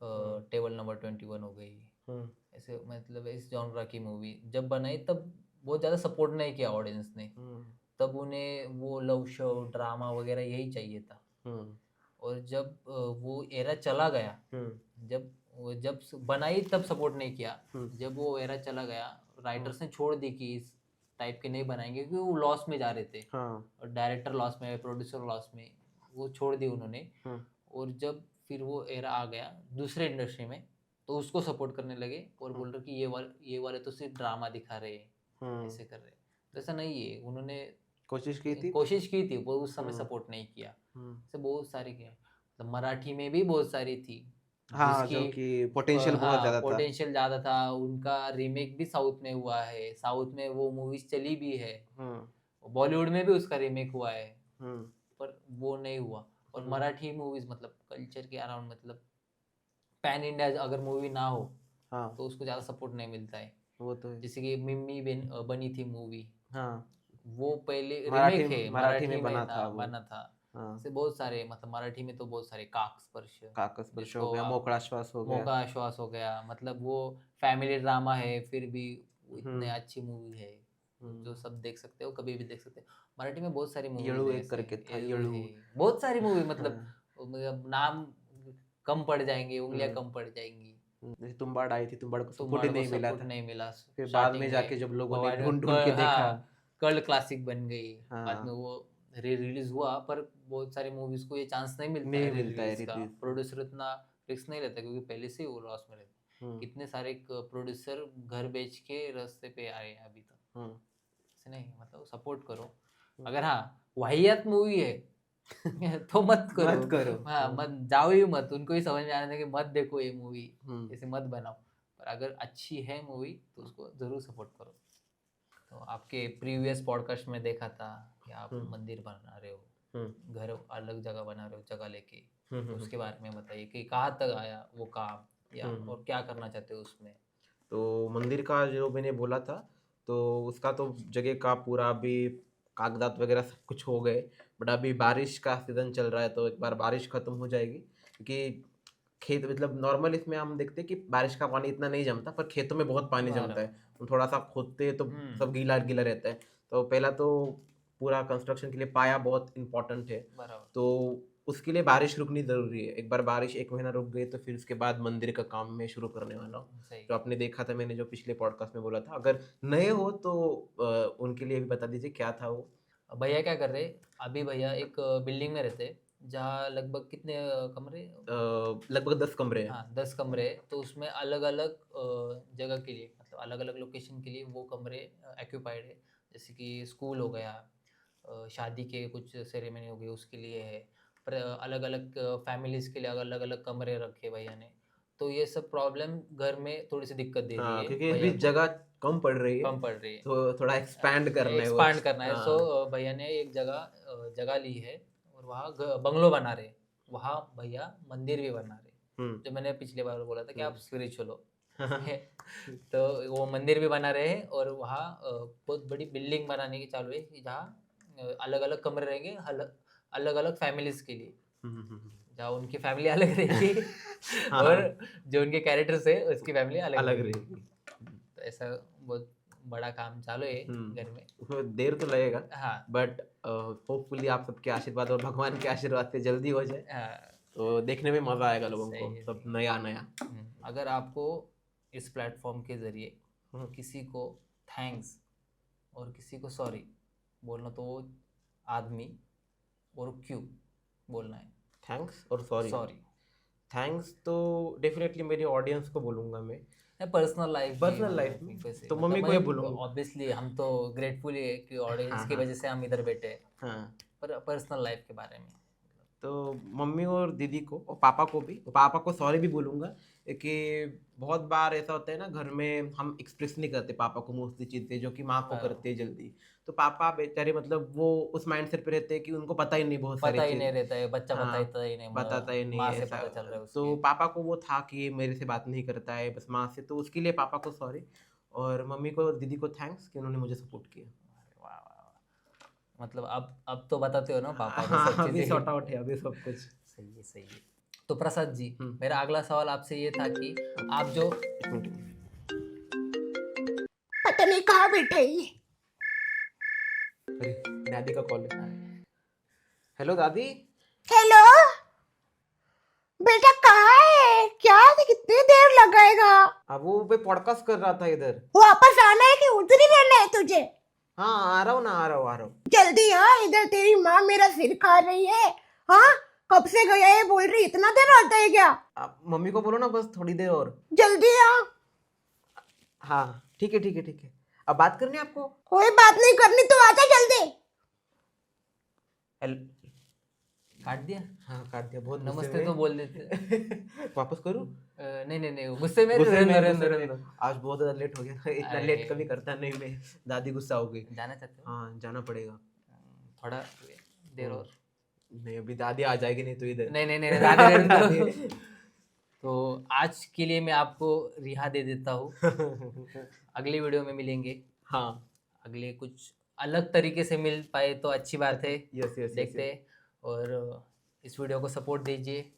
हम्म टेबल नंबर 21 हो गई, हम्म ऐसे मतलब इस जॉनरा की मूवी जब बनाई तब बहुत ज़्यादा सपोर्ट नहीं किया ऑडियंस ने। हम्म तब उन्हें वो लव शो ड्रामा वगैरह यही चाहिए था। हम्म और जब वो एरा चला गया, जब बनाई तब सपोर्ट नहीं किया, जब वो एरा चला गया राइटर्स ने छोड़ दी कि इस टाइप के नहीं बनाएंगे क्योंकि वो लॉस में जा रहे थे हाँ और डायरेक्टर लॉस में, प्रोड्यूसर लॉस में, वो छोड़ दी उन्होंने। और जब फिर वो एरा आ गया दूसरे इंडस्ट्री में तो उसको सपोर्ट करने लगे और बोल रहे कि ये वाले तो सिर्फ ड्रामा दिखा रहे हैं, ऐसे कर रहे हैं। तो ऐसा नहीं है, उन्होंने कोशिश की थी, वो उस समय सपोर्ट नहीं किया। ऐसे बहुत सारे किए, मतलब मराठी में भी बहुत सारी थी हाँ, जिसकी जो कि पोटेंशियल बहुत हाँ ज्यादा था। पोटेंशियल ज़्यादा था। उनका रीमेक भी साउथ में हुआ है, साउथ में वो मूवीज चली भी है, बॉलीवुड में भी उसका रीमेक हुआ है पर वो नहीं हुआ। और मराठी मूवीज मतलब कल्चर के अराउंड, मतलब पैन इंडिया अगर मूवी ना हो हाँ, तो उसको ज़्यादा सपोर्ट नहीं मिलता है। वो तो है। जैसे कि मिम्मी बनी थी मूवी, हाँ, वो पहले मराठी रीमेक है, मराठी में मराठी में बना था था वो। बना था। हाँ, ऐसे बहुत सारे, मतलब मराठी में तो बहुत सारे, काक स्पर्श काकस स्पर्श हो जिसको गया, आप मोकड़ा श्वास हो गया। मौका आश्वास हो गया, मतलब वो फैमिली ड्रामा है फिर भी वो इतने हम्म अच्छी मूवी है जो हम्म सब देख सकते हो, कभी भी देख सकते हो। मराठी में बहुत सारी मूवीज येळू है एक ऐसे, करके था, एलू येळू। है, बहुत सारी मूवी, मतलब हाँ, नाम कम पड़ जाएंगे, उंगलियां हम्म कम पड़ जाएंगी। जैसे तुम्बाड़ आई थी, तुम्बाड़ को सपोर्ट ही तुम्हारे को नहीं मिला सपोर्ट था। नहीं मिला फिर बाद में स्टार्टिंग जाके में, जब लोगों ने बाद में ढूंढ ढूंढ के देखा। हाँ कल्ट क्लासिक बन गई। बाद में हाँ, वो री रिलीज हुआ पर बहुत सारी मूवीज को ये चांस नहीं मिलता है नहीं री मिलता है रिलीज का, रिलीज। प्रोड्यूसर इतना रिस्क नहीं लेता क्योंकि पहले से ही वो लॉस में रहते। हम्म कितने सारे प्रोड्यूसर घर बेच के रास्ते पे आए हैं अभी तक। हम्म ऐसे नहीं, मतलब सपोर्ट करो। हम्म। अगर हाँ वाहियात मूवी है तो मत करो। मत करो। हाँ मत जाओ ही मत, उनको ही समझ में आने दें कि मत देखो ये मूवी, हम्म ऐसे मत बनाओ। पर अगर अच्छी है मूवी तो उसको जरूर सपोर्ट करो। तो आपके प्रीवियस पॉडकास्ट में देखा था कि आप हम्म मंदिर बना रहे हो, हम्म घर अलग जगह बना रहे हो जगह लेके, तो हम्म उसके बारे में बताइए कि कहाँ तक आया वो काम, या हम्म। और क्या करना चाहते हो उसमें। तो मंदिर का जो मैंने बोला था, तो उसका तो जगह का पूरा अभी कागजात वगैरह सब कुछ हो गए। बट अभी बारिश का सीजन चल रहा है, तो एक बार बारिश खत्म हो जाएगी, क्योंकि खेत मतलब नॉर्मल इसमें हम देखते हैं कि बारिश का पानी इतना नहीं जमता, पर खेतों में बहुत पानी जमता है। बराबर। हम थोड़ा सा खोदते हैं तो सब गीला गीला रहता है। तो पहला तो पूरा कंस्ट्रक्शन के लिए पाया बहुत इंपॉर्टेंट है। बराबर तो उसके लिए बारिश रुकनी ज़रूरी है। एक बार बारिश एक महीना रुक गई तो फिर उसके बाद मंदिर का काम मैं शुरू करने वाला हूँ। सही। जो आपने देखा था, मैंने जो पिछले पॉडकास्ट में बोला था, अगर नए हो तो उनके लिए भी बता दीजिए क्या था वो। भैया क्या कर रहे, अभी भैया एक बिल्डिंग में रहते जहाँ लगभग कितने कमरे, लगभग 10 कमरे हैं। हाँ 10 कमरे हैं, तो उसमें अलग अलग जगह के लिए, मतलब तो अलग अलग लोकेशन के लिए वो कमरे एक्यूपाइड है, जैसे कि स्कूल हो गया, शादी के कुछ सेरेमनी हो गई उसके लिए है, पर अलग अलग फैमिलीज़ के लिए अलग अलग कमरे रखे भैया ने। तो ये सब प्रॉब्लम घर में थोड़ी सी दिक्कत दे रही हाँ, है क्योंकि इस भैया बीच को, जगह कम पड़ रही है, कम पड़ रही है, तो थोड़ा एक्सपैंड करना है वो। एक्सपांड करना है। सो हाँ। भैया ने एक जगह ली है और वहाँ बंगलो बना रहे, वहाँ भैया मंदिर भी बना रहे, हम्म। जो मैंने पिछले बार बोला था कि आप स्पिरिचुअल हो। हाँ। तो वो मंदिर भी बना रहे हैं और वहाँ बहुत बड़ी बिल्डिंग बनाने की चालू है कि जहाँ अलग अलग कमरे रहेंगे अलग अलग फैमिलीज के लिए, जहाँ उनकी फैमिली अलग रहेगी हाँ, और जो उनके कैरेक्टर्स है उसकी फैमिली अलग अलग रहेगी। रहेगी। तो ऐसा बहुत बड़ा काम चालू है घर में। उसमें देर तो लगेगा, हाँ बट होपफुली आप सबके आशीर्वाद और भगवान के आशीर्वाद से जल्दी हो जाए, हाँ, तो देखने में मजा आएगा लोगों सही को, है, सब सही नया नया। अगर आपको इस प्लेटफॉर्म के जरिए किसी को थैंक्स और किसी को सॉरी बोलना, तो वो आदमी और क्यों बोलना है? थैंक्स और सॉरी। सॉरी थैंक्स तो डेफिनेटली मेरी ऑडियंस को बोलूंगा मैं। पर्सनल लाइफ पर्सनल लाइफ में तो मम्मी को ही बोलूंगा। ऑब्वियसली हम तो ग्रेटफुल है कि ऑडियंस हाँ, की हाँ, वजह से हम इधर बैठे हैं, हाँ। पर पर्सनल लाइफ के बारे में तो मम्मी और दीदी को और पापा को भी, पापा को सॉरी भी बोलूंगा कि बहुत बार ऐसा होता है ना, घर में हम एक्सप्रेस नहीं करते पापा को मोस्टली चीज़ें जो कि माँ को करते हैं जल्दी। तो पापा बेचारे मतलब वो उस माइंडसेट पे रहते हैं कि उनको पता ही नहीं बहुत सारी पता ही नहीं चीज़ें। रहता है, बच्चा हाँ, बताता ही नहीं, बताता ही नहीं माँ है से ऐसा। पता चल रहा है तो उसके। पापा को वो था कि ये मेरे से बात नहीं करता है बस माँ से, तो उसके लिए पापा को सॉरी, और मम्मी को और दीदी को थैंक्स कि उन्होंने मुझे सपोर्ट किया। वाह वाह वाह। मतलब अब तो बताते हो ना पापा को सब हाँ, अभी चीजें। सॉर्ट आउट है अभी सब कुछ। सही है, सही है। तो प्रसाद जी, हम्म। मेरा अगला सवाल आपसे ये था कि आप जो एक मिनट। पता नहीं कहाँ बैठे ये। अरे दादी का कॉल है। हेलो दादी। हेलो बेटा, कहाँ है? क्या कितनी देर लगाएगा? अब वो पे पॉडकास्ट कर रहा था इधर। वापस आना है कि उधर ही रहना है तुझे? हाँ, आ रहा हूँ ना, आ रहा हूँ, आ रहा हूँ। जल्दी आ, इधर तेरी माँ मेरा सिर खा रही है। हाँ, कब से गया है बोल रही, इतना देर होता है क्या? आप मम्मी को बोलो ना बस थोड़ी देर और। जल्दी आ। हाँ ठीक है, ठीक है, ठीक है। अब बात करनी है आपको? कोई बात नहीं करनी, तो आजा जल्दी। काट दिया? हाँ काट दिया, बहुत गुस्से नमस्ते में। तो बोल देते। वापस करूँ? नहीं नहीं नहीं, गुस्से में गुस्से में, रहने गुस्से दो, में। रहने दो। आज बहुत ज्यादा लेट हो गया ना, इतना अरे। लेट कभी करता नहीं मैं। दादी गुस्सा हो गई। जाना चाहते हो? हाँ जाना पड़ेगा। थोड़ा देर और। नहीं अभी दादी आ जाएगी नहीं तो इधर। नहीं नहीं नहीं, दादी रहने दो। तो आज के लिए मैं आपको रिहा दे देता हूँ। अगली वीडियो में मिलेंगे। हाँ। अगले कुछ अलग तरीके से मिल पाए तो अच्छी बात है। यस यस देखते हैं। और इस वीडियो को सपोर्ट दीजिए।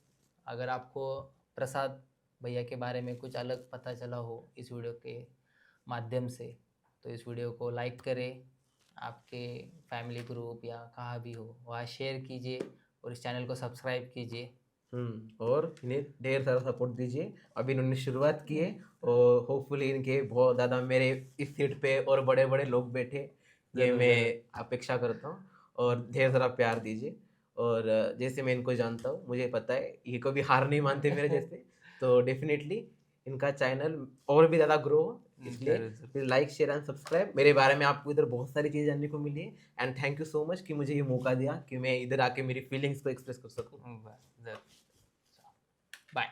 अगर आपको प्रसाद भैया के बारे में कुछ अलग पता चला हो इस वीडियो के माध्यम से, तो इस वीडियो को लाइक करें, आपके फैमिली ग्रुप या कहाँ भी हो वहाँ शेयर कीजिए और इस चैनल को सब्सक्राइब कीजिए। और इन्हें ढेर सारा सपोर्ट दीजिए। अभी इन्होंने शुरुआत की है और होपफुली इनके बहुत ज़्यादा मेरे इस सीट पे और बड़े बड़े लोग बैठे, ये मैं अपेक्षा करता हूँ। और ढेर सारा प्यार दीजिए। और जैसे मैं इनको जानता हूँ, मुझे पता है ये कभी हार नहीं मानते मेरे जैसे, तो डेफिनेटली इनका चैनल और भी ज़्यादा ग्रो हो, इसलिए फिर लाइक शेयर एंड सब्सक्राइब। मेरे बारे में आपको इधर बहुत सारी चीज़ें जानने को मिली है, and thank you so much कि मुझे ये मौका दिया कि मैं इधर आके मेरी फीलिंग्स को एक्सप्रेस कर सकूँ। बाय।